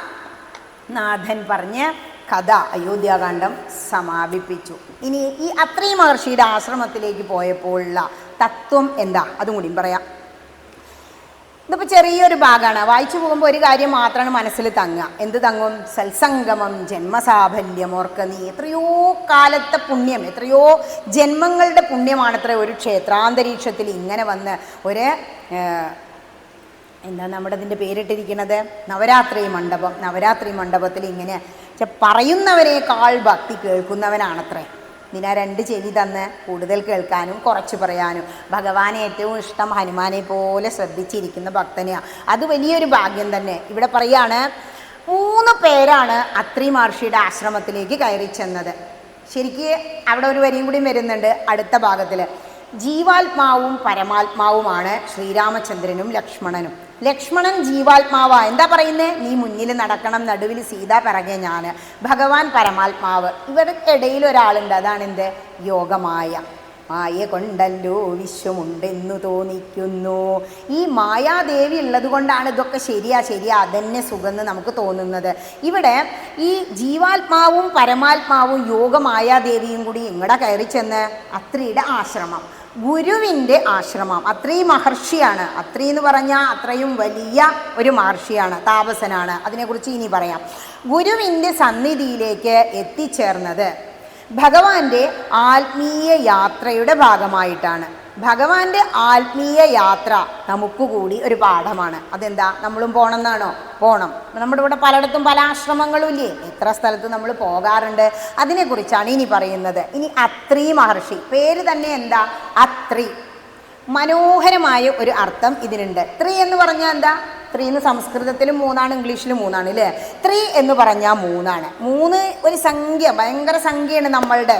പറഞ്ഞ് കഥ അയോധ്യാകാന്ഡം സമാപിപ്പിച്ചു. ഇനി ഈ അത്രി മഹർഷിയുടെ ആശ്രമത്തിലേക്ക് പോയപ്പോഴുള്ള തത്വം എന്താ അതും കൂടിയും പറയാം. ഇതിപ്പോൾ ചെറിയൊരു ഭാഗമാണ്. വായിച്ചു പോകുമ്പോൾ ഒരു കാര്യം മാത്രമാണ് മനസ്സിൽ തങ്ങുക. എന്ത് തങ്ങും? സത്സംഗമം ജന്മസാഫല്യം ഓർക്ക നീ. എത്രയോ കാലത്തെ പുണ്യം, എത്രയോ ജന്മങ്ങളുടെ പുണ്യമാണത്ര ഒരു ക്ഷേത്രാന്തരീക്ഷത്തിൽ ഇങ്ങനെ വന്ന് ഒരു എന്താ നമ്മുടെ ഇതിൻ്റെ പേരിട്ടിരിക്കുന്നത്, നവരാത്രി മണ്ഡപം. നവരാത്രി മണ്ഡപത്തിൽ ഇങ്ങനെ പറയുന്നവനേക്കാൾ ഭക്തി കേൾക്കുന്നവനാണത്രേ. ഇതിനാ 2 ചെവി തന്ന് കൂടുതൽ കേൾക്കാനും കുറച്ച് പറയാനും. ഭഗവാനെ ഏറ്റവും ഇഷ്ടം ഹനുമാനെ പോലെ ശ്രദ്ധിച്ചിരിക്കുന്ന ഭക്തനെയാണ്. അത് വലിയൊരു ഭാഗ്യം തന്നെ. ഇവിടെ പറയാണ് 3 പേരാണ് അത്രി മഹർഷിയുടെ ആശ്രമത്തിലേക്ക് കയറി ചെന്നത്. ശരിക്ക് അവിടെ ഒരു വരിയും കൂടി വരുന്നുണ്ട് അടുത്ത ഭാഗത്തിൽ. ജീവാത്മാവും പരമാത്മാവുമാണ് ശ്രീരാമചന്ദ്രനും ലക്ഷ്മണനും. ലക്ഷ്മണൻ ജീവാത്മാവാ, എന്താ പറയുന്നത്? നീ മുന്നിൽ നടക്കണം, നടുവിൽ സീത പിറകെ ഞാൻ. ഭഗവാൻ പരമാത്മാവ്. ഇവർക്കിടയിൽ ഒരാളുണ്ട്, അതാണ് എന്ത്? യോഗമായ. മായ കൊണ്ടല്ലോ വിശ്വമുണ്ടെന്നു തോന്നിക്കുന്നു. ഈ മായാദേവി ഉള്ളത് കൊണ്ടാണ് ഇതൊക്കെ ശരിയാ അതന്നെ സുഖമെന്ന് നമുക്ക് തോന്നുന്നത്. ഇവിടെ ഈ ജീവാത്മാവും പരമാത്മാവും യോഗമായാദേവിയും കൂടി ഇങ്ങടെ കയറി ചെന്ന് അത്രിയുടെ ആശ്രമം, ഗുരുവിൻ്റെ ആശ്രമം. അത്രി മഹർഷിയാണ്. അത്രി എന്ന് പറഞ്ഞാൽ അത്രയും വലിയ ഒരു മഹർഷിയാണ്, താപസനാണ്. അതിനെക്കുറിച്ച് ഇനി പറയാം. ഗുരുവിൻ്റെ സന്നിധിയിലേക്ക് എത്തിച്ചേർന്നത് ഭഗവാന്റെ ആത്മീയ യാത്രയുടെ ഭാഗമായിട്ടാണ്. ഭഗവാന്റെ ആത്മീയ യാത്ര നമുക്ക് കൂടി ഒരു പാഠമാണ്. അതെന്താ? നമ്മളും പോകണമെന്നാണോ? പോകണം. നമ്മുടെ ഇവിടെ പലയിടത്തും പല ആശ്രമങ്ങളും ഇല്ലേ? എത്ര സ്ഥലത്ത് നമ്മൾ പോകാറുണ്ട്. അതിനെക്കുറിച്ചാണ് ഇനി പറയുന്നത്. ഇനി അത്രി മഹർഷി, പേര് തന്നെ എന്താ? അത്രി. മനോഹരമായ ഒരു അർത്ഥം ഇതിനുണ്ട്. ത്രി എന്ന് പറഞ്ഞാൽ എന്താ? ത്രീ എന്ന് സംസ്കൃതത്തിലും 3, ഇംഗ്ലീഷിലും 3 അല്ലേ? ത്രീ എന്ന് പറഞ്ഞാൽ 3. 3 ഒരു സംഖ്യ, ഭയങ്കര സംഖ്യയാണ്. നമ്മളുടെ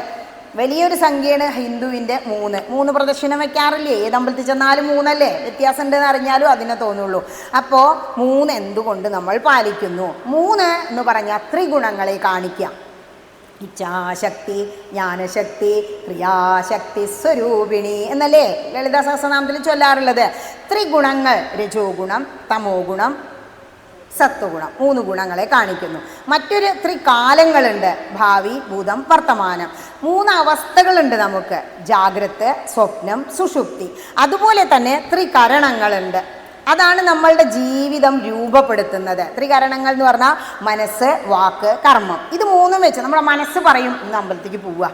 വലിയൊരു സംഖ്യയാണ് ഹിന്ദുവിൻ്റെ 3 പ്രദക്ഷിണം വയ്ക്കാറില്ലേ? ഏത് അമ്പലത്തിൽ ചെന്നാലും 3 അല്ലേ? വ്യത്യാസം ഉണ്ടെന്ന് അറിഞ്ഞാലും അതിനെ തോന്നുള്ളൂ. അപ്പോൾ 3 എന്തുകൊണ്ട് നമ്മൾ പാലിക്കുന്നു? 3 എന്ന് പറഞ്ഞാൽ ത്രിഗുണങ്ങളെ കാണിക്കാം. ഇച്ഛാശക്തി, ജ്ഞാനശക്തി, ക്രിയാശക്തി സ്വരൂപിണി എന്നല്ലേ ലളിതാ സഹസ്രനാമത്തിൽ ചൊല്ലാറുള്ളത്. ത്രിഗുണങ്ങൾ, രജോ ഗുണം, തമോ ഗുണം, സത്വഗുണം, 3 ഗുണങ്ങളെ കാണിക്കുന്നു. മറ്റൊരു ത്രികാലങ്ങളുണ്ട്, ഭാവി, ഭൂതം, വർത്തമാനം. 3 അവസ്ഥകളുണ്ട് നമുക്ക്, ജാഗ്രത്, സ്വപ്നം, സുഷുപ്തി. അതുപോലെ തന്നെ ത്രികരണങ്ങളുണ്ട്. അതാണ് നമ്മളുടെ ജീവിതം രൂപപ്പെടുത്തുന്നത്. ത്രികരണങ്ങൾ എന്ന് പറഞ്ഞാൽ മനസ്സ്, വാക്ക്, കർമ്മം. ഇത് 3 വെച്ച് നമ്മുടെ മനസ്സ് പറയും ഇന്ന് അമ്പലത്തേക്ക് പോവുക.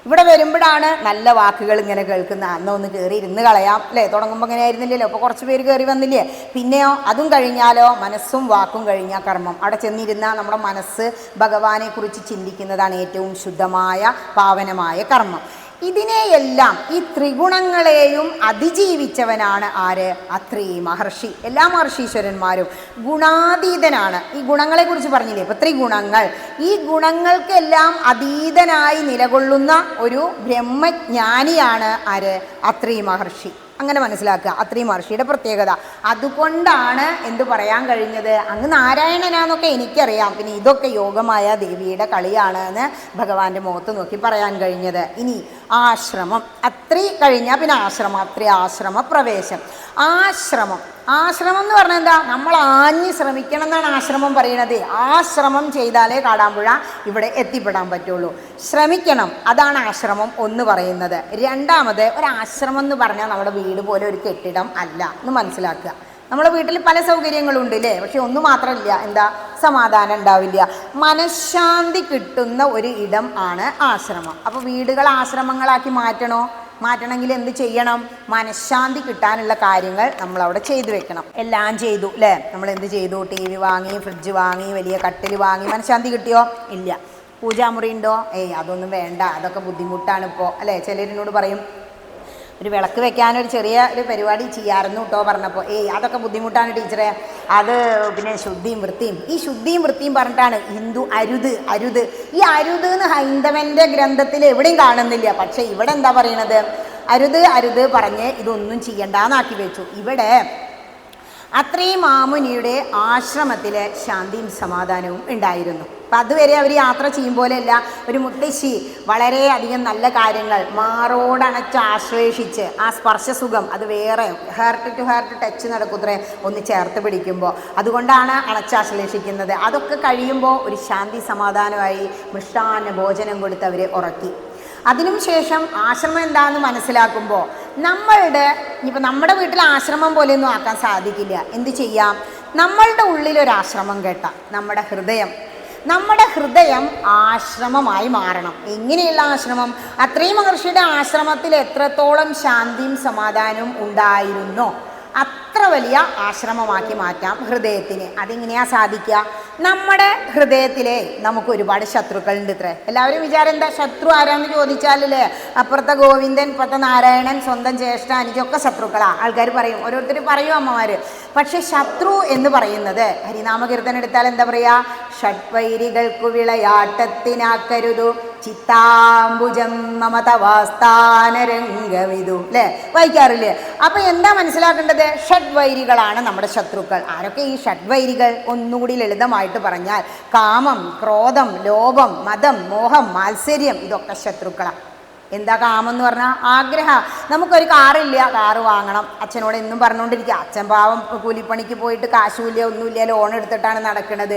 ഇവിടെ വരുമ്പോഴാണ് നല്ല വാക്കുകൾ ഇങ്ങനെ കേൾക്കുന്ന, അന്നൊന്ന് കയറി ഇരുന്ന് കളയാം അല്ലേ? തുടങ്ങുമ്പോൾ ഇങ്ങനെ ആയിരുന്നില്ലല്ലോ, അപ്പോൾ കുറച്ച് പേര് കയറി വന്നില്ലേ? പിന്നെയോ അതും കഴിഞ്ഞാലോ? മനസ്സും വാക്കും കഴിഞ്ഞാൽ കർമ്മം. അവിടെ ചെന്നിരുന്നാൽ നമ്മുടെ മനസ്സ് ഭഗവാനെക്കുറിച്ച് ചിന്തിക്കുന്നതാണ് ഏറ്റവും ശുദ്ധമായ പാവനമായ കർമ്മം. ഇതിനെയെല്ലാം, ഈ ത്രിഗുണങ്ങളെയും അതിജീവിച്ചവനാണ് ആര്? അത്രി മഹർഷി. എല്ലാ മഹർഷീശ്വരന്മാരും ഗുണാതീതനാണ്. ഈ ഗുണങ്ങളെക്കുറിച്ച് പറഞ്ഞില്ലേ? ഇപ്പം ത്രിഗുണങ്ങൾ, ഈ ഗുണങ്ങൾക്കെല്ലാം അതീതനായി നിലകൊള്ളുന്ന ഒരു ബ്രഹ്മജ്ഞാനിയാണ് ആര്? അത്രി മഹർഷി. അങ്ങനെ മനസ്സിലാക്കുക അത്രി മഹർഷിയുടെ പ്രത്യേകത. അതുകൊണ്ടാണ് എന്ത് പറയാൻ കഴിഞ്ഞത്? അങ്ങ് നാരായണനാന്നൊക്കെ എനിക്കറിയാം, പിന്നെ ഇതൊക്കെ യോഗമായ ദേവിയുടെ കളിയാണ് എന്ന് ഭഗവാന്റെ മുഖത്ത് നോക്കി പറയാൻ കഴിഞ്ഞത്. ഇനി ആശ്രമം, അത്രി കഴിഞ്ഞാൽ പിന്നെ ആശ്രമം, അത്രി ആശ്രമ പ്രവേശം. ആശ്രമം എന്ന് പറഞ്ഞാൽ എന്താ? നമ്മൾ ആഞ്ഞ് ശ്രമിക്കണം എന്നാണ് ആശ്രമം പറയണത്. ആശ്രമം ചെയ്താലേ കാടാമ്പുഴ ഇവിടെ എത്തിപ്പെടാൻ പറ്റുള്ളൂ. ശ്രമിക്കണം, അതാണ് ആശ്രമം ഒന്ന് പറയുന്നത്. രണ്ടാമത്, ഒരു ആശ്രമം എന്ന് പറഞ്ഞാൽ നമ്മുടെ വീട് പോലെ ഒരു കെട്ടിടം അല്ല എന്ന് മനസ്സിലാക്കുക. നമ്മുടെ വീട്ടിൽ പല സൗകര്യങ്ങളുണ്ട് അല്ലേ? പക്ഷെ ഒന്നും മാത്രമില്ല, എന്താ? സമാധാനം ഉണ്ടാവില്ല. മനഃശാന്തി കിട്ടുന്ന ഒരു ഇടം ആണ് ആശ്രമം. അപ്പോൾ വീടുകൾ ആശ്രമങ്ങളാക്കി മാറ്റണമെങ്കിൽ എന്ത് ചെയ്യണം? മനഃശാന്തി കിട്ടാനുള്ള കാര്യങ്ങൾ നമ്മളവിടെ ചെയ്തു വെക്കണം. എല്ലാം ചെയ്തു അല്ലേ? നമ്മൾ എന്ത് ചെയ്തു? TV വാങ്ങി, ഫ്രിഡ്ജ് വാങ്ങി, വലിയ കട്ടിൽ വാങ്ങി. മനഃശാന്തി കിട്ടിയോ? ഇല്ല. പൂജാമുറി ഉണ്ടോ? അതൊന്നും വേണ്ട, അതൊക്കെ ബുദ്ധിമുട്ടാണ് ഇപ്പോൾ അല്ലേ? ചിലരിനോട് പറയും ഒരു വിളക്ക് വെക്കാനൊരു ചെറിയ ഒരു പരിപാടി ചെയ്യാമായിരുന്നു കേട്ടോ പറഞ്ഞപ്പോൾ, അതൊക്കെ ബുദ്ധിമുട്ടാണ് ടീച്ചറെ, അത് പിന്നെ ശുദ്ധിയും വൃത്തിയും. ഈ ശുദ്ധിയും വൃത്തിയും പറഞ്ഞിട്ടാണ് ഹിന്ദു അരുത്. ഈ അരുത് എന്ന് ഹൈന്ദവൻ്റെ ഗ്രന്ഥത്തിൽ എവിടെയും കാണുന്നില്ല. പക്ഷേ ഇവിടെ എന്താ പറയണത്? അരുത് പറഞ്ഞ് ഇതൊന്നും ചെയ്യണ്ടെന്നാക്കി വെച്ചു. ഇവിടെ അത്രി മാമുനിയുടെ ആശ്രമത്തിൽ ശാന്തിയും സമാധാനവും ഉണ്ടായിരുന്നു. അപ്പം അതുവരെ അവർ യാത്ര ചെയ്യും പോലെയല്ല. ഒരു മുത്തശ്ശി വളരെയധികം നല്ല കാര്യങ്ങൾ മാറോടണച്ച് ആശ്ലേഷിച്ച് ആ സ്പർശസുഖം അത് വേറെ, ഹാർട്ട് ടു ഹാർട്ട് ടച്ച് നടക്കുത്രേ ഒന്ന് ചേർത്ത് പിടിക്കുമ്പോൾ. അതുകൊണ്ടാണ് അണച്ചാശ്ലേഷിക്കുന്നത്. അതൊക്കെ കഴിയുമ്പോൾ ഒരു ശാന്തി സമാധാനമായി മൃഷ്ടാന്ന ഭോജനം കൊടുത്ത് അവരെ ഉറക്കി. അതിനും ശേഷം ആശ്രമം എന്താണെന്ന് മനസ്സിലാക്കുമ്പോൾ ഇനിയിപ്പോൾ നമ്മുടെ വീട്ടിൽ ആശ്രമം പോലെയൊന്നും ആക്കാൻ സാധിക്കില്ല. എന്ത് ചെയ്യാം? നമ്മളുടെ ഉള്ളിലൊരാശ്രമം കേട്ട നമ്മുടെ ഹൃദയം ആശ്രമമായി മാറണം. എങ്ങനെയുള്ള ആശ്രമം? അത്രി മഹർഷിയുടെ ആശ്രമത്തിൽ എത്രത്തോളം ശാന്തിയും സമാധാനവും ഉണ്ടായിരുന്നോ അത്ര വലിയ ആശ്രമമാക്കി മാറ്റാം ഹൃദയത്തിന്. അതെങ്ങനെയാ സാധിക്കുക? നമ്മുടെ ഹൃദയത്തിലെ നമുക്ക് ഒരുപാട് ശത്രുക്കളുണ്ട് ഇത്രേ. എല്ലാവരും വിചാരം എന്താ, ശത്രു ആരാന്ന് ചോദിച്ചാലല്ലേ അപ്പുറത്തെ ഗോവിന്ദൻ ഇപ്പുറത്തെ നാരായണൻ സ്വന്തം ജ്യേഷ്ഠ എനിക്കൊക്കെ ശത്രുക്കളാ ആൾക്കാർ പറയും, ഓരോരുത്തർ പറയും അമ്മമാര്. പക്ഷെ ശത്രു എന്ന് പറയുന്നത് ഹരിനാമകീർത്തനം എടുത്താൽ എന്താ പറയാ, ഷഡ്വൈരികൾക്കു വിളയാട്ടത്തിനാക്കരുതു ചിത്താംബുജം മമതവാസ്ഥാനരംഗവിതു, അല്ലേ, വായിക്കാറില്ലേ? അപ്പൊ എന്താ മനസ്സിലാക്കേണ്ടത്, ഷഡ്വൈരികളാണ് നമ്മുടെ ശത്രുക്കൾ. ആരൊക്കെ ഈ ഷഡ്വൈരികൾ? ഒന്നുകൂടി ലളിതമായിട്ട് പറഞ്ഞാൽ കാമം, ക്രോധം, ലോഭം, മതം, മോഹം, മാത്സര്യം, ഇതൊക്കെ ശത്രുക്കളാണ്. എന്താ കാമം എന്ന് പറഞ്ഞാൽ ആഗ്രഹം. നമുക്കൊരു കാറില്ല, കാറ് വാങ്ങണം. അച്ഛനോട് എന്നും പറഞ്ഞുകൊണ്ടിരിക്കുക, അച്ഛൻ പാവം കൂലിപ്പണിക്ക് പോയിട്ട് കാശുമില്ല ഒന്നുമില്ല, ലോൺ എടുത്തിട്ടാണ് നടക്കുന്നത്.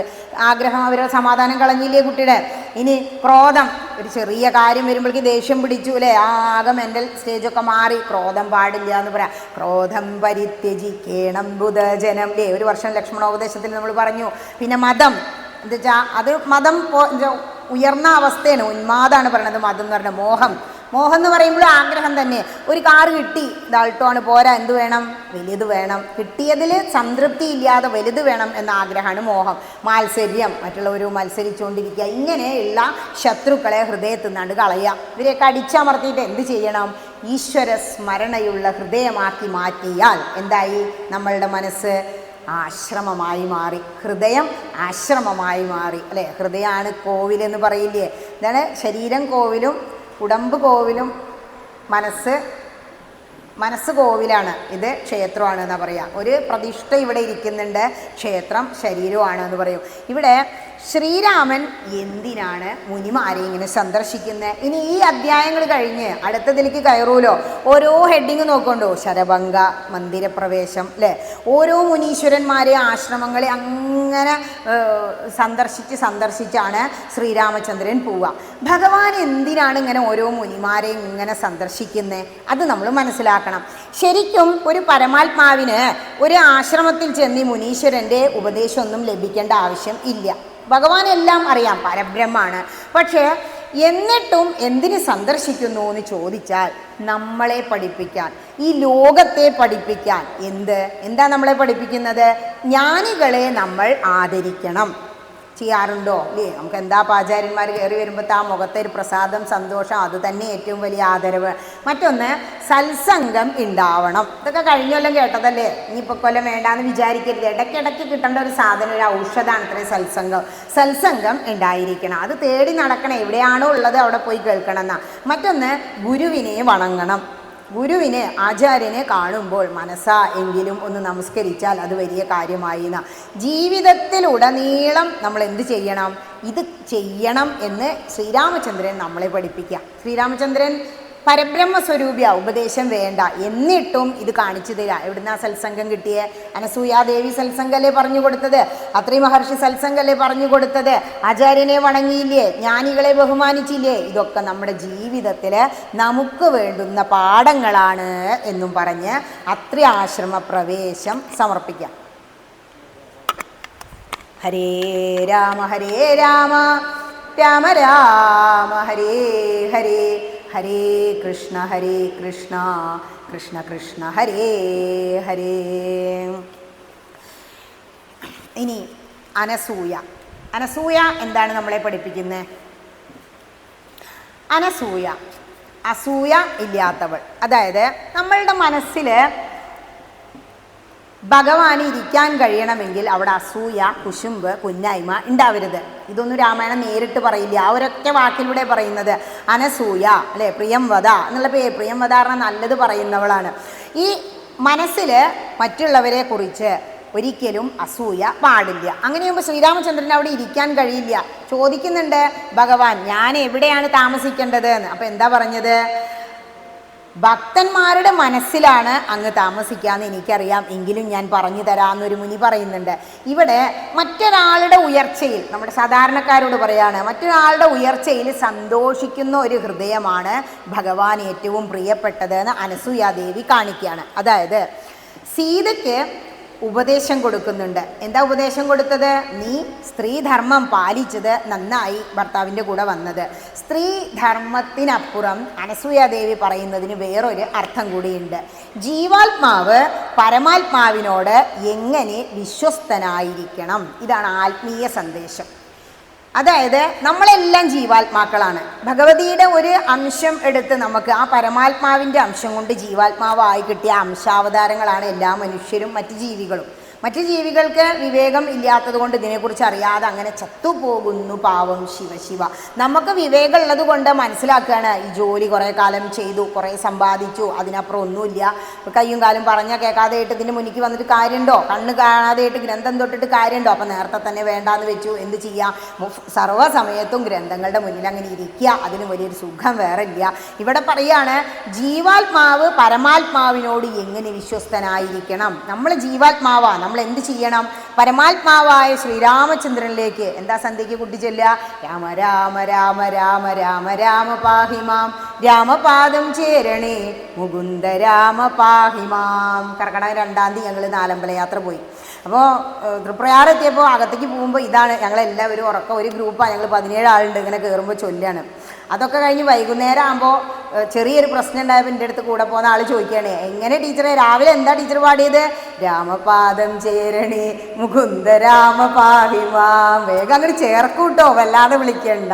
ആഗ്രഹം അവരുടെ സമാധാനം കളഞ്ഞില്ലേ കുട്ടിയുടെ. ഇനി ക്രോധം, ഒരു ചെറിയ കാര്യം വരുമ്പോഴേക്ക് ദേഷ്യം പിടിച്ചു അല്ലേ, ആകെ മെൻ്റൽ സ്റ്റേജൊക്കെ മാറി. ക്രോധം പാടില്ല എന്ന് പറയാം. ക്രോധം പരിത്യജിക്കേണം ബുധജനം, അല്ലേ, ഒരു വർഷം ലക്ഷ്മണോപദേശത്തിൽ നമ്മൾ പറഞ്ഞു. പിന്നെ മതം എന്താ വെച്ചാൽ അത് മതം ഉയർന്ന അവസ്ഥയാണ്, ഉന്മാദാണ് പറയണത്. മതം എന്ന് പറഞ്ഞാൽ മോഹം. മോഹം എന്ന് പറയുമ്പോൾ ആഗ്രഹം തന്നെ. ഒരു കാറ് കിട്ടി, ഇതാൾട്ടോ ആണ്, പോരാ, എന്ത് വേണം, വലുത് വേണം. കിട്ടിയതിൽ സംതൃപ്തി ഇല്ലാതെ വലുത് വേണം എന്ന ആഗ്രഹമാണ് മോഹം. മാത്സര്യം, മറ്റുള്ളവർ മത്സരിച്ചുകൊണ്ടിരിക്കുക. ഇങ്ങനെയുള്ള ശത്രുക്കളെ ഹൃദയത്തിൽ നിന്നാണ്ട് കളയുക. ഇവരെയൊക്കെ അടിച്ചമർത്തിയിട്ട് എന്ത് ചെയ്യണം, ഈശ്വര സ്മരണയുള്ള ഹൃദയമാക്കി മാറ്റിയാൽ എന്തായി, നമ്മളുടെ മനസ്സ് ആശ്രമമായി മാറി. ഹൃദയം ആശ്രമമായി മാറി, അല്ലേ? ഹൃദയമാണ് കോവിലെന്ന് പറയില്ലേ? ഇതാണ് ശരീരം കോവിലും ഉടമ്പ് കോവിലും മനസ്സ് കോവിലാണ്. ഇത് ക്ഷേത്രമാണ് എന്നാ പറയുക. ഒരു പ്രതിഷ്ഠ ഇവിടെ ഇരിക്കുന്നുണ്ട്, ക്ഷേത്രം ശരീരമാണ് എന്ന് പറയും. ഇവിടെ ശ്രീരാമൻ എന്തിനാണ് മുനിമാരെ ഇങ്ങനെ സന്ദർശിക്കുന്നത്? ഇനി ഈ അധ്യായങ്ങൾ കഴിഞ്ഞ് അടുത്തതിലേക്ക് കയറൂലോ. ഓരോ ഹെഡിങ് നോക്കൊണ്ടോ, ശരഭംഗ, മന്ദിരപ്രവേശം, അല്ലേ? ഓരോ മുനീശ്വരന്മാരെ ആശ്രമങ്ങളെ അങ്ങനെ സന്ദർശിച്ചാണ് ശ്രീരാമചന്ദ്രൻ പോവുക. ഭഗവാൻ എന്തിനാണ് ഇങ്ങനെ ഓരോ മുനിമാരെയും ഇങ്ങനെ സന്ദർശിക്കുന്നത്? അത് നമ്മൾ മനസ്സിലാക്കണം. ശരിക്കും ഒരു പരമാത്മാവിന് ഒരു ആശ്രമത്തിൽ ചെന്ന് മുനീശ്വരൻ്റെ ഉപദേശമൊന്നും ലഭിക്കേണ്ട ആവശ്യം ഇല്ല. ഭഗവാൻ എല്ലാം അറിയാം, പരബ്രഹ്മാണ്. പക്ഷേ എന്നിട്ടും എന്തിന് സന്ദർശിക്കുന്നു എന്ന് ചോദിച്ചാൽ നമ്മളെ പഠിപ്പിക്കാൻ, ഈ ലോകത്തെ പഠിപ്പിക്കാൻ. എന്താ നമ്മളെ പഠിപ്പിക്കുന്നത്? ജ്ഞാനികളെ നമ്മൾ ആദരിക്കണം. ചെയ്യാറുണ്ടോ, അല്ലേ? നമുക്ക് എന്താ ആചാര്യന്മാർ കയറി വരുമ്പോഴത്തെ ആ മുഖത്തെ ഒരു പ്രസാദം, സന്തോഷം, അത് തന്നെ ഏറ്റവും വലിയ ആദരവ്. മറ്റൊന്ന് സത്സംഗം ഉണ്ടാവണം. ഇതൊക്കെ കഴിഞ്ഞ കൊല്ലം കേട്ടതല്ലേ, ഇനിയിപ്പോൾ കൊല്ലം വേണ്ടാന്ന് വിചാരിക്കരുത്. ഇടയ്ക്കിടയ്ക്ക് കിട്ടേണ്ട ഒരു സാധനം, ഒരു ഔഷധമാണ് ഇത്രയും സത്സംഗം ഉണ്ടായിരിക്കണം. അത് തേടി നടക്കണം, എവിടെയാണോ ഉള്ളത് അവിടെ പോയി കേൾക്കണം എന്നാ. മറ്റൊന്ന് ഗുരുവിനെ വണങ്ങണം. ഗുരുവിനെ, ആചാര്യനെ കാണുമ്പോൾ മനസ്സാ എങ്കിലും ഒന്ന് നമസ്കരിച്ചാൽ അത് വലിയ കാര്യമായി. ജീവിതത്തിലുടനീളം നമ്മൾ എന്ത് ചെയ്യണം? ഇത് ചെയ്യണം എന്ന് ശ്രീരാമചന്ദ്രൻ നമ്മളെ പഠിപ്പിക്കുക. ശ്രീരാമചന്ദ്രൻ പരബ്രഹ്മസ്വരൂപിയ, ഉപദേശം വേണ്ട, എന്നിട്ടും ഇത് കാണിച്ചു തരാം. എവിടുന്ന സത്സംഗം കിട്ടിയേ? അനസൂയാദേവി സത്സംഗല്ലേ പറഞ്ഞു കൊടുത്തത്, അത്രി മഹർഷി സത്സംഗല്ലേ പറഞ്ഞു കൊടുത്തത്. ആചാര്യനെ വണങ്ങിയില്ലേ, ജ്ഞാനികളെ ബഹുമാനിച്ചില്ലേ? ഇതൊക്കെ നമ്മുടെ ജീവിതത്തിൽ നമുക്ക് വേണ്ടുന്ന പാഠങ്ങളാണ് എന്നും പറഞ്ഞ് അത്രി ആശ്രമ പ്രവേശം സമർപ്പിക്കാം. ഹരേ രാമ രാമ രാമ ഹരേ ഹരേ, ഹരേ കൃഷ്ണ കൃഷ്ണ കൃഷ്ണ ഹരേ ഹരേ. ഇനി അനസൂയ എന്താണ് നമ്മളെ പഠിപ്പിക്കുന്നത്? അസൂയ ഇല്ലാത്തവൾ. അതായത് നമ്മളുടെ മനസ്സിൽ ഭഗവാന് ഇരിക്കാൻ കഴിയണമെങ്കിൽ അവിടെ അസൂയ, കുശുമ്പ്, കുന്നായ്മ ഉണ്ടാവരുത്. ഇതൊന്നും രാമായണം നേരിട്ട് പറയില്ല, ആ ഒരൊറ്റ വാക്കിലൂടെ പറയുന്നത്. അനസൂയ, അല്ലേ, പ്രിയംവദ എന്നുള്ള പേര്. പ്രിയംവദ പറഞ്ഞാൽ നല്ലത് പറയുന്നവളാണ്. ഈ മനസ്സിൽ മറ്റുള്ളവരെ കുറിച്ച് ഒരിക്കലും അസൂയ പാടില്ല. അങ്ങനെയാകുമ്പോൾ ശ്രീരാമചന്ദ്രൻ അവിടെ ഇരിക്കാൻ കഴിയില്ല. ചോദിക്കുന്നുണ്ട് ഭഗവാൻ, ഞാൻ എവിടെയാണ് താമസിക്കേണ്ടത് എന്ന്. അപ്പം എന്താ പറഞ്ഞത്? ഭക്തന്മാരുടെ മനസ്സിലാണ് അങ്ങ് താമസിക്കാമെന്ന് എനിക്കറിയാം, എങ്കിലും ഞാൻ പറഞ്ഞു തരാമെന്നൊരു മുനി പറയുന്നുണ്ട്. ഇവിടെ മറ്റൊരാളുടെ ഉയർച്ചയിൽ, നമ്മുടെ സാധാരണക്കാരോട് പറയാണ്, മറ്റൊരാളുടെ ഉയർച്ചയിൽ സന്തോഷിക്കുന്ന ഒരു ഹൃദയമാണ് ഭഗവാൻ ഏറ്റവും പ്രിയപ്പെട്ടതെന്ന് അനസൂയാദേവി കാണിക്കുകയാണ്. അതായത് സീതയ്ക്ക് ഉപദേശം കൊടുക്കുന്നുണ്ട്. എന്താ ഉപദേശം കൊടുത്തത്? നീ സ്ത്രീധർമ്മം പാലിച്ചത് നന്നായി, ഭർത്താവിൻ്റെ കൂടെ വന്നത്. സ്ത്രീധർമ്മത്തിനപ്പുറം അനസൂയാദേവി പറയുന്നതിന് വേറൊരു അർത്ഥം കൂടിയുണ്ട്. ജീവാത്മാവ് പരമാത്മാവിനോട് എങ്ങനെ വിശ്വസ്തനായിരിക്കണം. ഇതാണ് ആത്മീയ സന്ദേശം. അതായത് നമ്മളെല്ലാം ജീവാത്മാക്കളാണ്. ഭഗവതിയുടെ ഒരു അംശം എടുത്ത് നമുക്ക് ആ പരമാത്മാവിൻ്റെ അംശം കൊണ്ട് ജീവാത്മാവായി കിട്ടിയ അംശാവതാരങ്ങളാണ് എല്ലാ മനുഷ്യരും മറ്റ് ജീവികളും. മറ്റ് ജീവികൾക്ക് വിവേകം ഇല്ലാത്തത് കൊണ്ട് ഇതിനെക്കുറിച്ച് അറിയാതെ അങ്ങനെ ചത്തുപോകുന്നു. പാവം ശിവ ശിവ. നമുക്ക് വിവേകം ഉള്ളത് കൊണ്ട് മനസ്സിലാക്കുകയാണ്, ഈ ജോലി കുറേ കാലം ചെയ്തു, കുറേ സമ്പാദിച്ചു, അതിനപ്പുറം ഒന്നുമില്ല, കയ്യും കാലും പറഞ്ഞാൽ കേൾക്കാതെ ആയിട്ട് ഇതിന് മുന്നിക്ക് വന്നിട്ട് കാര്യമുണ്ടോ, കണ്ണ് കാണാതെ ആയിട്ട് ഗ്രന്ഥം തൊട്ടിട്ട് കാര്യമുണ്ടോ, അപ്പം നേരത്തെ തന്നെ വേണ്ടാന്ന് വെച്ചു, എന്ത് ചെയ്യാം, സർവ്വസമയത്തും ഗ്രന്ഥങ്ങളുടെ മുന്നിൽ അങ്ങനെ ഇരിക്കുക, അതിന് വലിയൊരു സുഖം വേറെ ഇല്ല. ഇവിടെ പറയാണ് ജീവാത്മാവ് പരമാത്മാവിനോട് എങ്ങനെ വിശ്വസ്തനായിരിക്കണം. നമ്മൾ ജീവാത്മാവാണ്, നമ്മൾ എന്ത് ചെയ്യണം, പരമാത്മാവായ ശ്രീരാമചന്ദ്രനിലേക്ക് എന്താ സന്ധ്യയ്ക്ക് കുട്ടി ചൊല്ലുക, രാമ രാമ രാമ രാമ രാമ രാമ പാഹിമാം രാമപാദം ചേരണേ മുകുന്ദ രാമ പാഹിമാം. കർക്കിടക 2-ാം തീയതി ഞങ്ങൾ നാലമ്പല യാത്ര പോയി. അപ്പോൾ തൃപ്രയാർ എത്തിയപ്പോൾ അകത്തേക്ക് പോകുമ്പോൾ ഇതാണ് ഞങ്ങളെല്ലാവരും ഒരു ഗ്രൂപ്പാണ്, ഞങ്ങൾ 17 ആളുണ്ട്, ഇങ്ങനെ കയറുമ്പോൾ ചൊല്ലാണ്. അതൊക്കെ കഴിഞ്ഞ് വൈകുന്നേരം ആകുമ്പോൾ ചെറിയൊരു പ്രശ്നം ഉണ്ടായപ്പോൾ എൻ്റെ അടുത്ത് കൂടെ പോകുന്ന ആൾ ചോദിക്കുകയാണ്, എങ്ങനെ ടീച്ചറെ രാവിലെ എന്താ ടീച്ചർ പാടിയത്, രാമപാദം ചേരണേ മുകുന്ദ രാമ പാഹിമാം. വേഗം അങ്ങോട്ട് ചേർക്കൂട്ടോ, വല്ലാതെ വിളിക്കണ്ട.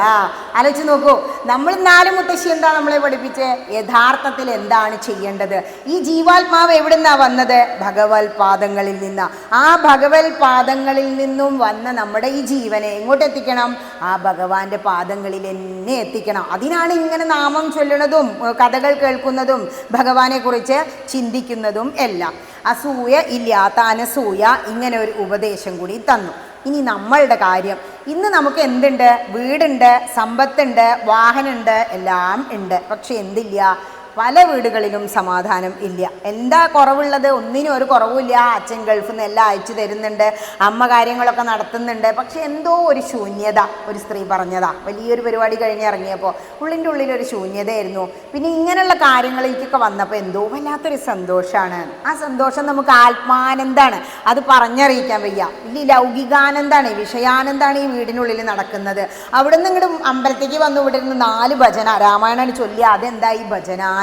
ആലോചിച്ച് നോക്കൂ, നമ്മൾ 4 മുത്തശ്ശി എന്താ നമ്മളെ പഠിപ്പിച്ച്, യഥാർത്ഥത്തിൽ എന്താണ് ചെയ്യേണ്ടത്. ഈ ജീവാത്മാവ് എവിടുന്നാ വന്നത്, ഭഗവത് പാദങ്ങളിൽ നിന്ന്. ആ ഭഗവത് പാദങ്ങളിൽ നിന്നും വന്ന നമ്മുടെ ഈ ജീവനെ എങ്ങോട്ട് എത്തിക്കണം, ആ ഭഗവാന്റെ പാദങ്ങളിൽ എന്നെ എത്തിക്കണം. അതിനാണ് ഇങ്ങനെ നാമം ചൊല്ലണതും കഥകൾ കേൾക്കുന്നതും ഭഗവാനെ കുറിച്ച് ചിന്തിക്കുന്നതും എല്ലാം. അസൂയ ഇല്ലാത്ത അനസൂയ ഇങ്ങനെ ഒരു ഉപദേശം കൂടി തന്നു. ഇനി നമ്മളുടെ കാര്യം, ഇന്ന് നമുക്ക് എന്തുണ്ട്, വീടുണ്ട്, സമ്പത്തുണ്ട്, വാഹനമുണ്ട്, എല്ലാം ഉണ്ട്. പക്ഷെ എന്തില്ല, പല വീടുകളിലും സമാധാനം ഇല്ല. എന്താ കുറവുള്ളത്, ഒന്നിനും ഒരു കുറവുമില്ല. അച്ഛൻ ഗൾഫിൽ നിന്ന് എല്ലാം അയച്ചു തരുന്നുണ്ട്, അമ്മ കാര്യങ്ങളൊക്കെ നടത്തുന്നുണ്ട്, പക്ഷെ എന്തോ ഒരു ശൂന്യത. ഒരു സ്ത്രീ പറഞ്ഞതാ, വലിയൊരു പരിപാടി കഴിഞ്ഞ് ഇറങ്ങിയപ്പോൾ ഉള്ളിൻ്റെ ഉള്ളിലൊരു ശൂന്യതയായിരുന്നു. പിന്നെ ഇങ്ങനെയുള്ള കാര്യങ്ങളിലേക്കൊക്കെ വന്നപ്പോൾ എന്തോ വല്ലാത്തൊരു സന്തോഷമാണ്. ആ സന്തോഷം നമുക്ക് ആത്മാനന്ദാണ്, അത് പറഞ്ഞറിയിക്കാൻ വയ്യ. വലിയ ലൗകികാനന്ദാണ്, വിഷയാനന്ദാണ് ഈ വീടിനുള്ളിൽ നടക്കുന്നത്. അവിടെ നിന്ന് ഇങ്ങോട്ട് അമ്പലത്തേക്ക് വന്നു ഇവിടെ ഇരുന്ന് 4 ഭജന രാമായണമാണ് ചൊല്ലിയ, അതെന്തായി ഭജനാനന്ദം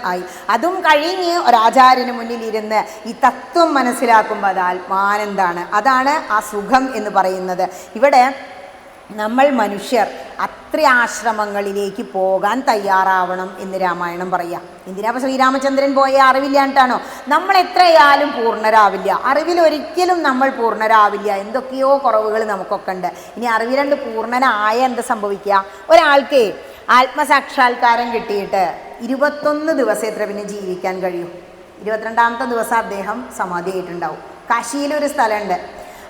ആയി. അതും കഴിഞ്ഞ് ഒരാചാര്യന് മുന്നിൽ ഇരുന്ന് ഈ തത്വം മനസ്സിലാക്കുമ്പോൾ അത് ആത്മാനന്ദാണ്. അതാണ് ആ സുഖം എന്ന് പറയുന്നത്. ഇവിടെ നമ്മൾ മനുഷ്യർ അത്ര ആശ്രമങ്ങളിലേക്ക് പോകാൻ തയ്യാറാവണം എന്ന് രാമായണം പറയാം. എന്തിനാ അപ്പോൾ ശ്രീരാമചന്ദ്രൻ പോയ അറിവില്ലാണ്ടാണോ? നമ്മൾ എത്രയായാലും പൂർണ്ണരാവില്ല, അറിവിലൊരിക്കലും നമ്മൾ പൂർണ്ണരാവില്ല. എന്തൊക്കെയോ കുറവുകൾ നമുക്കൊക്കെ ഉണ്ട്. ഇനി അറിവിലുണ്ട് പൂർണ്ണനായ എന്ത് സംഭവിക്കുക, ഒരാൾക്ക് ആത്മസാക്ഷാത്കാരം കിട്ടിയിട്ട് 21 ദിവസം എത്ര പിന്നെ ജീവിക്കാൻ കഴിയും. 22ാമത്തെ ദിവസം അദ്ദേഹം സമാധിയായിട്ടുണ്ടാവും. കാശിയിലൊരു സ്ഥലമുണ്ട്,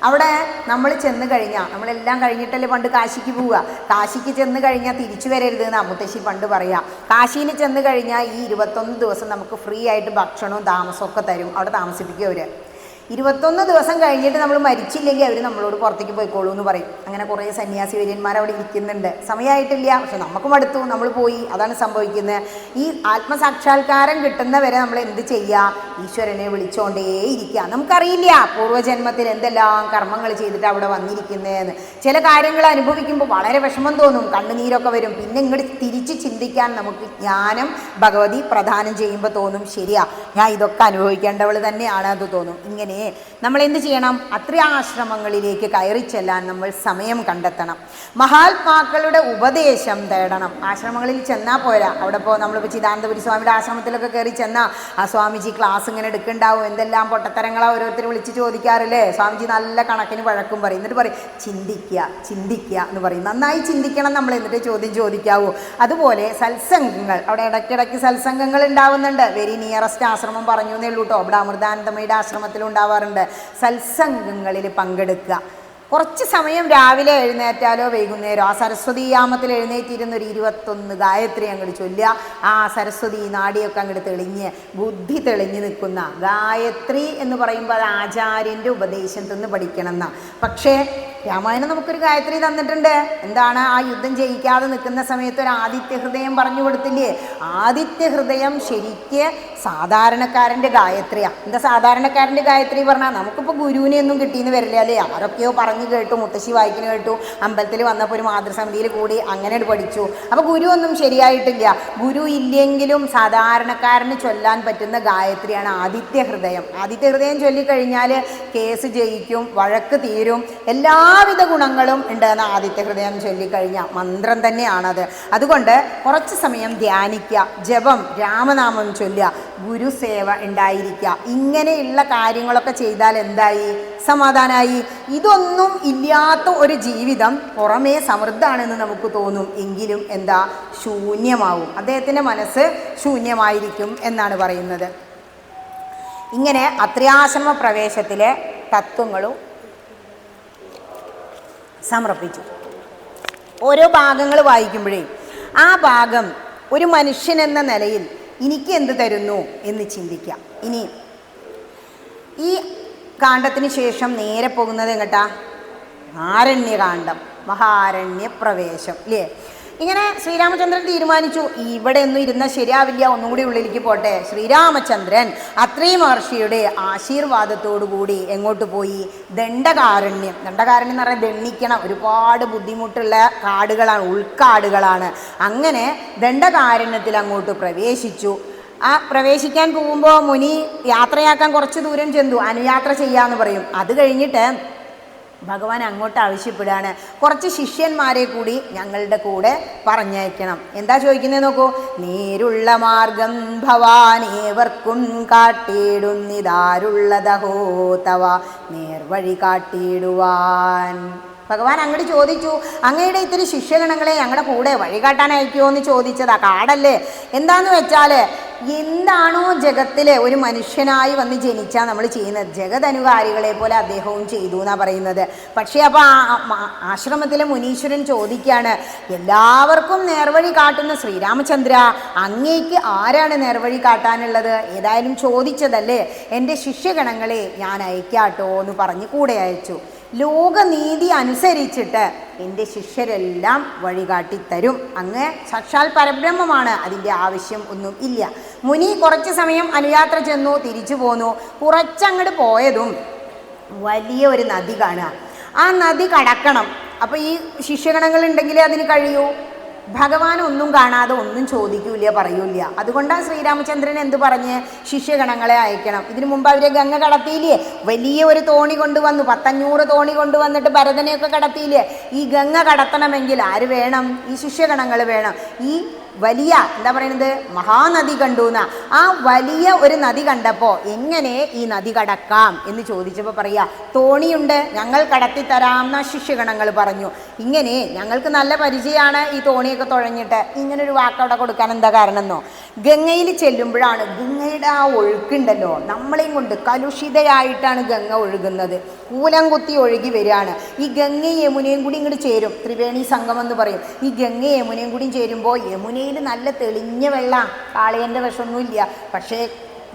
അവിടെ നമ്മൾ ചെന്ന് കഴിഞ്ഞാൽ, നമ്മളെല്ലാം കഴിഞ്ഞിട്ടല്ലേ പണ്ട് കാശിക്ക് പോവുക, കാശിക്ക് ചെന്ന് കഴിഞ്ഞാൽ തിരിച്ചു വരരുത് എന്നാണ് മുത്തശ്ശി പണ്ട് പറയുക. കാശിയിൽ ചെന്ന് കഴിഞ്ഞാൽ ഈ 21 ദിവസം നമുക്ക് ഫ്രീ ആയിട്ട് ഭക്ഷണവും താമസമൊക്കെ തരും, അവിടെ താമസിപ്പിക്കും അവർ. 21 ദിവസം കഴിഞ്ഞിട്ട് നമ്മൾ മരിച്ചില്ലെങ്കിൽ അവർ നമ്മളോട് പുറത്തേക്ക് പോയിക്കോളൂ എന്ന് പറയും. അങ്ങനെ കുറേ സന്യാസി വര്യന്മാർ അവിടെ ഇരിക്കുന്നുണ്ട്. സമയമായിട്ടില്ല, പക്ഷെ നമുക്ക് മടുത്തു, നമ്മൾ പോയി. അതാണ് സംഭവിക്കുന്നത്. ഈ ആത്മസാക്ഷാത്കാരം കിട്ടുന്നവരെ നമ്മൾ എന്ത് ചെയ്യുക, ഈശ്വരനെ വിളിച്ചുകൊണ്ടേയിരിക്കുക. നമുക്കറിയില്ല പൂർവ്വജന്മത്തിൽ എന്തെല്ലാം കർമ്മങ്ങൾ ചെയ്തിട്ട് അവിടെ വന്നിരിക്കുന്നതെന്ന്. ചില കാര്യങ്ങൾ അനുഭവിക്കുമ്പോൾ വളരെ വിഷമം തോന്നും, കണ്ണുനീരൊക്കെ വരും. പിന്നെ ഇങ്ങോട്ട് തിരിച്ച് ചിന്തിക്കാൻ നമുക്ക് ജ്ഞാനം ഭഗവതി പ്രദാനം ചെയ്യുമ്പോൾ തോന്നും, ശരിയാ ഞാൻ ഇതൊക്കെ അനുഭവിക്കേണ്ടവൾ തന്നെയാണ് അത് തോന്നും. ഇങ്ങനെ നമ്മൾ എന്ത് ചെയ്യണം, അത്ര ആശ്രമങ്ങളിലേക്ക് കയറി ചെല്ലാൻ നമ്മൾ സമയം കണ്ടെത്തണം. മഹാത്മാക്കളുടെ ഉപദേശം തേടണം. ആശ്രമങ്ങളിൽ ചെന്നാൽ പോരാ. അവിടെ ഇപ്പോൾ നമ്മളിപ്പോൾ ചിദാനന്ദപുരി സ്വാമിയുടെ ആശ്രമത്തിലൊക്കെ കയറി ചെന്നാൽ ആ സ്വാമിജി ക്ലാസ് ഇങ്ങനെ എടുക്കുന്നുണ്ടാവും. എന്തെല്ലാം പൊട്ടത്തരങ്ങളാണ് ഓരോരുത്തർ വിളിച്ച് ചോദിക്കാറില്ലേ. സ്വാമിജി നല്ല കണക്കിന് വഴക്കും പറയും. എന്നിട്ട് പറയും ചിന്തിക്കുക എന്ന് പറയും. നന്നായി ചിന്തിക്കണം നമ്മൾ, എന്നിട്ട് ചോദ്യം ചോദിക്കാവൂ. അതുപോലെ സത്സംഗങ്ങൾ, അവിടെ ഇടയ്ക്കിടയ്ക്ക് സത്സംഗങ്ങൾ ഉണ്ടാവുന്നുണ്ട്. വെരി നിയറസ്റ്റ് ആശ്രമം പറഞ്ഞു എന്നേ ഉള്ളൂ കേട്ടോ. ഇവിടെ അമൃതാനന്ദമയുടെ ആശ്രമത്തിലുണ്ടാവാറുണ്ട്. സത്സംഗങ്ങളിൽ പങ്കെടുക്കുക. കുറച്ച് സമയം രാവിലെ എഴുന്നേറ്റാലോ വൈകുന്നേരം ആ സരസ്വതി യാമത്തിൽ എഴുന്നേറ്റിരുന്നൊരു 21 ഗായത്രി അങ്ങോട്ട് ചൊല്ലുക. ആ സരസ്വതി നാടിയൊക്കെ അങ്ങോട്ട് തെളിഞ്ഞ് ബുദ്ധി തെളിഞ്ഞ് നിൽക്കുന്ന ഗായത്രി എന്ന് പറയുമ്പോൾ അത് ആചാര്യൻ്റെ ഉപദേശത്തിൽ നിന്ന് പഠിക്കണം എന്നാണ്. പക്ഷേ രാമായണം നമുക്കൊരു ഗായത്രി തന്നിട്ടുണ്ട്. എന്താണ്? ആ യുദ്ധം ജയിക്കാതെ നിൽക്കുന്ന സമയത്ത് ഒരു ആദിത്യ ഹൃദയം പറഞ്ഞു കൊടുത്തില്ലേ? ആദിത്യ ഹൃദയം ശരിക്ക് സാധാരണക്കാരൻ്റെ ഗായത്രിയാണ്. എന്താ സാധാരണക്കാരൻ്റെ ഗായത്രി പറഞ്ഞാൽ? നമുക്കിപ്പോൾ ഗുരുവിനെ ഒന്നും കിട്ടിയെന്ന് വരില്ല അല്ലേ? ആരൊക്കെയോ പറഞ്ഞു കേട്ടു, മുത്തശ്ശി വായിക്കുന്നു കേട്ടു, അമ്പലത്തിൽ വന്നപ്പോൾ ഒരു മാതൃസമിതിയിൽ കൂടി അങ്ങനെ പഠിച്ചു. അപ്പോൾ ഗുരു ഒന്നും ശരിയായിട്ടില്ല. ഗുരു ഇല്ലെങ്കിലും സാധാരണക്കാരന് ചൊല്ലാൻ പറ്റുന്ന ഗായത്രിയാണ് ആദിത്യ ഹൃദയം. ആദിത്യ ഹൃദയം ചൊല്ലിക്കഴിഞ്ഞാൽ കേസ് ജയിക്കും, വഴക്ക് തീരും, എല്ലാവിധ ഗുണങ്ങളും ഉണ്ടെന്ന് ആദിത്യ ഹൃദയം ചൊല്ലിക്കഴിഞ്ഞാൽ. മന്ത്രം തന്നെയാണത്. അതുകൊണ്ട് കുറച്ച് സമയം ധ്യാനിക്കുക, ജപം, രാമനാമം ചൊല്ലുക, ഗുരുസേവ ഉണ്ടായിരിക്കുക. ഇങ്ങനെയുള്ള കാര്യങ്ങളൊക്കെ ചെയ്താൽ എന്തായി? സമാധാനമായി. ഇതൊന്നും ഇല്ലാത്ത ഒരു ജീവിതം പുറമേ സമൃദ്ധമാണെന്ന് നമുക്ക് തോന്നും, എങ്കിലും എന്താ? ശൂന്യമാവും. അദ്ദേഹത്തിൻ്റെ മനസ്സ് ശൂന്യമായിരിക്കും എന്നാണ് പറയുന്നത്. ഇങ്ങനെ അത്രിയാശ്രമ പ്രവേശത്തിലെ തത്വങ്ങളും സമർപ്പിച്ചു. ഓരോ ഭാഗങ്ങൾ വായിക്കുമ്പോഴേ ആ ഭാഗം ഒരു മനുഷ്യൻ എന്ന നിലയിൽ എനിക്ക് എന്ത് തരുന്നു എന്ന് ചിന്തിക്കാം. ഇനി ഈ കാണ്ഡത്തിന് ശേഷം നേരെ പോകുന്നത് എങ്ങട്ടാ? ആരണ്യകാന്ഡം, മഹാരണ്യപ്രവേശം അല്ലേ? ഇങ്ങനെ ശ്രീരാമചന്ദ്രൻ തീരുമാനിച്ചു, ഇവിടെ ഒന്നും ഇരുന്നാൽ ശരിയാവില്ല, ഒന്നും കൂടി ഉള്ളിലേക്ക് പോട്ടെ. ശ്രീരാമചന്ദ്രൻ അത്രി മഹർഷിയുടെ ആശീർവാദത്തോടു കൂടി എങ്ങോട്ട് പോയി? ദണ്ഡകാരണ്യം. ദണ്ഡകാരണ്യം എന്ന് പറഞ്ഞാൽ ദണ്ഡിക്കണം, ഒരുപാട് ബുദ്ധിമുട്ടുള്ള കാടുകളാണ്, ഉൾക്കാടുകളാണ്. അങ്ങനെ ദണ്ഡകാരണ്യത്തിൽ അങ്ങോട്ട് പ്രവേശിച്ചു. ആ പ്രവേശിക്കാൻ പോകുമ്പോൾ മുനി യാത്രയാക്കാൻ കുറച്ച് ദൂരം ചെന്നു, അനുയാത്ര ചെയ്യാമെന്ന് പറയും. അത് കഴിഞ്ഞിട്ട് ഭഗവാൻ അങ്ങോട്ട് ആവശ്യപ്പെടുകയാണ്, കുറച്ച് ശിഷ്യന്മാരെ കൂടി ഞങ്ങളുടെ കൂടെ പറഞ്ഞയക്കണം. എന്താ ചോദിക്കുന്നത് നോക്കൂ. നേരുള്ള മാർഗം ഭവാനേവർക്കും കാട്ടിയിടുന്നിതാരുള്ളതഹോ തവ നേർവഴി കാട്ടിയിടുവാൻ. ഭഗവാൻ അങ്ങോട്ട് ചോദിച്ചു, അങ്ങയുടെ ഇത്തിരി ശിഷ്യഗണങ്ങളെ ഞങ്ങളുടെ കൂടെ വഴികാട്ടാൻ അയക്കുമോ എന്ന് ചോദിച്ചതാ. കാടല്ലേ? എന്താന്ന് വെച്ചാൽ എന്താണോ ജഗത്തിൽ ഒരു മനുഷ്യനായി വന്ന് ജനിച്ചാൽ നമ്മൾ ചെയ്യുന്നത്, ജഗതനുകാരികളെ പോലെ അദ്ദേഹവും ചെയ്തു എന്നാണ് പറയുന്നത്. പക്ഷേ അപ്പോൾ ആശ്രമത്തിലെ മുനീശ്വരൻ ചോദിക്കുകയാണ്, എല്ലാവർക്കും നേർവഴി കാട്ടുന്ന ശ്രീരാമചന്ദ്ര, അങ്ങേക്ക് ആരാണ് നേർവഴി കാട്ടാനുള്ളത്? ഏതായാലും ചോദിച്ചതല്ലേ, എൻ്റെ ശിഷ്യഗണങ്ങളെ ഞാൻ അയക്കാട്ടോ എന്ന് പറഞ്ഞ് കൂടെ അയച്ചു. ലോകനീതി അനുസരിച്ചിട്ട് എൻ്റെ ശിഷ്യരെല്ലാം വഴികാട്ടിത്തരും. അങ്ങ് സാക്ഷാൽ പരബ്രഹ്മമാണ്, അതിൻ്റെ ആവശ്യം ഒന്നും ഇല്ല. മുനി കുറച്ച് സമയം അനുയാത്ര ചെന്നു, തിരിച്ചു പോന്നു. കുറച്ചങ്ങോട്ട് പോയതും വലിയ ഒരു നദി കാണുക. ആ നദി കടക്കണം. അപ്പോൾ ഈ ശിഷ്യഗണങ്ങൾ ഉണ്ടെങ്കിലേ അതിന് കഴിയൂ. ഭഗവാൻ ഒന്നും കാണാതെ ഒന്നും ചോദിക്കൂല, പറയൂല. അതുകൊണ്ടാണ് ശ്രീരാമചന്ദ്രൻ എന്ത് പറഞ്ഞ് ശിഷ്യഗണങ്ങളെ അയക്കണം. ഇതിനു മുമ്പ് അവരെ ഗംഗ കടത്തിയില്ലേ? വലിയ ഒരു തോണി കൊണ്ടുവന്നു, 500 തോണി കൊണ്ടുവന്നിട്ട് ഭരതനെയൊക്കെ കടത്തിയില്ലേ? ഈ ഗംഗ കടത്തണമെങ്കിൽ ആര് വേണം? ഈ ശിഷ്യഗണങ്ങൾ വേണം. ഈ വലിയ എന്താ പറയുന്നത്, മഹാനദി കണ്ടു എന്നാ. ആ വലിയ ഒരു നദി കണ്ടപ്പോൾ എങ്ങനെ ഈ നദി കടക്കാം എന്ന് ചോദിച്ചപ്പോൾ പറയാ, തോണിയുണ്ട്, ഞങ്ങൾ കടത്തിത്തരാം എന്ന ശിഷ്യഗണങ്ങൾ പറഞ്ഞു. ഇങ്ങനെ ഞങ്ങൾക്ക് നല്ല പരിചയമാണ് ഈ തോണിയൊക്കെ തുഴഞ്ഞിട്ട്. ഇങ്ങനൊരു വാക്കവിടെ കൊടുക്കാൻ എന്താ കാരണം എന്നോ? ഗംഗയിൽ ചെല്ലുമ്പോഴാണ് ഗംഗയുടെ ആ ഒഴുക്കുണ്ടല്ലോ, നമ്മളെയും കൊണ്ട് കലുഷിതയായിട്ടാണ് ഗംഗ ഒഴുകുന്നത്. കൂലം കുത്തി ഒഴുകി വരികയാണ്. ഈ ഗംഗയും യമുനയും കൂടി ഇങ്ങോട്ട് ചേരും, ത്രിവേണി സംഗമം എന്ന് പറയും. ഈ ഗംഗയും യമുനയും കൂടി ചേരുമ്പോൾ യമുനയിൽ നല്ല തെളിഞ്ഞ വെള്ളം, കാളയൻ്റെ വിഷമൊന്നുമില്ല. പക്ഷേ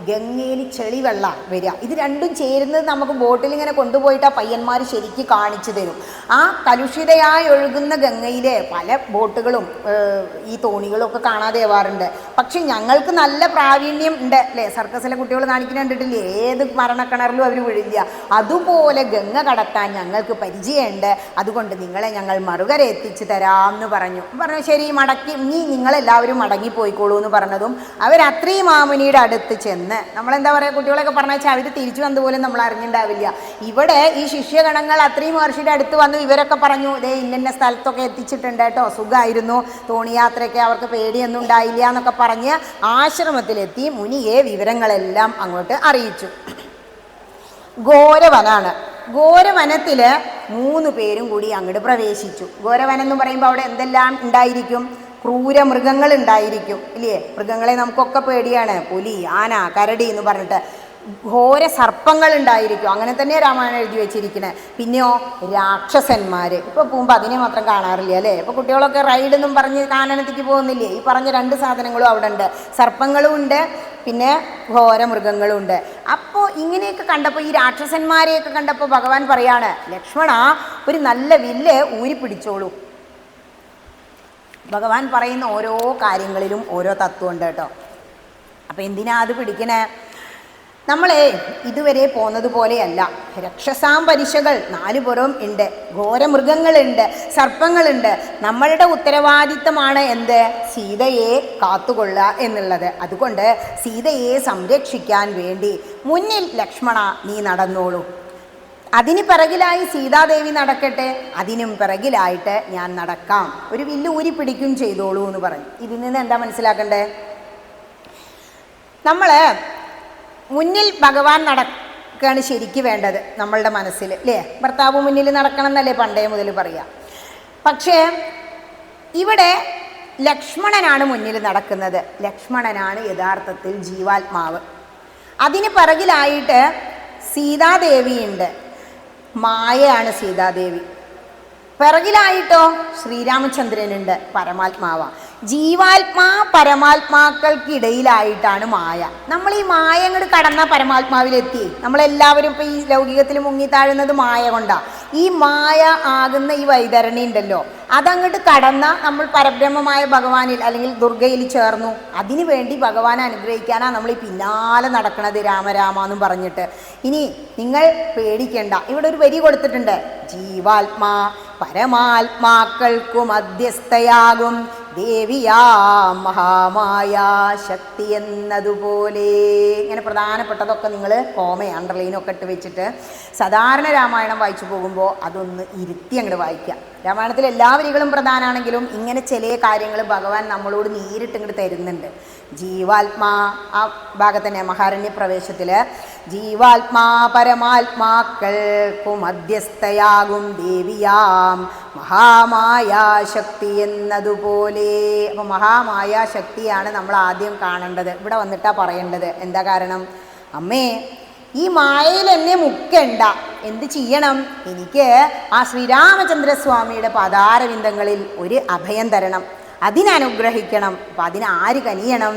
ഗംഗയിൽ ചെളി വെള്ളം വരിക. ഇത് രണ്ടും ചേരുന്നത് നമുക്ക് ബോട്ടിൽ ഇങ്ങനെ കൊണ്ടുപോയിട്ട് ആ പയ്യന്മാർ ശരിക്ക് കാണിച്ചു തരും. ആ കലുഷിതയായി ഒഴുകുന്ന ഗംഗയിലെ പല ബോട്ടുകളും ഈ തോണികളും ഒക്കെ കാണാതെ ആവാറുണ്ട്. പക്ഷെ ഞങ്ങൾക്ക് നല്ല പ്രാവീണ്യം ഉണ്ട് അല്ലേ? സർക്കസിലെ കുട്ടികൾ കാണിക്കുന്ന കണ്ടിട്ടില്ലേ? ഏത് മരണക്കിണറിലും അവർ വീഴില്ല. അതുപോലെ ഗംഗ കടത്താൻ ഞങ്ങൾക്ക് പരിചയമുണ്ട്. അതുകൊണ്ട് നിങ്ങളെ ഞങ്ങൾ മറുകര എത്തിച്ചു തരാം എന്ന് പറഞ്ഞു. ശരി, മടക്കി നീ നിങ്ങളെല്ലാവരും മടങ്ങിപ്പോയിക്കോളൂ എന്ന് പറഞ്ഞതും അവർ അത്രി മാമുനിയുടെ അടുത്ത് ചെന്ന്, നമ്മളെന്താ പറയുക, കുട്ടികളൊക്കെ പറഞ്ഞാൽ അവർ തിരിച്ചു വന്നതുപോലും നമ്മൾ അറിഞ്ഞിട്ടുണ്ടാവില്ല. ഇവിടെ ഈ ശിഷ്യഗണങ്ങൾ അത്രി മഹർഷിയുടെ അടുത്ത് വന്നു. ഇവരൊക്കെ പറഞ്ഞു, ഇതേ ഇന്ന സ്ഥലത്തൊക്കെ എത്തിച്ചിട്ടുണ്ട് കേട്ടോ, സുഖമായിരുന്നു, തോണിയാത്രയ്ക്ക് അവർക്ക് പേടിയൊന്നും ഉണ്ടായില്ല എന്നൊക്കെ പറഞ്ഞ് ആശ്രമത്തിലെത്തി മുനിയെ വിവരങ്ങളെല്ലാം അങ്ങോട്ട് അറിയിച്ചു. ഘോരവനാണ്. ഘോരവനത്തിൽ 3 പേരും കൂടി അങ്ങോട്ട് പ്രവേശിച്ചു. ഘോരവനം എന്ന് പറയുമ്പോൾ അവിടെ എന്തെല്ലാം ഉണ്ടായിരിക്കും? ക്രൂര മൃഗങ്ങൾ ഉണ്ടായിരിക്കും ഇല്ലേ? മൃഗങ്ങളെ നമുക്കൊക്കെ പേടിയാണ്, പുലി, ആന, കരടി എന്ന് പറഞ്ഞിട്ട്. ഘോര സർപ്പങ്ങൾ ഉണ്ടായിരിക്കും, അങ്ങനെ തന്നെ രാമായണം എഴുതി വെച്ചിരിക്കണേ. പിന്നെയോ രാക്ഷസന്മാർ. ഇപ്പോൾ പോകുമ്പോൾ അതിനെ മാത്രം കാണാറില്ല അല്ലേ? ഇപ്പോൾ കുട്ടികളൊക്കെ റൈഡെന്നും പറഞ്ഞ് കാനനത്തേക്ക് പോകുന്നില്ലേ? ഈ പറഞ്ഞ 2 സാധനങ്ങളും അവിടെ ഉണ്ട്. സർപ്പങ്ങളും ഉണ്ട്, പിന്നെ ഘോര മൃഗങ്ങളും ഉണ്ട്. അപ്പോൾ ഇങ്ങനെയൊക്കെ കണ്ടപ്പോൾ, ഈ രാക്ഷസന്മാരെയൊക്കെ കണ്ടപ്പോൾ ഭഗവാൻ പറയാണ്, ലക്ഷ്മണ, ഒരു നല്ല വില്ല് ഊരിപ്പിടിച്ചോളൂ. ഭഗവാൻ പറയുന്ന ഓരോ കാര്യങ്ങളിലും ഓരോ തത്വമുണ്ട് കേട്ടോ. അപ്പം എന്തിനാ അത് പിടിക്കണേ? നമ്മളെ ഇതുവരെ പോന്നതുപോലെയല്ല. രക്ഷസാം പരിശകൾ 4 പുറം ഉണ്ട്, ഘോരമൃഗങ്ങളുണ്ട്, സർപ്പങ്ങളുണ്ട്. നമ്മളുടെ ഉത്തരവാദിത്തമാണ് എന്ത്? സീതയെ കാത്തുകൊള്ളുക എന്നുള്ളത്. അതുകൊണ്ട് സീതയെ സംരക്ഷിക്കാൻ വേണ്ടി മുന്നിൽ ലക്ഷ്മണ നീ നടന്നോളൂ, അതിന് പിറകിലായി സീതാദേവി നടക്കട്ടെ, അതിനും പിറകിലായിട്ട് ഞാൻ നടക്കാം, ഒരു വില്ല് ഊരി പിടിക്കും ചെയ്തോളൂ എന്ന് പറഞ്ഞു. ഇതിൽ നിന്ന് എന്താ മനസ്സിലാക്കണ്ടേ? നമ്മൾ മുന്നിൽ ഭഗവാൻ നടക്കുകയാണ് ശരിക്ക് വേണ്ടത് നമ്മളുടെ മനസ്സിൽ, അല്ലേ? ഭർത്താവ് മുന്നിൽ നടക്കണം എന്നല്ലേ പണ്ടേ മുതൽ പറയാം. പക്ഷേ ഇവിടെ ലക്ഷ്മണനാണ് മുന്നിൽ നടക്കുന്നത്. ലക്ഷ്മണനാണ് യഥാർത്ഥത്തിൽ ജീവാത്മാവ്. അതിന് പിറകിലായിട്ട് സീതാദേവിയുണ്ട്, മായയാണ് സീതാദേവി. പിറകിലായിട്ടോ ശ്രീരാമചന്ദ്രനുണ്ട്, പരമാത്മാവ. ജീവാത്മാ പരമാത്മാക്കൾക്കിടയിലായിട്ടാണ് മായ. നമ്മൾ ഈ മായ അങ്ങോട്ട് കടന്ന പരമാത്മാവിലെത്തി. നമ്മളെല്ലാവരും ഇപ്പോൾ ഈ ലൗകികത്തിൽ മുങ്ങിത്താഴുന്നത് മായ കൊണ്ടാണ്. ഈ മായ ആകുന്ന ഈ വൈതരണി ഉണ്ടല്ലോ, അതങ്ങോട്ട് കടന്ന നമ്മൾ പരബ്രഹ്മമായ ഭഗവാനിൽ അല്ലെങ്കിൽ ദുർഗയിൽ ചേർന്നു. അതിനു വേണ്ടി ഭഗവാനെ അനുഗ്രഹിക്കാനാണ് നമ്മൾ ഈ പിന്നാലെ നടക്കണത്, രാമരാമ എന്നും പറഞ്ഞിട്ട്. ഇനി നിങ്ങൾ പേടിക്കേണ്ട, ഇവിടെ ഒരു വരി കൊടുത്തിട്ടുണ്ട്, ജീവാത്മാ പരമാത്മാക്കൾക്കു മധ്യസ്ഥയാകും ദേവിയാ മഹാമായ ശക്തി എന്നതുപോലെ. ഇങ്ങനെ പ്രധാനപ്പെട്ടതൊക്കെ നിങ്ങൾ അണ്ടർലൈനൊക്കെ ഇട്ട് വെച്ചിട്ട് സാധാരണ രാമായണം വായിച്ചു പോകുമ്പോൾ അതൊന്ന് ഇരുത്തി അങ്ങോട്ട് വായിക്കുക. രാമായണത്തിൽ എല്ലാ വരികളും പ്രധാനമാണെങ്കിലും ഇങ്ങനെ ചില കാര്യങ്ങൾ ഭഗവാൻ നമ്മളോട് നേരിട്ട് ഇങ്ങോട്ട് തരുന്നുണ്ട്. ജീവാത്മാ, ആ ഭാഗത്തന്നെ മഹാരണ്യ പ്രവേശത്തിൽ ജീവാത്മാ പരമാത്മാക്കൾക്കു മധ്യസ്ഥയാകും ദേവിയാം മഹാമായാശക്തി എന്നതുപോലെ. അപ്പോൾ മഹാമായാശക്തിയാണ് നമ്മൾ ആദ്യം കാണേണ്ടത്. ഇവിടെ വന്നിട്ടാണ് പറയേണ്ടത്. എന്താ കാരണം? അമ്മേ, ഈ മായയിൽ എന്നെ മുക്കണ്ട, എന്ത് ചെയ്യണം? എനിക്ക് ആ ശ്രീരാമചന്ദ്രസ്വാമിയുടെ പാതാരവിന്ദങ്ങളിൽ ഒരു അഭയം തരണം, അതിനനുഗ്രഹിക്കണം. അപ്പം അതിനാര് കനിയണം?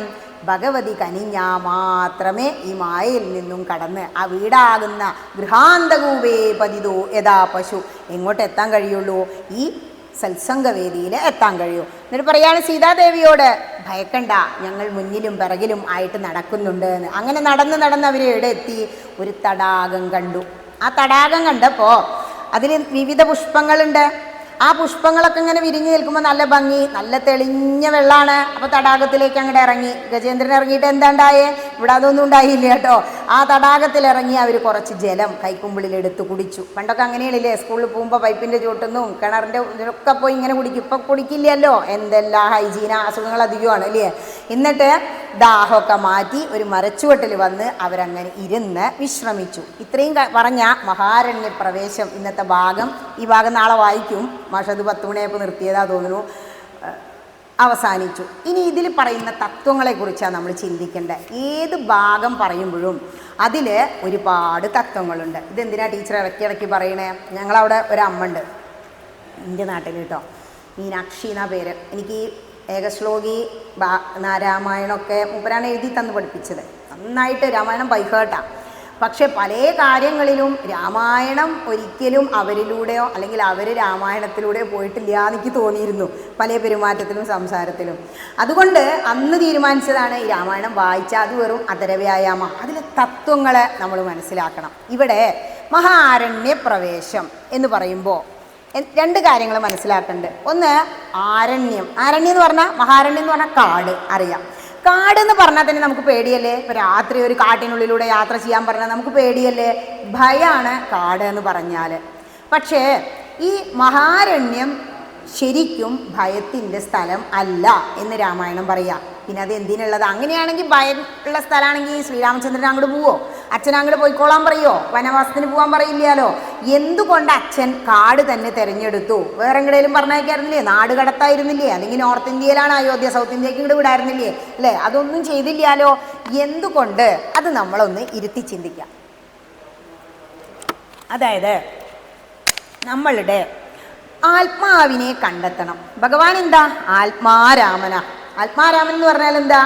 ഭഗവതി കനിഞ്ഞാ മാത്രമേ ഈ മായയിൽ നിന്നും കടന്ന് ആ വീടാകുന്ന ഗൃഹാന്തകൂപേ പതിതോ യഥാ പശു എങ്ങോട്ട് എത്താൻ കഴിയുള്ളൂ? ഈ സത്സംഗവേദിയിൽ എത്താൻ കഴിയൂ. എന്നിട്ട് പറയാണ് സീതാദേവിയോട്, ഭയക്കണ്ട, ഞങ്ങൾ മുന്നിലും പിറകിലും ആയിട്ട് നടക്കുന്നുണ്ട് എന്ന്. അങ്ങനെ നടന്ന് അവർ എവിടെ എത്തി? ഒരു തടാകം കണ്ടു. ആ തടാകം കണ്ടപ്പോൾ അതിൽ വിവിധ പുഷ്പങ്ങളുണ്ട്. ആ പുഷ്പങ്ങളൊക്കെ ഇങ്ങനെ വിരിഞ്ഞു നിൽക്കുമ്പോൾ നല്ല ഭംഗി, നല്ല തെളിഞ്ഞ വെള്ളമാണ്. അപ്പോൾ തടാകത്തിലേക്ക് അങ്ങോട്ട് ഇറങ്ങി. ഗജേന്ദ്രൻ ഇറങ്ങിയിട്ട് എന്താണ്ടായേ? ഇവിടെ അതൊന്നും ഉണ്ടായില്ല കേട്ടോ. ആ തടാകത്തിലിറങ്ങി അവർ കുറച്ച് ജലം കൈക്കുമ്പിളിലെടുത്ത് കുടിച്ചു. പണ്ടൊക്കെ അങ്ങനെയാണില്ലേ, സ്കൂളിൽ പോകുമ്പോൾ പൈപ്പിൻ്റെ ചുവട്ടുനിന്നും കിണറിൻ്റെ ഇതിലൊക്കെ പോയി ഇങ്ങനെ കുടിക്കും. ഇപ്പം കുടിക്കില്ലല്ലോ, എന്തെല്ലാം ഹൈജീന അസുഖങ്ങൾ അധികമാണ് അല്ലേ. എന്നിട്ട് ദാഹമൊക്കെ മാറ്റി ഒരു മരച്ചുവട്ടിൽ വന്ന് അവരങ്ങനെ ഇരുന്ന് വിശ്രമിച്ചു. ഇത്രയും പറഞ്ഞ മഹാരണ്യ പ്രവേശം ഇന്നത്തെ ഭാഗം, ഈ ഭാഗം നാളെ വായിക്കും. മാഷത് 10 മണിയായപ്പോൾ നിർത്തിയതാ തോന്നുന്നു, അവസാനിച്ചു. ഇനി ഇതിൽ പറയുന്ന തത്വങ്ങളെക്കുറിച്ചാണ് നമ്മൾ ചിന്തിക്കേണ്ടത്. ഏത് ഭാഗം പറയുമ്പോഴും അതിൽ ഒരുപാട് തത്വങ്ങളുണ്ട്. ഇതെന്തിനാ ടീച്ചർ ഇടയ്ക്കിടയ്ക്ക് പറയണേ? ഞങ്ങളവിടെ ഒരമ്മ ഉണ്ട് എൻ്റെ നാട്ടിൽ കേട്ടോ, മീനാക്ഷി എന്നാ പേര്. എനിക്ക് ഏകശ്ലോകി രാമായണമൊക്കെ മൂപ്പരാണ് എഴുതി തന്ന് പഠിപ്പിച്ചത്. നന്നായിട്ട് രാമായണം ബൈഹേർട്ടാണ്. പക്ഷെ പല കാര്യങ്ങളിലും രാമായണം ഒരിക്കലും അവരിലൂടെയോ അല്ലെങ്കിൽ അവർ രാമായണത്തിലൂടെയോ പോയിട്ടില്ല എനിക്ക് തോന്നിയിരുന്നു, പല പെരുമാറ്റത്തിലും സംസാരത്തിലും. അതുകൊണ്ട് അന്ന് തീരുമാനിച്ചതാണ് ഈ രാമായണം വായിച്ചാൽ അത് വെറും അതരവ്യായാമ, അതിലെ തത്വങ്ങൾ നമ്മൾ മനസ്സിലാക്കണം. ഇവിടെ മഹാരണ്യ പ്രവേശം എന്ന് പറയുമ്പോൾ 2 കാര്യങ്ങൾ മനസ്സിലാക്കുന്നുണ്ട്. ഒന്ന് ആരണ്യം. ആരണ്യം എന്ന് പറഞ്ഞാൽ, മഹാരണ്യം എന്ന് പറഞ്ഞാൽ കാട്, അറിയാം. കാടെന്ന് പറഞ്ഞാൽ തന്നെ നമുക്ക് പേടിയല്ലേ? ഇപ്പോൾ രാത്രി ഒരു കാട്ടിനുള്ളിലൂടെ യാത്ര ചെയ്യാൻ പറഞ്ഞാൽ നമുക്ക് പേടിയല്ലേ? ഭയമാണ് കാട് എന്ന് പറഞ്ഞാൽ. പക്ഷേ ഈ മഹാരണ്യം ശരിക്കും ഭയത്തിൻ്റെ സ്ഥലം അല്ല എന്ന് രാമായണം പറയാം. പിന്നെ അത് എന്തിനുള്ളത്? അങ്ങനെയാണെങ്കിൽ ഭയം ഉള്ള സ്ഥലമാണെങ്കിൽ ശ്രീരാമചന്ദ്രൻ അങ്ങോട്ട് പോവോ? അച്ഛൻ അങ്ങോട്ട് പോയിക്കോളാൻ പറയുമോ? വനവാസത്തിന് പോകാൻ പറയില്ലല്ലോ. എന്തുകൊണ്ട് അച്ഛൻ കാട് തന്നെ തിരഞ്ഞെടുത്തു? വേറെ എങ്ങടെയും പറഞ്ഞേക്കായിരുന്നില്ലേ? നാട് കടത്തായിരുന്നില്ലേ? അല്ലെങ്കിൽ നോർത്ത് ഇന്ത്യയിലാണ് അയോധ്യ, സൗത്ത് ഇന്ത്യക്ക് ഇങ്ങോട്ട് വിടായിരുന്നില്ലേ? അല്ലേ? അതൊന്നും ചെയ്തില്ലല്ലോ. എന്തുകൊണ്ട്? അത് നമ്മളൊന്ന് ഇരുത്തി ചിന്തിക്കാം. അതായത് നമ്മളുടെ ആത്മാവിനെ കണ്ടെത്തണം. ഭഗവാൻ എന്താ? ആത്മാരാമനാ. ആത്മാരാമൻ എന്ന് പറഞ്ഞാൽ എന്താ?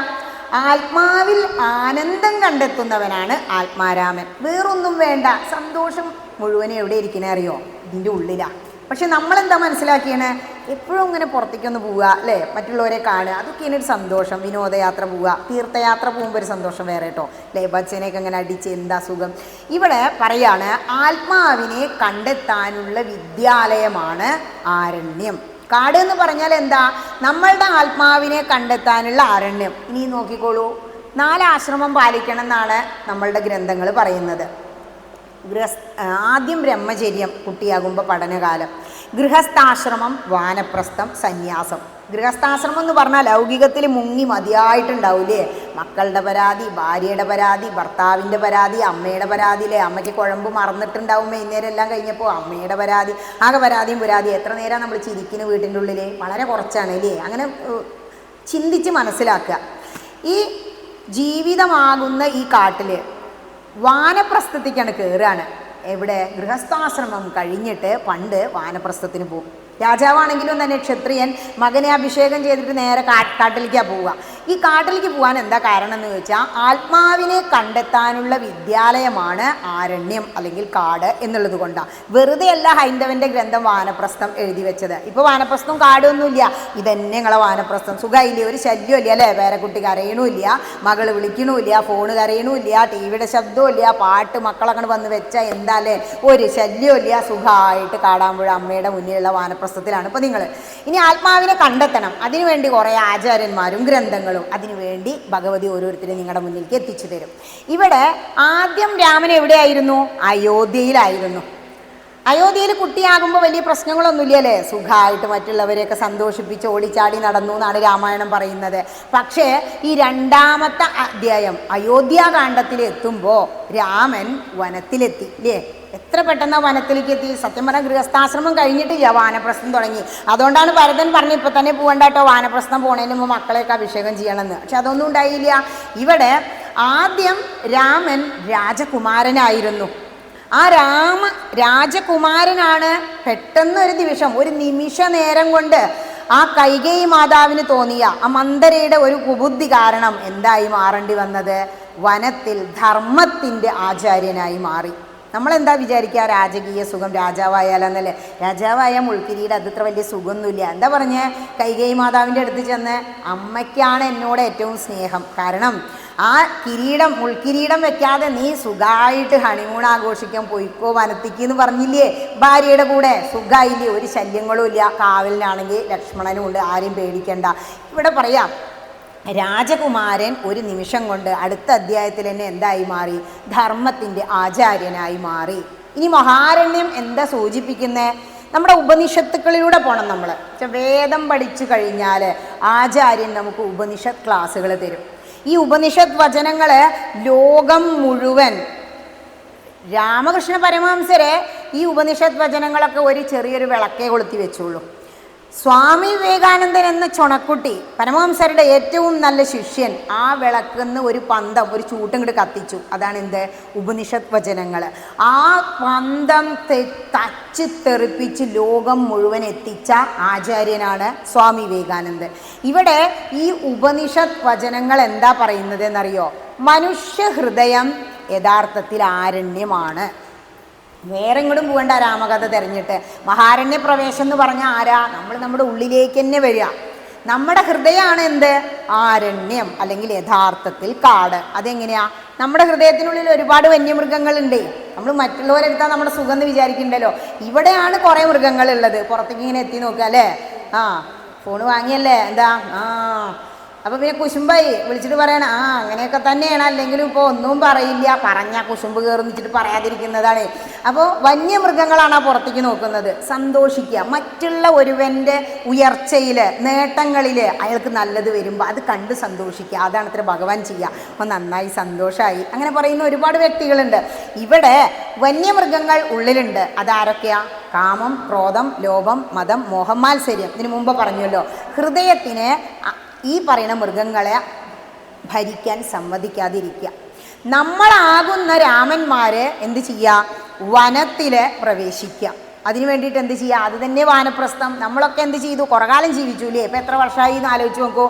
ആത്മാവിൽ ആനന്ദം കണ്ടെത്തുന്നവനാണ് ആത്മാരാമൻ. വേറൊന്നും വേണ്ട. സന്തോഷം മുഴുവനും എവിടെ ഇരിക്കണേ അറിയോ? ഇതിൻ്റെ ഉള്ളിലാണ്. പക്ഷെ നമ്മളെന്താ മനസ്സിലാക്കിയാണ്, എപ്പോഴും ഇങ്ങനെ പുറത്തേക്കൊന്ന് പോവുക അല്ലേ, മറ്റുള്ളവരെ കാണുക, അതൊക്കെയാണ് ഒരു സന്തോഷം. വിനോദയാത്ര പോവുക, തീർത്ഥയാത്ര പോകുമ്പോൾ ഒരു സന്തോഷം വേറെ കേട്ടോ അല്ലേ. ബച്ചനെയൊക്കെ അങ്ങനെ അടിച്ച് എന്താ സുഖം. ഇവിടെ പറയാണ് ആത്മാവിനെ കണ്ടെത്താനുള്ള വിദ്യാലയമാണ് ആരണ്യം. കാട് എന്ന് പറഞ്ഞാൽ എന്താ, നമ്മളുടെ ആത്മാവിനെ കണ്ടെത്താനുള്ള അരണ്യം. ഇനി നോക്കിക്കോളൂ, 4 ആശ്രമം പാലിക്കണം എന്നാണ് നമ്മളുടെ ഗ്രന്ഥങ്ങൾ പറയുന്നത്. ആദ്യം ബ്രഹ്മചര്യം, കുട്ടിയാകുമ്പോൾ പഠനകാലം, ഗൃഹസ്ഥാശ്രമം, വാനപ്രസ്ഥം, സന്യാസം. ഗൃഹസ്ഥാശ്രമം എന്ന് പറഞ്ഞാൽ ലൗകികത്തിൽ മുങ്ങി മതിയായിട്ടുണ്ടാവില്ലേ, മക്കളുടെ പരാതി, ഭാര്യയുടെ പരാതി, ഭർത്താവിൻ്റെ പരാതി, അമ്മയുടെ പരാതിയില്ലേ, അമ്മയ്ക്ക് കുഴമ്പ് മറന്നിട്ടുണ്ടാവും വൈകുന്നേരം എല്ലാം കഴിഞ്ഞപ്പോൾ, അമ്മയുടെ പരാതി, ആകെ പരാതിയും പുരാതി. എത്ര നേരം നമ്മൾ ചിരിക്കുന്ന വീട്ടിൻ്റെ ഉള്ളിൽ, വളരെ കുറച്ചാണ് അല്ലേ. അങ്ങനെ ചിന്തിച്ച് മനസ്സിലാക്കുക. ഈ ജീവിതമാകുന്ന ഈ കാട്ടിൽ വാനപ്രസ്ഥത്തേക്കാണ് കയറുകയാണ്. എവിടെ? ഗൃഹസ്ഥാശ്രമം കഴിഞ്ഞിട്ട് പണ്ട് വാനപ്രസ്ഥത്തിന് പോകും. രാജാവാണെങ്കിലും തന്നെ ക്ഷത്രിയൻ മകനെ അഭിഷേകം ചെയ്തിട്ട് നേരെ കാട്ടിലേക്കാണ് പോവുക. ഈ കാട്ടിലേക്ക് പോകാൻ എന്താ കാരണം എന്ന് ചോദിച്ചാൽ, ആത്മാവിനെ കണ്ടെത്താനുള്ള വിദ്യാലയമാണ് ആരണ്യം അല്ലെങ്കിൽ കാട് എന്നുള്ളത് കൊണ്ടാണ്. വെറുതെ അല്ല ഹൈന്ദവൻ്റെ ഗ്രന്ഥം വാനപ്രസ്ഥം എഴുതി വെച്ചത്. ഇപ്പോൾ വാനപ്രസ്ഥം കാടൊന്നുമില്ല, ഇതന്നെ നിങ്ങളെ വാനപ്രസ്ഥം. സുഖമില്ല, ഒരു ശല്യമില്ല അല്ലേ, പേരക്കുട്ടി കരയണമില്ല, മകൾ വിളിക്കണമില്ല, ഫോണ് കരയണമില്ല, ടി വിയുടെ ശബ്ദമില്ല, പാട്ട് മക്കളങ്ങനെ വന്ന് വെച്ചാൽ എന്താ അല്ലേ, ഒരു ശല്യമില്ല, സുഖമായിട്ട് കാടാമ്പുഴ അമ്മയുടെ മുന്നിലുള്ള വാനപ്രസ്ഥത്തിലാണ് ഇപ്പോൾ നിങ്ങൾ. ഇനി ആത്മാവിനെ കണ്ടെത്തണം, അതിനുവേണ്ടി കുറേ ആചാര്യന്മാരും ഗ്രന്ഥങ്ങളും, അതിനുവേണ്ടി ഭഗവതി ഓരോരുത്തരും നിങ്ങളുടെ മുന്നിലേക്ക് എത്തിച്ചു തരും. ഇവിടെ ആദ്യം രാമൻ എവിടെയായിരുന്നു? അയോധ്യയിലായിരുന്നു. അയോധ്യയിൽ കുട്ടിയാകുമ്പോൾ വലിയ പ്രശ്നങ്ങളൊന്നുമില്ല അല്ലേ, സുഖമായിട്ട് മറ്റുള്ളവരെയൊക്കെ സന്തോഷിപ്പിച്ച് ഓടിച്ചാടി നടന്നു എന്നാണ് രാമായണം പറയുന്നത്. പക്ഷേ ഈ 2ാമത്തെ അധ്യായം അയോധ്യാകാന്ഡത്തിൽ എത്തുമ്പോൾ രാമൻ വനത്തിലെത്തി അല്ലേ. എത്ര പെട്ടെന്നാണ് വനത്തിലേക്ക് എത്തി. സത്യം പറഞ്ഞാൽ ഗൃഹസ്ഥാശ്രമം കഴിഞ്ഞിട്ടില്ല, വാനപ്രസ്ഥം തുടങ്ങി. അതുകൊണ്ടാണ് ഭരതൻ പറഞ്ഞു ഇപ്പം തന്നെ പോകണ്ട കേട്ടോ, വാനപ്രസ്ഥം പോണതിന് മുമ്പ് മക്കളെയൊക്കെ അഭിഷേകം ചെയ്യണമെന്ന്. പക്ഷെ അതൊന്നും ഉണ്ടായില്ല. ഇവിടെ ആദ്യം രാമൻ രാജകുമാരനായിരുന്നു. ആ രാജകുമാരനാണ് പെട്ടെന്നൊരു ഒരു നിമിഷ നേരം കൊണ്ട് ആ കൈകേയി മാതാവിന് തോന്നിയ ആ മന്ദരയുടെ ഒരു കുബുദ്ധി കാരണം എന്തായി മാറേണ്ടി വന്നത്? വനത്തിൽ ധർമ്മത്തിൻ്റെ ആചാര്യനായി മാറി. നമ്മളെന്താ വിചാരിക്കുക, രാജകീയ സുഖം, രാജാവായാലെന്നല്ലേ. രാജാവായാൽ മുൾക്കിരീടം അതത്ര വലിയ സുഖമൊന്നുമില്ല. എന്താ പറഞ്ഞേ, കൈകേയി മാതാവിൻ്റെ അടുത്ത് ചെന്ന്, അമ്മയ്ക്കാണ് എന്നോട് ഏറ്റവും സ്നേഹം, കാരണം ആ മുൾക്കിരീടം വെക്കാതെ നീ സുഖമായിട്ട് ഹണിമൂൺ ആഘോഷിക്കാൻ പോയിക്കോ വനത്തിക്ക് എന്ന് പറഞ്ഞില്ലേ ഭാര്യയുടെ കൂടെ. സുഖമായില്ലേ, ഒരു ശല്യങ്ങളും ഇല്ല, കാവലിനാണെങ്കിൽ ലക്ഷ്മണനും ഉണ്ട്, ആരെയും പേടിക്കണ്ട. ഇവിടെ പറയാം, രാജകുമാരൻ ഒരു നിമിഷം കൊണ്ട് അടുത്ത അധ്യായത്തിൽ തന്നെ എന്തായി മാറി? ധർമ്മത്തിൻ്റെ ആചാര്യനായി മാറി. ഇനി മഹാരണ്യം എന്താ സൂചിപ്പിക്കുന്നത്? നമ്മുടെ ഉപനിഷത്തുക്കളിലൂടെ പോകണം നമ്മൾ. വേദം പഠിച്ചു കഴിഞ്ഞാൽ ആചാര്യൻ നമുക്ക് ഉപനിഷത്ത് ക്ലാസ്സുകൾ തരും. ഈ ഉപനിഷത്ത് വചനങ്ങൾ ലോകം മുഴുവൻ, രാമകൃഷ്ണ പരമഹംസരെ ഈ ഉപനിഷത്ത് വചനങ്ങളൊക്കെ ഒരു ചെറിയൊരു വിളക്കേ കൊളുത്തി വെച്ചുള്ളൂ. സ്വാമി വിവേകാനന്ദൻ എന്ന ചുണക്കുട്ടി, പരമഹംസരുടെ ഏറ്റവും നല്ല ശിഷ്യൻ, ആ വിളക്കുന്ന് ഒരു പന്തം, ഒരു ചൂട്ടും കൂടി കത്തിച്ചു. അതാണ് എന്ത്? ഉപനിഷത്ത് വചനങ്ങൾ. ആ പന്തം തച്ച് തെറിപ്പിച്ച് ലോകം മുഴുവൻ എത്തിച്ച ആചാര്യനാണ് സ്വാമി വിവേകാനന്ദൻ. ഇവിടെ ഈ ഉപനിഷത്ത് വചനങ്ങൾ എന്താ പറയുന്നത് എന്നറിയോ? മനുഷ്യ ഹൃദയം യഥാർത്ഥത്തിൽ ആരണ്യമാണ്. വേറെ എങ്ങോട്ടും പോകേണ്ട രാമകഥ തിരഞ്ഞിട്ട്. മഹാരണ്യ പ്രവേശം എന്ന് പറഞ്ഞാൽ ആരാ? നമ്മൾ നമ്മുടെ ഉള്ളിലേക്ക് തന്നെ വരിക. നമ്മുടെ ഹൃദയമാണ് എന്ത്? ആരണ്യം അല്ലെങ്കിൽ യഥാർത്ഥത്തിൽ കാട്. അതെങ്ങനെയാ? നമ്മുടെ ഹൃദയത്തിനുള്ളിൽ ഒരുപാട് വന്യമൃഗങ്ങളുണ്ട്. നമ്മൾ മറ്റുള്ളവരെടുത്താൽ നമ്മുടെ സുഖം എന്ന് വിചാരിക്കണ്ടല്ലോ. ഇവിടെയാണ് കുറേ മൃഗങ്ങളുള്ളത്. പുറത്തേക്ക് ഇങ്ങനെ എത്തി നോക്കുക അല്ലേ. ഫോണ് വാങ്ങിയല്ലേ, എന്താ അപ്പോൾ പിന്നെ കുശുമ്പായി വിളിച്ചിട്ട് പറയണം, അങ്ങനെയൊക്കെ തന്നെയാണ്, അല്ലെങ്കിലും ഇപ്പോൾ ഒന്നും പറയില്ല, പറഞ്ഞാൽ കുശുമ്പ് കയറുന്നിച്ചിട്ട് പറയാതിരിക്കുന്നതാണ്. അപ്പോൾ വന്യമൃഗങ്ങളാണ് ആ പുറത്തേക്ക് നോക്കുന്നത്. സന്തോഷിക്കുക, മറ്റുള്ള ഒരുവൻ്റെ ഉയർച്ചയിൽ, നേട്ടങ്ങളിൽ അയാൾക്ക് നല്ലത് വരുമ്പോൾ അത് കണ്ട് സന്തോഷിക്കുക. അതാണ് ഇത്ര ഭഗവാൻ ചെയ്യുക. അപ്പോൾ നന്നായി, സന്തോഷമായി, അങ്ങനെ പറയുന്ന ഒരുപാട് വ്യക്തികളുണ്ട്. ഇവിടെ വന്യമൃഗങ്ങൾ ഉള്ളിലുണ്ട്. അതാരൊക്കെയാ? കാമം, ക്രോധം, ലോഭം, മതം, മോഹം, മാത്സര്യം. ഇതിനു മുമ്പ് പറഞ്ഞല്ലോ. ഹൃദയത്തിന് ഈ പറയുന്ന മൃഗങ്ങളെ ഭരിക്കാൻ സമ്മതിക്കാതിരിക്കുക. നമ്മളാകുന്ന രാമന്മാർ എന്ത് ചെയ്യുക? വനത്തിൽ പ്രവേശിക്കുക. അതിന് വേണ്ടിയിട്ട് എന്ത് ചെയ്യുക? അത് തന്നെ വാനപ്രസ്ഥം. നമ്മളൊക്കെ എന്ത് ചെയ്തു? കുറേ കാലം ജീവിച്ചു അല്ലേ? ഇപ്പം എത്ര വർഷമായി എന്ന് ആലോചിച്ച് നോക്കൂ.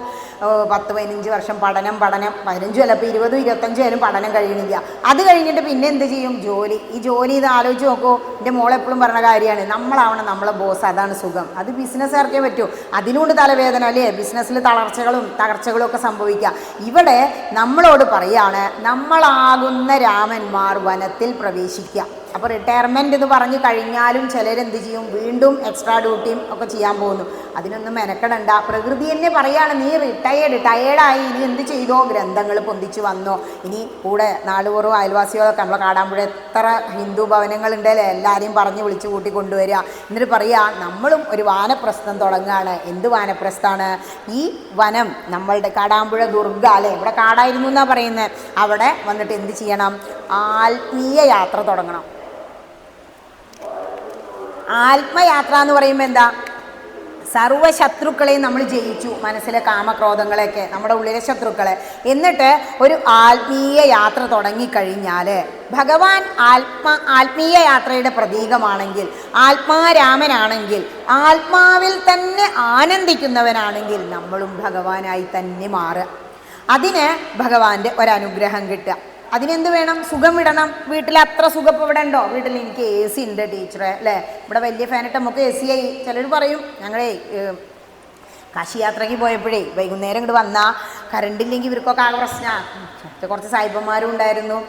10-15 വർഷം പഠനം 15 അല്ല, ഇപ്പോൾ 20-25 ആയാലും പഠനം കഴിയണില്ല. അത് കഴിഞ്ഞിട്ട് പിന്നെ എന്ത് ചെയ്യും? ജോലി. ഈ ജോലി ഇത് ആലോചിച്ച് നോക്കൂ. എൻ്റെ മോളെപ്പോഴും പറഞ്ഞ കാര്യമാണ്, നമ്മളാവണം നമ്മളെ ബോസ്, അതാണ് സുഖം. അത് ബിസിനസ്സുകാർക്കേ പറ്റൂ. അതിനുകൊണ്ട് തലവേദന അല്ലേ? ബിസിനസ്സിൽ തളർച്ചകളും തകർച്ചകളും ഒക്കെ സംഭവിക്കുക. ഇവിടെ നമ്മളോട് പറയാണ്, നമ്മളാകുന്ന രാമന്മാർ വനത്തിൽ പ്രവേശിക്കുക. അപ്പോൾ റിട്ടയർമെൻറ്റ് എന്ന് പറഞ്ഞ് കഴിഞ്ഞാലും ചിലരെന്ത് ചെയ്യും? വീണ്ടും എക്സ്ട്രാ ഡ്യൂട്ടിയും ഒക്കെ ചെയ്യാൻ പോകുന്നു. അതിനൊന്നും മെനക്കെടണ്ട. പ്രകൃതി തന്നെ പറയുകയാണ്, നീ ടയേർഡായി, ഇനി എന്ത് ചെയ്തോ? ഗ്രന്ഥങ്ങൾ പൊന്തിച്ച് വന്നോ. ഇനി കൂടെ നാടുപുറവും അയൽവാസികളൊക്കെ, നമ്മളെ കാടാമ്പുഴ എത്ര ഹിന്ദു ഭവനങ്ങളുണ്ടല്ലേ, എല്ലാവരെയും പറഞ്ഞ് വിളിച്ച് കൂട്ടി കൊണ്ടുവരിക. എന്നിട്ട് പറയുക, നമ്മളും ഒരു വാനപ്രസ്ഥം തുടങ്ങുകയാണ്. എന്ത് വാനപ്രസ്ഥമാണ്? ഈ വനം നമ്മളുടെ കാടാമ്പുഴ ദുർഗ അല്ലേ, ഇവിടെ കാടായിരുന്നു എന്നാണ് പറയുന്നത്. അവിടെ വന്നിട്ട് എന്ത് ചെയ്യണം? ആത്മീയ യാത്ര തുടങ്ങണം. ആത്മയാത്ര എന്ന് പറയുമ്പോൾ എന്താ? സർവശത്രുക്കളെയും നമ്മൾ ജയിച്ചു, മനസ്സിലെ കാമക്രോധങ്ങളെയൊക്കെ, നമ്മുടെ ഉള്ളിലെ ശത്രുക്കളെ. എന്നിട്ട് ഒരു ആത്മീയ യാത്ര തുടങ്ങിക്കഴിഞ്ഞാൽ ഭഗവാൻ ആത്മീയ യാത്രയുടെ പ്രതീകമാണെങ്കിൽ, ആത്മാരാമനാണെങ്കിൽ, ആത്മാവിൽ തന്നെ ആനന്ദിക്കുന്നവനാണെങ്കിൽ നമ്മളും ഭഗവാനായി തന്നെ മാറുക. അതിന് ഭഗവാന്റെ ഒരനുഗ്രഹം കിട്ടുക. അതിനെന്ത് വേണം? സുഖം വിടണം. വീട്ടിൽ അത്ര സുഖം ഇപ്പോൾ ഇവിടെ ഉണ്ടോ? വീട്ടിൽ എനിക്ക് എ സി ഉണ്ട് ടീച്ചറെ അല്ലേ, ഇവിടെ വലിയ ഫാനിട്ട് നമുക്ക് എ സി ആയി. ചിലർ പറയും, ഞങ്ങളെ കാശി യാത്രയ്ക്ക് പോയപ്പോഴേ വൈകുന്നേരം ഇങ്ങോട്ട് വന്നാൽ കറണ്ടില്ലെങ്കിൽ ഇവർക്കൊക്കെ ആകെ പ്രശ്നമാണ്. കുറച്ച് സായിപ്പന്മാരും ഉണ്ടായിരുന്നു,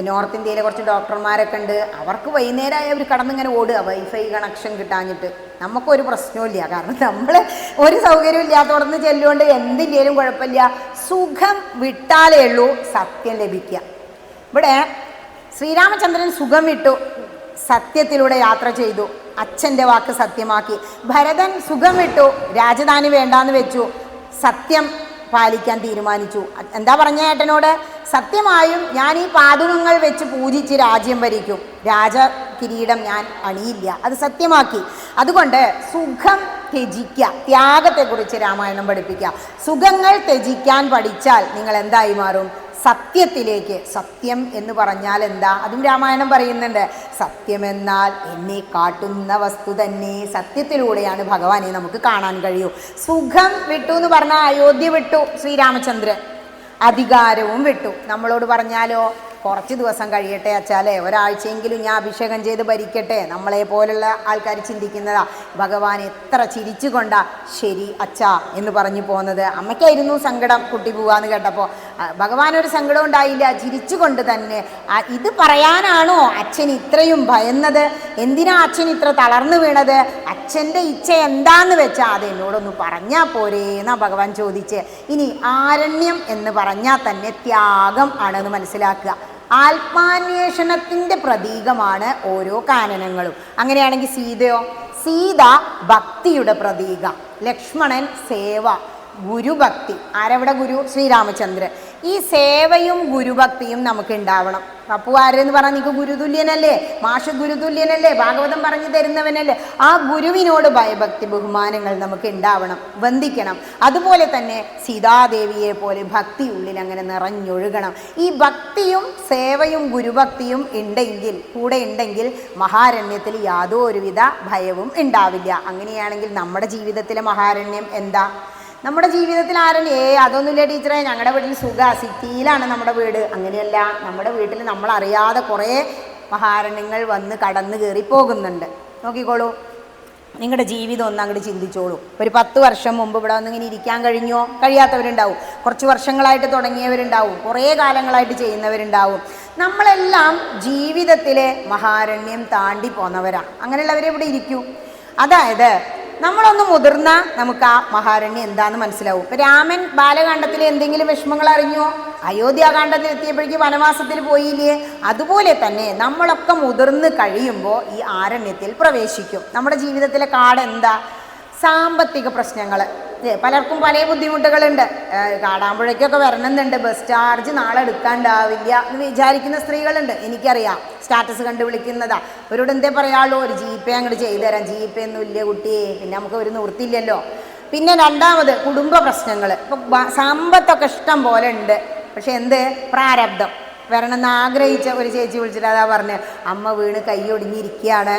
നോർത്ത് ഇന്ത്യയിലെ കുറച്ച് ഡോക്ടർമാരൊക്കെ ഉണ്ട്. അവർക്ക് വൈകുന്നേരമായി അവർ കടന്നിങ്ങനെ ഓടുക, വൈഫൈ കണക്ഷൻ കിട്ടാഞ്ഞിട്ട്. നമുക്കൊരു പ്രശ്നമില്ല, കാരണം നമ്മൾ ഒരു സൗകര്യം ഇല്ലാത്തവിടുന്ന് ചെല്ലുകൊണ്ട് എന്തില്ലേലും കുഴപ്പമില്ല. സുഖം വിട്ടാലേ ഉള്ളൂ സത്യം ലഭിക്കുക. ഇവിടെ ശ്രീരാമചന്ദ്രൻ സുഖം വിട്ടു, സത്യത്തിലൂടെ യാത്ര ചെയ്തു, അച്ഛൻ്റെ വാക്ക് സത്യമാക്കി. ഭരതൻ സുഖം വിട്ടു, രാജധാനി വേണ്ടാന്ന് വെച്ചു, സത്യം പാലിക്കാൻ തീരുമാനിച്ചു. എന്താ പറഞ്ഞ ഏട്ടനോട്? സത്യമായും ഞാൻ ഈ പാദുകങ്ങൾ വെച്ച് പൂജിച്ച് രാജ്യം ഭരിക്കും, രാജകിരീടം ഞാൻ അണിയില്ല, അത് സത്യമാക്കി. അതുകൊണ്ട് സുഖം ത്യജിക്കുക, ത്യാഗത്തെക്കുറിച്ച് രാമായണം പഠിപ്പിക്കുക. സുഖങ്ങൾ ത്യജിക്കാൻ പഠിച്ചാൽ നിങ്ങൾ എന്തായി മാറും? സത്യത്തിലേക്ക്. സത്യം എന്ന് പറഞ്ഞാൽ എന്താ? അതും രാമായണം പറയുന്നുണ്ട്. സത്യമെന്നാൽ എന്നെ കാട്ടുന്ന വസ്തു തന്നെ. സത്യത്തിലൂടെയാണ് ഭഗവാനെ നമുക്ക് കാണാൻ കഴിയൂ. സുഖം വിട്ടു എന്ന് പറഞ്ഞാൽ അയോധ്യ വിട്ടു ശ്രീരാമചന്ദ്രൻ, അധികാരവും വിട്ടു. നമ്മളോട് പറഞ്ഞാലോ, കുറച്ച് ദിവസം കഴിയട്ടെ അച്ചാലേ, ഒരാഴ്ചയെങ്കിലും ഞാൻ അഭിഷേകം ചെയ്ത് ഭരിക്കട്ടെ, നമ്മളെ പോലുള്ള ആൾക്കാർ ചിന്തിക്കുന്നതാ. ഭഗവാൻ എത്ര ചിരിച്ചുകൊണ്ടാ ശരി അച്ഛാ എന്ന് പറഞ്ഞു പോകുന്നത്. അമ്മയ്ക്കായിരുന്നു സങ്കടം കുട്ടി പോവാന്ന് കേട്ടപ്പോൾ. ഭഗവാനൊരു സങ്കടം ഉണ്ടായില്ല, ചിരിച്ചുകൊണ്ട് തന്നെ. ഇത് പറയാനാണോ അച്ഛൻ ഇത്രയും ഭയന്നത്? എന്തിനാ അച്ഛൻ ഇത്ര തളർന്നു വീണത്? അച്ഛൻ്റെ ഇച്ഛ എന്താന്ന് വെച്ചാൽ അത് എന്നോടൊന്ന് പറഞ്ഞാൽ പോരേ എന്നാ ഭഗവാൻ ചോദിച്ച്. ഇനി ആരണ്യം എന്ന് പറഞ്ഞാൽ തന്നെ ത്യാഗം ആണെന്ന് മനസ്സിലാക്കുക. ആത്മാന്വേഷണത്തിൻ്റെ പ്രതീകമാണ് ഓരോ കാനനങ്ങളും. അങ്ങനെയാണെങ്കിൽ സീതയോ? സീത ഭക്തിയുടെ പ്രതീകം. ലക്ഷ്മണൻ സേവ, ഗുരുഭക്തി. ആരവിടെ ഗുരു? ശ്രീരാമചന്ദ്രൻ. ഈ സേവയും ഗുരുഭക്തിയും നമുക്ക് ഉണ്ടാവണം. പപ്പു ആരെന്ന് പറഞ്ഞാൽ നിങ്ങൾക്ക് ഗുരുതുല്യനല്ലേ, മാഷ് ഗുരുതുല്യനല്ലേ, ഭാഗവതം പറഞ്ഞു തരുന്നവനല്ലേ. ആ ഗുരുവിനോട് ഭയഭക്തി ബഹുമാനങ്ങൾ നമുക്ക് ഉണ്ടാവണം, വന്ദിക്കണം. അതുപോലെ തന്നെ സീതാദേവിയെ പോലെ ഭക്തി ഉള്ളിൽ അങ്ങനെ നിറഞ്ഞൊഴുകണം. ഈ ഭക്തിയും സേവയും ഗുരുഭക്തിയും ഉണ്ടെങ്കിൽ, കൂടെ ഉണ്ടെങ്കിൽ മഹാരണ്യത്തിൽ യാതൊരുവിധ ഭയവും ഉണ്ടാവില്ല. അങ്ങനെയാണെങ്കിൽ നമ്മുടെ ജീവിതത്തിലെ മഹാരണ്യം എന്താ? നമ്മുടെ ജീവിതത്തിൽ അതൊന്നുമില്ല ടീച്ചറെ, ഞങ്ങളുടെ വീട്ടിൽ സുഖ, സിറ്റിയിലാണ് നമ്മുടെ വീട്. അങ്ങനെയല്ല, നമ്മുടെ വീട്ടിൽ നമ്മളറിയാതെ കുറേ മഹാരണ്യങ്ങൾ വന്ന് കടന്നു കയറി പോകുന്നുണ്ട്. നോക്കിക്കോളൂ, നിങ്ങളുടെ ജീവിതം ഒന്ന് അങ്ങോട്ട് ചിന്തിച്ചോളൂ. ഒരു 10 വർഷം മുമ്പ് ഇവിടെ വന്നിങ്ങനെ ഇരിക്കാൻ കഴിഞ്ഞോ? കഴിയാത്തവരുണ്ടാവും. കുറച്ച് വർഷങ്ങളായിട്ട് തുടങ്ങിയവരുണ്ടാവും, കുറേ കാലങ്ങളായിട്ട് ചെയ്യുന്നവരുണ്ടാവും. നമ്മളെല്ലാം ജീവിതത്തിലെ മഹാരണ്യം താണ്ടി പോന്നവരാണ്. അങ്ങനെയുള്ളവരെ ഇവിടെ ഇരിക്കൂ. അതായത് നമ്മളൊന്ന് മുതിർന്നാൽ നമുക്ക് ആ മഹാരണ്യം എന്താണെന്ന് മനസ്സിലാവും. ഇപ്പം രാമൻ ബാലകാണ്ഡത്തിൽ എന്തെങ്കിലും വിഷമങ്ങൾ അറിഞ്ഞോ? അയോധ്യാകാണ്ഡത്തിൽ എത്തിയപ്പോഴേക്ക് വനവാസത്തിൽ പോയില്ലേ? അതുപോലെ തന്നെ നമ്മളൊക്കെ മുതിർന്ന് കഴിയുമ്പോൾ ഈ ആരണ്യത്തിൽ പ്രവേശിക്കും. നമ്മുടെ ജീവിതത്തിലെ കാട് എന്താ? സാമ്പത്തിക പ്രശ്നങ്ങൾ. പലർക്കും പല ബുദ്ധിമുട്ടുകളുണ്ട്. കാടാമ്പുഴയ്ക്കൊക്കെ വരണമെന്നുണ്ട്, ബസ് ചാർജ് നാളെ എടുക്കാണ്ടാവില്ല എന്ന് വിചാരിക്കുന്ന സ്ത്രീകളുണ്ട്. എനിക്കറിയാം, സ്റ്റാറ്റസ് കണ്ടു വിളിക്കുന്നതാ. അവരോട് എന്തേ പറയാളൂ, ഒരു ജീപ്പേ അങ്ങോട്ട് ചെയ്തു തരാം. ജീപ്പേ ഒന്നും ഇല്ല കുട്ടിയെ, പിന്നെ നമുക്ക് ഒരു നിവൃത്തിയില്ലല്ലോ. പിന്നെ രണ്ടാമത് കുടുംബ പ്രശ്നങ്ങൾ. ഇപ്പം സമ്പത്തൊക്കെ ഇഷ്ടം പോലെ ഉണ്ട്, പക്ഷെ എന്ത്? പ്രാരബ്ധം. വരണമെന്ന് ആഗ്രഹിച്ച ഒരു ചേച്ചി വിളിച്ചിട്ട് അതാ പറഞ്ഞ്, അമ്മ വീണ് കൈ ഒടിഞ്ഞിരിക്കുകയാണ്,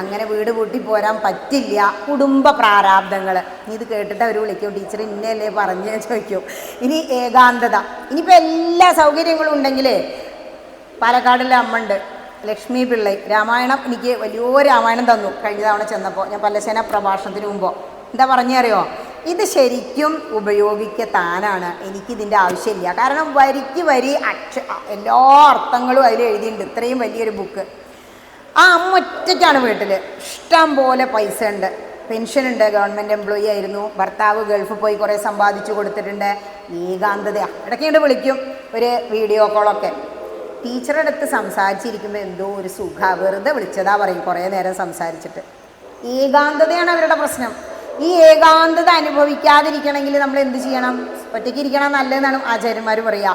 അങ്ങനെ വീട് പൂട്ടി പോരാൻ പറ്റില്ല. കുടുംബ പ്രാരാബ്ദങ്ങൾ. ഇത് കേട്ടിട്ട് അവർ വിളിക്കും, ടീച്ചർ ഇന്നല്ലേ പറഞ്ഞ് ചോദിക്കും. ഇനി ഏകാന്തത. ഇനിയിപ്പോൾ എല്ലാ സൗകര്യങ്ങളും ഉണ്ടെങ്കിൽ പാലക്കാടിലെ അമ്മ ഉണ്ട്, ലക്ഷ്മി പിള്ളൈ, രാമായണം എനിക്ക് വലിയൊരു രാമായണം തന്നു കഴിഞ്ഞ തവണ ചെന്നപ്പോൾ, ഞാൻ പല്ലശേന പ്രഭാഷണത്തിന് മുമ്പോ. എന്താ പറഞ്ഞറിയോ, ഇത് ശരിക്കും ഉപയോഗിക്കത്താനാണ്, എനിക്കിതിൻ്റെ ആവശ്യമില്ല. കാരണം വരിക്ക് വരി എല്ലാ അർത്ഥങ്ങളും അതിൽ എഴുതിയിട്ടുണ്ട്. ഇത്രയും വലിയൊരു ബുക്ക്. ആ അമ്മ ഒറ്റയ്ക്കാണ് വീട്ടിൽ, ഇഷ്ടം പോലെ പൈസ ഉണ്ട്, പെൻഷനുണ്ട്, ഗവൺമെൻറ് എംപ്ലോയി ആയിരുന്നു, ഭർത്താവ് ഗൾഫിൽ പോയി കുറേ സമ്പാദിച്ചു കൊടുത്തിട്ടുണ്ട്. ഏകാന്തതയാണ്. ഇടയ്ക്കിട്ട് വിളിക്കും, ഒരു വീഡിയോ കോളൊക്കെ. ടീച്ചറുടെ അടുത്ത് സംസാരിച്ചിരിക്കുമ്പോൾ എന്തോ ഒരു സുഖ, വെറുതെ വിളിച്ചതാ പറയും കുറേ നേരം സംസാരിച്ചിട്ട്. ഏകാന്തതയാണ് അവരുടെ പ്രശ്നം. ഈ ഏകാന്തത അനുഭവിക്കാതിരിക്കണമെങ്കിൽ നമ്മൾ എന്ത് ചെയ്യണം? ഒറ്റയ്ക്ക് ഇരിക്കണം നല്ലതെന്നാണ് ആചാര്യന്മാർ പറയുക.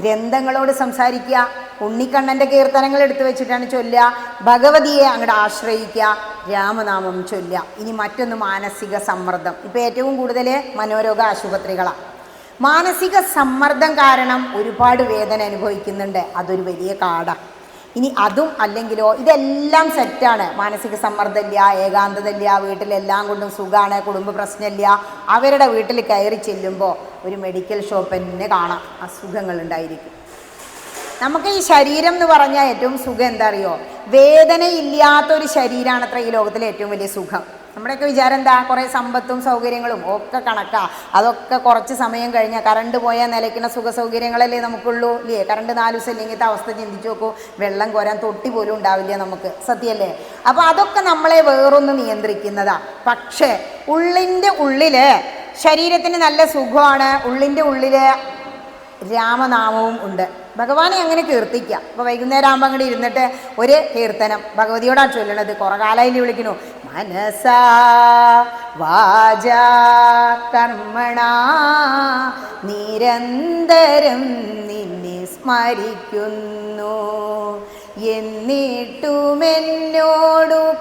ഗ്രന്ഥങ്ങളോട് സംസാരിക്കുക, ഉണ്ണിക്കണ്ണൻ്റെ കീർത്തനങ്ങൾ എടുത്തു വെച്ചിട്ടാണ് ചൊല്ലുക, ഭഗവതിയെ അങ്ങോട്ട് ആശ്രയിക്കുക, രാമനാമം ചൊല്ലുക. ഇനി മറ്റൊന്ന് മാനസിക സമ്മർദ്ദം. ഇപ്പോൾ ഏറ്റവും കൂടുതൽ മനോരോഗ ആശുപത്രികളാണ്. മാനസിക സമ്മർദ്ദം കാരണം ഒരുപാട് വേദന അനുഭവിക്കുന്നുണ്ട്. അതൊരു വലിയ കാടാണ്. ഇനി അതും അല്ലെങ്കിലോ, ഇതെല്ലാം സെറ്റാണ്. മാനസിക സമ്മർദ്ദമില്ല, ഏകാന്തതയില്ല, വീട്ടിലെല്ലാം കൊണ്ടും സുഖമാണ്, കുടുംബ പ്രശ്നമില്ല. അവരുടെ വീട്ടിൽ കയറി ചെല്ലുമ്പോൾ ഒരു മെഡിക്കൽ ഷോപ്പ് തന്നെ കാണാം, അസുഖങ്ങളുണ്ടായിരിക്കും. നമുക്ക് ഈ ശരീരം എന്ന് പറഞ്ഞാൽ ഏറ്റവും സുഖം എന്താ അറിയോ? വേദനയില്ലാത്തൊരു ശരീരമാണ് അത്ര ഈ ലോകത്തിലെ ഏറ്റവും വലിയ സുഖം. നമ്മുടെയൊക്കെ വിചാരം എന്താ? കുറേ സമ്പത്തും സൗകര്യങ്ങളും ഒക്കെ കണക്കാ, അതൊക്കെ കുറച്ച് സമയം കഴിഞ്ഞാൽ കറണ്ട് പോയാൽ നിലയ്ക്കുന്ന സുഖ സൗകര്യങ്ങളല്ലേ നമുക്കുള്ളൂ, ഇല്ലേ? കറണ്ട് 4 ദിവസം ഇല്ലെങ്കിലത്തെ അവസ്ഥ ചിന്തിച്ചു നോക്കൂ. വെള്ളം കോരാൻ തൊട്ടി പോലും ഉണ്ടാവില്ല നമുക്ക്, സത്യമല്ലേ? അപ്പോൾ അതൊക്കെ നമ്മളെ വേറൊന്ന് നിയന്ത്രിക്കുന്നതാ. പക്ഷേ ഉള്ളിൻ്റെ ഉള്ളിൽ ശരീരത്തിന് നല്ല സുഖമാണ്, ഉള്ളിൻ്റെ ഉള്ളിൽ രാമനാമവും ഉണ്ട്. ഭഗവാനെ അങ്ങനെ കീർത്തിക്കുക. ഇപ്പോൾ വൈകുന്നേരം ആകുമ്പോൾ അങ്ങോട്ട് ഇരുന്നിട്ട് ഒരു കീർത്തനം ഭഗവതിയോടാണ് ചൊല്ലണത്. കുറേ കാലമായിട്ട് വിളിക്കണു, മനസാ വാചാ കർമ്മണാ നിരന്തരം നിന്നെ സ്മരിക്കുന്നു, എന്നിട്ടുമെന്നോടു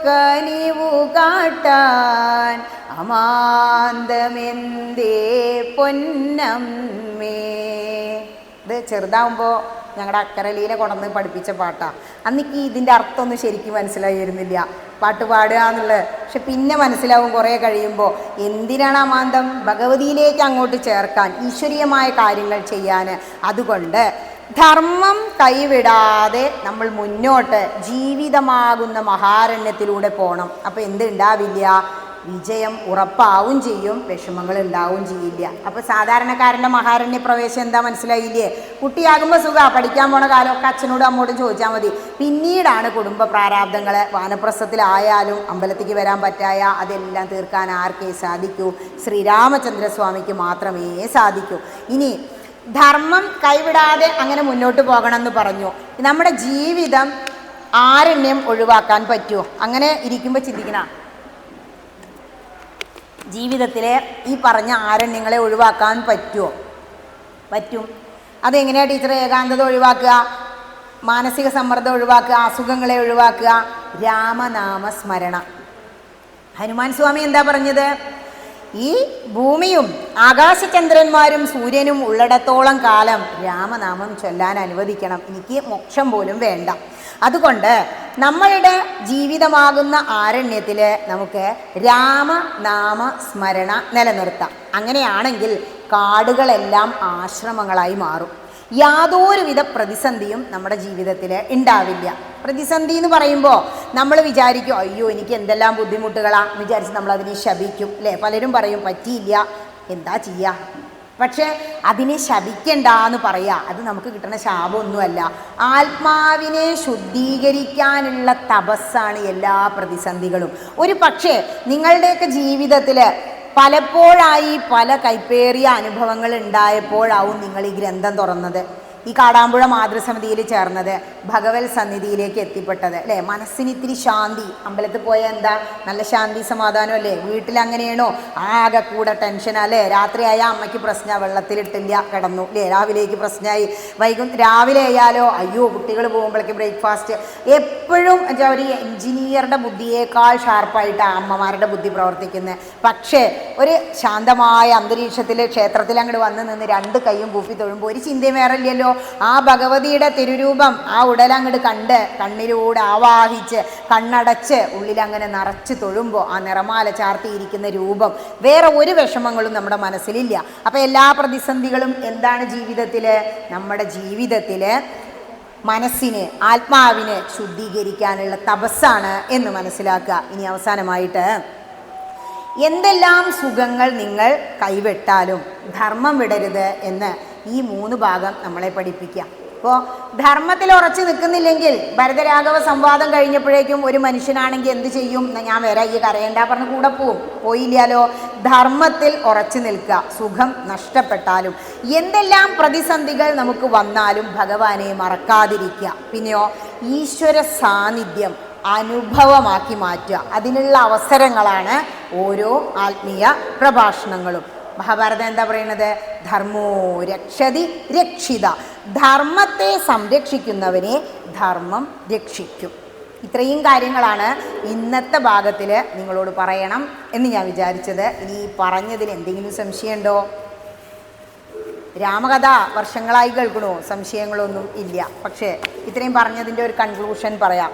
കനിവു കാട്ടാൻ അമാന്തമെന്തേ പൊന്നമ്മേ. ഇത് ചെറുതാവുമ്പോൾ ഞങ്ങളുടെ അക്കരലീനെ കൊണ്ടുവന്ന് പഠിപ്പിച്ച പാട്ടാണ്. അന്നിക്ക് ഇതിൻ്റെ അർത്ഥമൊന്നും ശരിക്കും മനസ്സിലായിരുന്നില്ല, പാട്ട് പാടുക എന്നുള്ളത്. പക്ഷെ പിന്നെ മനസ്സിലാവും കുറേ കഴിയുമ്പോൾ. എന്തിനാണ് അമാന്തം? ഭഗവതിയിലേക്ക് അങ്ങോട്ട് ചേർക്കാൻ, ഈശ്വരീയമായ കാര്യങ്ങൾ ചെയ്യാൻ. അതുകൊണ്ട് ധർമ്മം കൈവിടാതെ നമ്മൾ മുന്നോട്ട് ജീവിതമാകുന്ന മഹാരണ്യത്തിലൂടെ പോകണം. അപ്പോൾ എന്തുണ്ടാവില്ല? വിജയം ഉറപ്പാവും ചെയ്യും, വിഷമങ്ങൾ ഉണ്ടാവും ചെയ്യില്ല. അപ്പോൾ സാധാരണക്കാരൻ്റെ മഹാരണ്യ പ്രവേശം എന്താ മനസ്സിലായില്ലേ? കുട്ടിയാകുമ്പോൾ സുഖമാണ്, പഠിക്കാൻ പോണ കാലമൊക്കെ അച്ഛനോടും അമ്മോടും ചോദിച്ചാൽ മതി. പിന്നീടാണ് കുടുംബ പ്രാരാബ്ദങ്ങൾ. വാനപ്രസ്ഥത്തിലായാലും അമ്പലത്തിലേക്ക് വരാൻ പറ്റായ അതെല്ലാം തീർക്കാൻ ആർക്കേ സാധിക്കൂ? ശ്രീരാമചന്ദ്രസ്വാമിക്ക് മാത്രമേ സാധിക്കൂ. ഇനി ധർമ്മം കൈവിടാതെ അങ്ങനെ മുന്നോട്ട് പോകണമെന്ന് പറഞ്ഞു. നമ്മുടെ ജീവിതം ആരണ്യം ഒഴിവാക്കാൻ പറ്റുമോ? അങ്ങനെ ഇരിക്കുമ്പോൾ ചിന്തിക്കണം, ജീവിതത്തിലെ ഈ പറഞ്ഞ ആരണ്യങ്ങളെ ഒഴിവാക്കാൻ പറ്റുമോ? പറ്റും. അതെങ്ങനെയാണ് ടീച്ചർ? ഏകാന്തത ഒഴിവാക്കുക, മാനസിക സമ്മർദ്ദം ഒഴിവാക്കുക, അസുഖങ്ങളെ ഒഴിവാക്കുക, രാമനാമസ്മരണ. ഹനുമാൻ സ്വാമി എന്താ പറഞ്ഞത്? ഈ ഭൂമിയും ആകാശചന്ദ്രന്മാരും സൂര്യനും ഉള്ളിടത്തോളം കാലം രാമനാമം ചൊല്ലാൻ അനുവദിക്കണം, എനിക്ക് മോക്ഷം പോലും വേണ്ട. അതുകൊണ്ട് നമ്മളുടെ ജീവിതമാകുന്ന ആരണ്യത്തിൽ നമുക്ക് രാമനാമ സ്മരണ നിലനിർത്താം. അങ്ങനെയാണെങ്കിൽ കാടുകളെല്ലാം ആശ്രമങ്ങളായി മാറും. യാതൊരുവിധ പ്രതിസന്ധിയും നമ്മുടെ ജീവിതത്തിൽ ഉണ്ടാവില്ല. പ്രതിസന്ധി എന്ന് പറയുമ്പോൾ നമ്മൾ വിചാരിക്കും, അയ്യോ എനിക്ക് എന്തെല്ലാം ബുദ്ധിമുട്ടുകളാണ് വിചാരിച്ച് നമ്മളതിനെ ശപിക്കും, അല്ലേ? പലരും പറയും പറ്റിയില്ല, എന്താ ചെയ്യുക? പക്ഷേ അതിനെ ശപിക്കണ്ട എന്ന് പറയുക, അത് നമുക്ക് കിട്ടുന്ന ശാപമൊന്നുമല്ല. ആത്മാവിനെ ശുദ്ധീകരിക്കാനുള്ള തപസ്സാണ് എല്ലാ പ്രതിസന്ധികളും. ഒരു പക്ഷേ നിങ്ങളുടെയൊക്കെ ജീവിതത്തിൽ പലപ്പോഴായി പല കൈപ്പേറിയ അനുഭവങ്ങൾ ഉണ്ടായപ്പോഴാവും നിങ്ങൾ ഈ ഗ്രന്ഥം തുറന്നത്, ഈ കാടാമ്പുഴ മാതൃസമിതിയിൽ ചേർന്നത്, ഭഗവത് സന്നിധിയിലേക്ക് എത്തിപ്പെട്ടത്, അല്ലേ? മനസ്സിന് ഇത്തിരി ശാന്തി. അമ്പലത്തിൽ പോയാൽ എന്താ നല്ല ശാന്തി സമാധാനം അല്ലേ? വീട്ടിലങ്ങനെയാണോ? ആകെ കൂടെ ടെൻഷൻ അല്ലേ? രാത്രിയായ അമ്മയ്ക്ക് പ്രശ്നമാണ്, വെള്ളത്തിലിട്ടില്ല കിടന്നു, അല്ലേ? രാവിലേക്ക് പ്രശ്നമായി. രാവിലെ ആയാലോ അയ്യോ കുട്ടികൾ പോകുമ്പോഴേക്ക് ബ്രേക്ക്ഫാസ്റ്റ്. എപ്പോഴും എന്താ ഒരു എൻജിനീയറുടെ ബുദ്ധിയേക്കാൾ ഷാർപ്പായിട്ടാണ് അമ്മമാരുടെ ബുദ്ധി പ്രവർത്തിക്കുന്നത്. പക്ഷേ ഒരു ശാന്തമായ അന്തരീക്ഷത്തിൽ ക്ഷേത്രത്തിൽ അങ്ങോട്ട് വന്ന് നിന്ന് രണ്ട് കൈയും കൂപ്പി തൊഴുമ്പോൾ ഒരു ചിന്തയും വേറെ ഇല്ലല്ലോ. ആ ഭഗവതിയുടെ തിരുരൂപം ആ ഉടലങ്ങോട്ട് കണ്ട് കണ്ണിലൂടെ ആവാഹിച്ച് കണ്ണടച്ച് ഉള്ളിലങ്ങനെ നിറച്ച് തൊഴുമ്പോൾ ആ നിറമാല ചാർത്തിയിരിക്കുന്ന രൂപം വേറെ ഒരു വിഷമങ്ങളും നമ്മുടെ മനസ്സിലില്ല. അപ്പോൾ എല്ലാ പ്രതിസന്ധികളും എന്താണ് ജീവിതത്തിൽ? നമ്മുടെ ജീവിതത്തിൽ മനസ്സിന് ആത്മാവിനെ ശുദ്ധീകരിക്കാനുള്ള തപസ്സാണ് എന്ന് മനസ്സിലാക്കുക. ഇനി അവസാനമായിട്ട്, എന്തെല്ലാം സുഖങ്ങൾ നിങ്ങൾ കൈവിട്ടാലും ധർമ്മം വിടരുത് എന്ന് ഈ 3 ഭാഗം നമ്മളെ പഠിപ്പിക്കുക. അപ്പോൾ ധർമ്മത്തിൽ ഉറച്ചു നിൽക്കുന്നില്ലെങ്കിൽ, ഭരതരാഘവ സംവാദം കഴിഞ്ഞപ്പോഴേക്കും ഒരു മനുഷ്യനാണെങ്കിൽ എന്ത് ചെയ്യും? ഞാൻ വരാം, ഈ കരയണ്ട പറഞ്ഞ് കൂടെ പോയില്ലാലോ. ധർമ്മത്തിൽ ഉറച്ചു നിൽക്കുക. സുഖം നഷ്ടപ്പെട്ടാലും എന്തെല്ലാം പ്രതിസന്ധികൾ നമുക്ക് വന്നാലും ഭഗവാനെ മറക്കാതിരിക്കുക. പിന്നെയോ ഈശ്വര സാന്നിധ്യം അനുഭവമാക്കി മാറ്റുക. അതിനുള്ള അവസരങ്ങളാണ് ഓരോ ആത്മീയ പ്രഭാഷണങ്ങളും. മഹാഭാരതം എന്താ പറയുന്നത്? ധർമ്മോ രക്ഷതി രക്ഷിത. ധർമ്മത്തെ സംരക്ഷിക്കുന്നവനെ ധർമ്മം രക്ഷിക്കും. ഇത്രയും കാര്യങ്ങളാണ് ഇന്നത്തെ ഭാഗത്തിൽ നിങ്ങളോട് പറയണം എന്ന് ഞാൻ വിചാരിച്ചത്. ഇനി പറഞ്ഞതിൽ എന്തെങ്കിലും സംശയമുണ്ടോ? രാമകഥ വർഷങ്ങളായി കേൾക്കണോ? സംശയങ്ങളൊന്നും ഇല്ല. പക്ഷേ ഇത്രയും പറഞ്ഞതിൻ്റെ ഒരു കൺക്ലൂഷൻ പറയാം.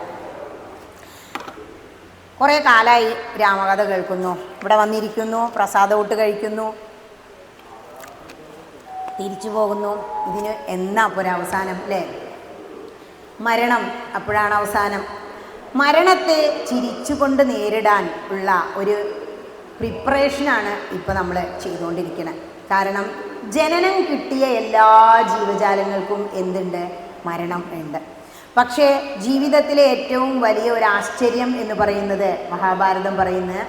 കുറേ കാലമായി രാമകഥ കേൾക്കുന്നു, ഇവിടെ വന്നിരിക്കുന്നു, പ്രസാദമൂട്ട് കഴിക്കുന്നു, തിരിച്ചു പോകുന്നു. ഇതിന് എന്നാ അപ്പോൾ അവസാനം? അല്ലേ? മരണം അപ്പോഴാണ് അവസാനം. മരണത്തെ ചിരിച്ചുകൊണ്ട് നേരിടാൻ ഉള്ള ഒരു പ്രിപ്പറേഷനാണ് ഇപ്പോൾ നമ്മൾ ചെയ്തുകൊണ്ടിരിക്കുന്നത്. കാരണം ജനനം കിട്ടിയ എല്ലാ ജീവജാലങ്ങൾക്കും എന്തുണ്ട്? മരണം ഉണ്ട്. പക്ഷേ ജീവിതത്തിലെ ഏറ്റവും വലിയ ഒരു ആശ്ചര്യം എന്ന് പറയുന്നത് മഹാഭാരതം പറയുന്നത്,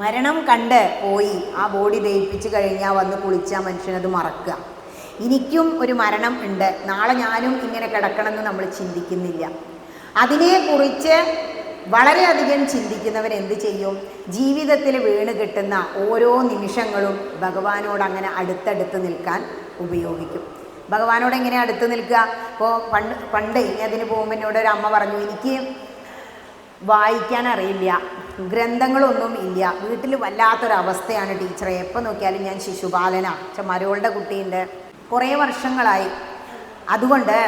മരണം കണ്ട് പോയി ആ ബോഡി ദഹിപ്പിച്ച് കഴിഞ്ഞാൽ വന്ന് കുളിച്ചാൽ മനുഷ്യനത് മറക്കുക. എനിക്കും ഒരു മരണം ഉണ്ട്, നാളെ ഞാനും ഇങ്ങനെ കിടക്കണമെന്ന് നമ്മൾ ചിന്തിക്കുന്നില്ല. അതിനെക്കുറിച്ച് വളരെയധികം ചിന്തിക്കുന്നവരെന്ത് ചെയ്യും? ജീവിതത്തിൽ വീണ് കിട്ടുന്ന ഓരോ നിമിഷങ്ങളും ഭഗവാനോട് അങ്ങനെ അടുത്തടുത്ത് നിൽക്കാൻ ഉപയോഗിക്കും. ഭഗവാനോട് എങ്ങനെ അടുത്ത് നിൽക്കുക? ഇപ്പോൾ പണ്ട് ഇനി അതിന് പോകുമ്പോൾ എന്നോട് ഒരു അമ്മ പറഞ്ഞു, എനിക്ക് വായിക്കാൻ അറിയില്ല, ഗ്രന്ഥങ്ങളൊന്നും ഇല്ല, വീട്ടിൽ വല്ലാത്തൊരവസ്ഥയാണ് ടീച്ചറെ, എപ്പോൾ നോക്കിയാലും ഞാൻ ശിശുപാലന മരോളുടെ കുട്ടിയുണ്ട്, കുറേ വർഷങ്ങളായി, അതുകൊണ്ട്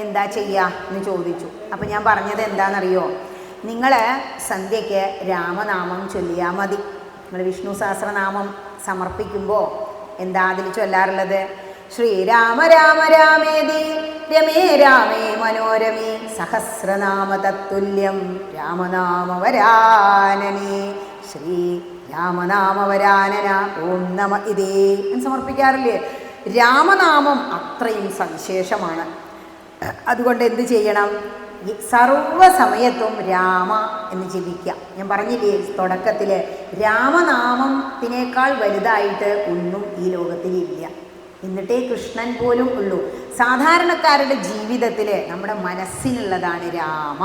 എന്താ ചെയ്യുക എന്ന് ചോദിച്ചു. അപ്പോൾ ഞാൻ പറഞ്ഞത് എന്താണെന്നറിയോ? നിങ്ങൾ സന്ധ്യയ്ക്ക് രാമനാമം ചൊല്ലിയാൽ മതി. നിങ്ങൾ വിഷ്ണു സഹസ്രനാമം സമർപ്പിക്കുമ്പോൾ എന്താ അതിൽ ചൊല്ലാറുള്ളത്? ശ്രീരാമ രാമ രാമേതി രമേ രാമേ മനോരമേ സഹസ്രനാമ തത്തുല്യം രാമനാമവരാനനേ ശ്രീ രാമനാമവരാനന ഓം നമ ഇതേ എന്ന് സമർപ്പിക്കാറില്ലേ? രാമനാമം അത്രയും സവിശേഷമാണ്. അതുകൊണ്ട് എന്ത് ചെയ്യണം? സർവ്വസമയത്തും രാമ എന്ന് ജപിക്കുക. ഞാൻ പറഞ്ഞില്ലേ തുടക്കത്തിൽ, രാമനാമത്തിനേക്കാൾ വലുതായിട്ട് ഒന്നും ഈ ലോകത്തിലില്ല. എന്നിട്ടേ കൃഷ്ണൻ പോലും ഉള്ളൂ. സാധാരണക്കാരുടെ ജീവിതത്തിൽ നമ്മുടെ മനസ്സിനുള്ളതാണ് രാമ.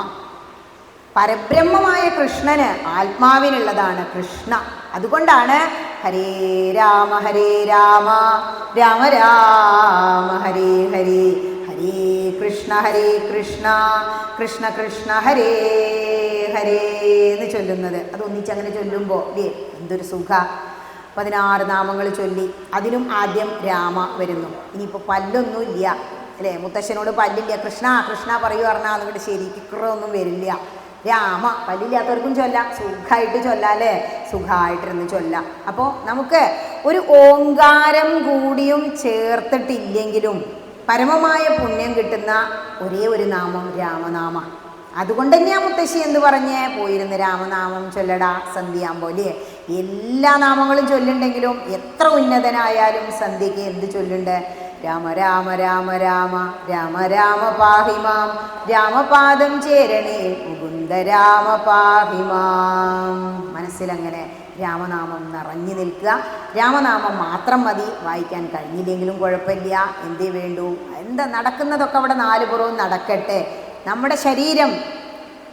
പരബ്രഹ്മമായ കൃഷ്ണന് ആത്മാവിനുള്ളതാണ് കൃഷ്ണ. അതുകൊണ്ടാണ് ഹരേ രാമ രാമ രാമ ഹരേ ഹരേ, ഹരേ കൃഷ്ണ കൃഷ്ണ കൃഷ്ണ ഹരേ ഹരേ എന്ന് ചൊല്ലുന്നത്. അത് ഒന്നിച്ചങ്ങനെ ചൊല്ലുമ്പോൾ അല്ലേ എന്തൊരു സുഖ. 16 നാമങ്ങൾ ചൊല്ലി അതിലും ആദ്യം രാമ വരുന്നു. ഇനിയിപ്പോൾ പല്ലൊന്നും ഇല്ല അല്ലേ, മുത്തശ്ശനോട് പല്ലില്ല, കൃഷ്ണ കൃഷ്ണ പറയൂ പറഞ്ഞാൽ അതുകൊണ്ട് ശരി കിക്കറൊന്നും വരില്ല. രാമ പല്ലില്ലാത്തവർക്കും ചൊല്ലാം, സുഖമായിട്ട് ചൊല്ലാം അല്ലേ, സുഖമായിട്ടിരുന്ന് ചൊല്ലാം. അപ്പോൾ നമുക്ക് ഒരു ഓങ്കാരം കൂടിയും ചേർത്തിട്ടില്ലെങ്കിലും പരമമായ പുണ്യം കിട്ടുന്ന ഒരേ ഒരു നാമം രാമനാമ. അതുകൊണ്ട് തന്നെയാ മുത്തശ്ശി എന്ത് പറഞ്ഞേ പോയിരുന്ന് രാമനാമം ചൊല്ലടാ സന്ധ്യയാകുമ്പോൾ അല്ലേ. എല്ലാ നാമങ്ങളും ചൊല്ലുണ്ടെങ്കിലും എത്ര ഉന്നതനായാലും സന്ധ്യയ്ക്ക് എന്ത് ചൊല്ലുണ്ട്? രാമ രാമ രാമ രാമ രാമ രാമ പാഹിമാം രാമപാദം ചേരണേ മുകുന്ദ രാമ പാഹിമാം. മനസ്സിലങ്ങനെ രാമനാമം നിറഞ്ഞു നിൽക്കുക. രാമനാമം മാത്രം മതി, വായിക്കാൻ കഴിഞ്ഞില്ലെങ്കിലും കുഴപ്പമില്ല. എന്തേ വേണ്ടൂ? എന്താ നടക്കുന്നതൊക്കെ അവിടെ 4 പുറവും നടക്കട്ടെ. നമ്മുടെ ശരീരം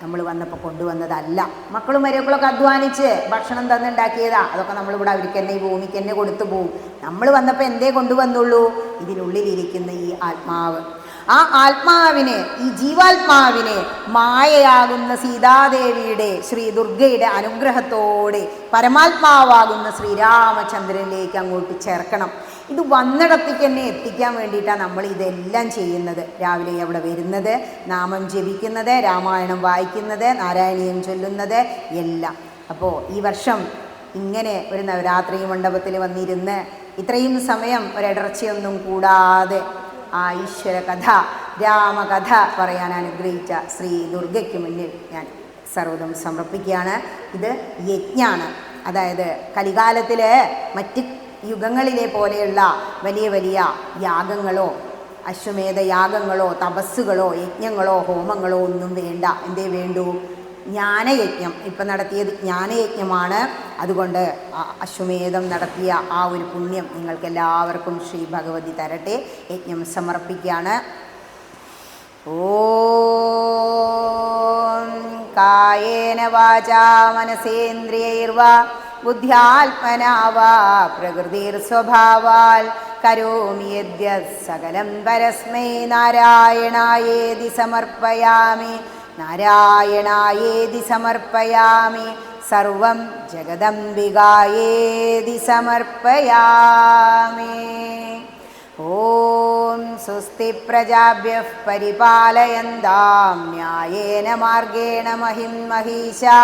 നമ്മൾ വന്നപ്പോൾ കൊണ്ടുവന്നതല്ല. മക്കളും മരുമക്കളൊക്കെ അധ്വാനിച്ച് ഭക്ഷണം തന്നുണ്ടാക്കിയതാ. അതൊക്കെ നമ്മളിവിടെ അവർക്ക് തന്നെ ഈ ഭൂമിക്ക് തന്നെ കൊടുത്തു പോവും. നമ്മൾ വന്നപ്പോൾ എന്തേ കൊണ്ടുവന്നുള്ളൂ? ഇതിനുള്ളിലിരിക്കുന്ന ഈ ആത്മാവ്. ആ ആത്മാവിനെ, ഈ ജീവാത്മാവിനെ മായയാകുന്ന സീതാദേവിയുടെ ശ്രീ ദുർഗയുടെ അനുഗ്രഹത്തോടെ പരമാത്മാവാകുന്ന ശ്രീരാമചന്ദ്രനിലേക്ക് അങ്ങോട്ട് ചേർക്കണം. ഇത് വന്നിടത്തേക്ക് തന്നെ എത്തിക്കാൻ വേണ്ടിയിട്ടാണ് നമ്മൾ ഇതെല്ലാം ചെയ്യുന്നത്. രാവിലെ അവിടെ വരുന്നത്, നാമം ജപിക്കുന്നത്, രാമായണം വായിക്കുന്നത്, നാരായണീയം ചൊല്ലുന്നത് എല്ലാം. അപ്പോൾ ഈ വർഷം ഇങ്ങനെ ഒരു നവരാത്രി മണ്ഡപത്തിൽ വന്നിരുന്ന് ഇത്രയും സമയം ഒരിടർച്ചയൊന്നും കൂടാതെ ആ ഈശ്വര കഥ, രാമകഥ പറയാൻ അനുഗ്രഹിച്ച ശ്രീ ദുർഗയ്ക്ക് മുന്നിൽ ഞാൻ സർവ്വതും സമർപ്പിക്കുകയാണ്. ഇത് യജ്ഞാണ്. അതായത് കലികാലത്തിൽ മറ്റ് യുഗങ്ങളിലെ പോലെയുള്ള വലിയ വലിയ യാഗങ്ങളോ അശ്വമേധ യാഗങ്ങളോ തപസ്സുകളോ യജ്ഞങ്ങളോ ഹോമങ്ങളോ ഒന്നും വേണ്ട. എന്തേ വേണ്ടൂ? ജ്ഞാനയജ്ഞം. ഇപ്പം നടത്തിയത് ജ്ഞാനയജ്ഞമാണ്. അതുകൊണ്ട് അശ്വമേധം നടത്തിയ ആ ഒരു പുണ്യം നിങ്ങൾക്കെല്ലാവർക്കും ശ്രീ ഭഗവതി തരട്ടെ. യജ്ഞം സമർപ്പിക്കുകയാണ്. ഓം കായേന വാചാ മനസേന്ദ്രിയൈർവാ ബുദ്ധ്യാത്മനാ വാ പ്രകൃതിർസ്വഭാവാൽ കരോമി യദ്യത് സകലം പരസ്മൈ നാരായണായേതി സമർപ്പയാമി. നാരായണായേതി സമർപ്പയാമി. സർവം ജഗദംബികായേതി സമർപ്പയാമി. ഓം സ്വസ്തി പ്രജാഭ്യഃ പരിപാലയന്താം ന്യായേന മാർഗേണ മഹിം മഹീശാ.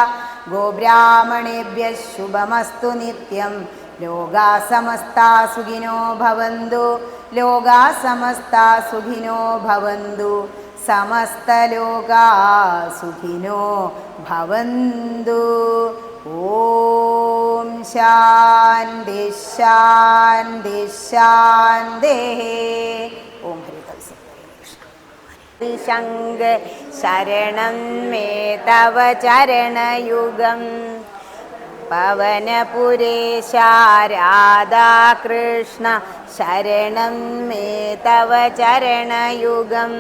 ഗോബ്രാഹ്മണേഭ്യഃ ശുഭമസ്തു നിത്യം. ലോകാ സമസ്താ സുഖിനോ ഭവന്തു. ലോകാ സമസ്താ സുഖിനോ ഭവന്തു. സമസ്തലോകാ സുഖിനോ ഭവന്തു. ഓം ശാന്തി ശാന്തി ശാന്തി. ഓം ഹരി തത്സത്. ശങ്ക ശരണം മേ തവ ചരണയുഗം. പവനപുരേശ രാധാകൃഷ്ണ ശരണം മേ തവ ചരണയുഗം.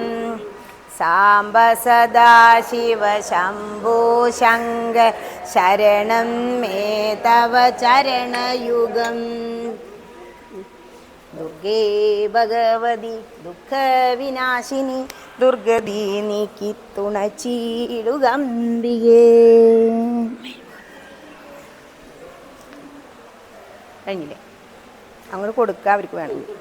സാംബ സദാശിവ ശംഭോ ശങ്കർ ശരണം മേ തവ ചരണയുഗം. ദുർഗേ ഭഗവതി ദുഃഖവിനാശിനി ദുർഗതി നീക്കി തുണച്ചിടുകമ്പികേ. കഴിഞ്ഞില്ലേ? അങ്ങോട്ട് കൊടുക്കുക അവർക്ക് വേണമെങ്കിൽ.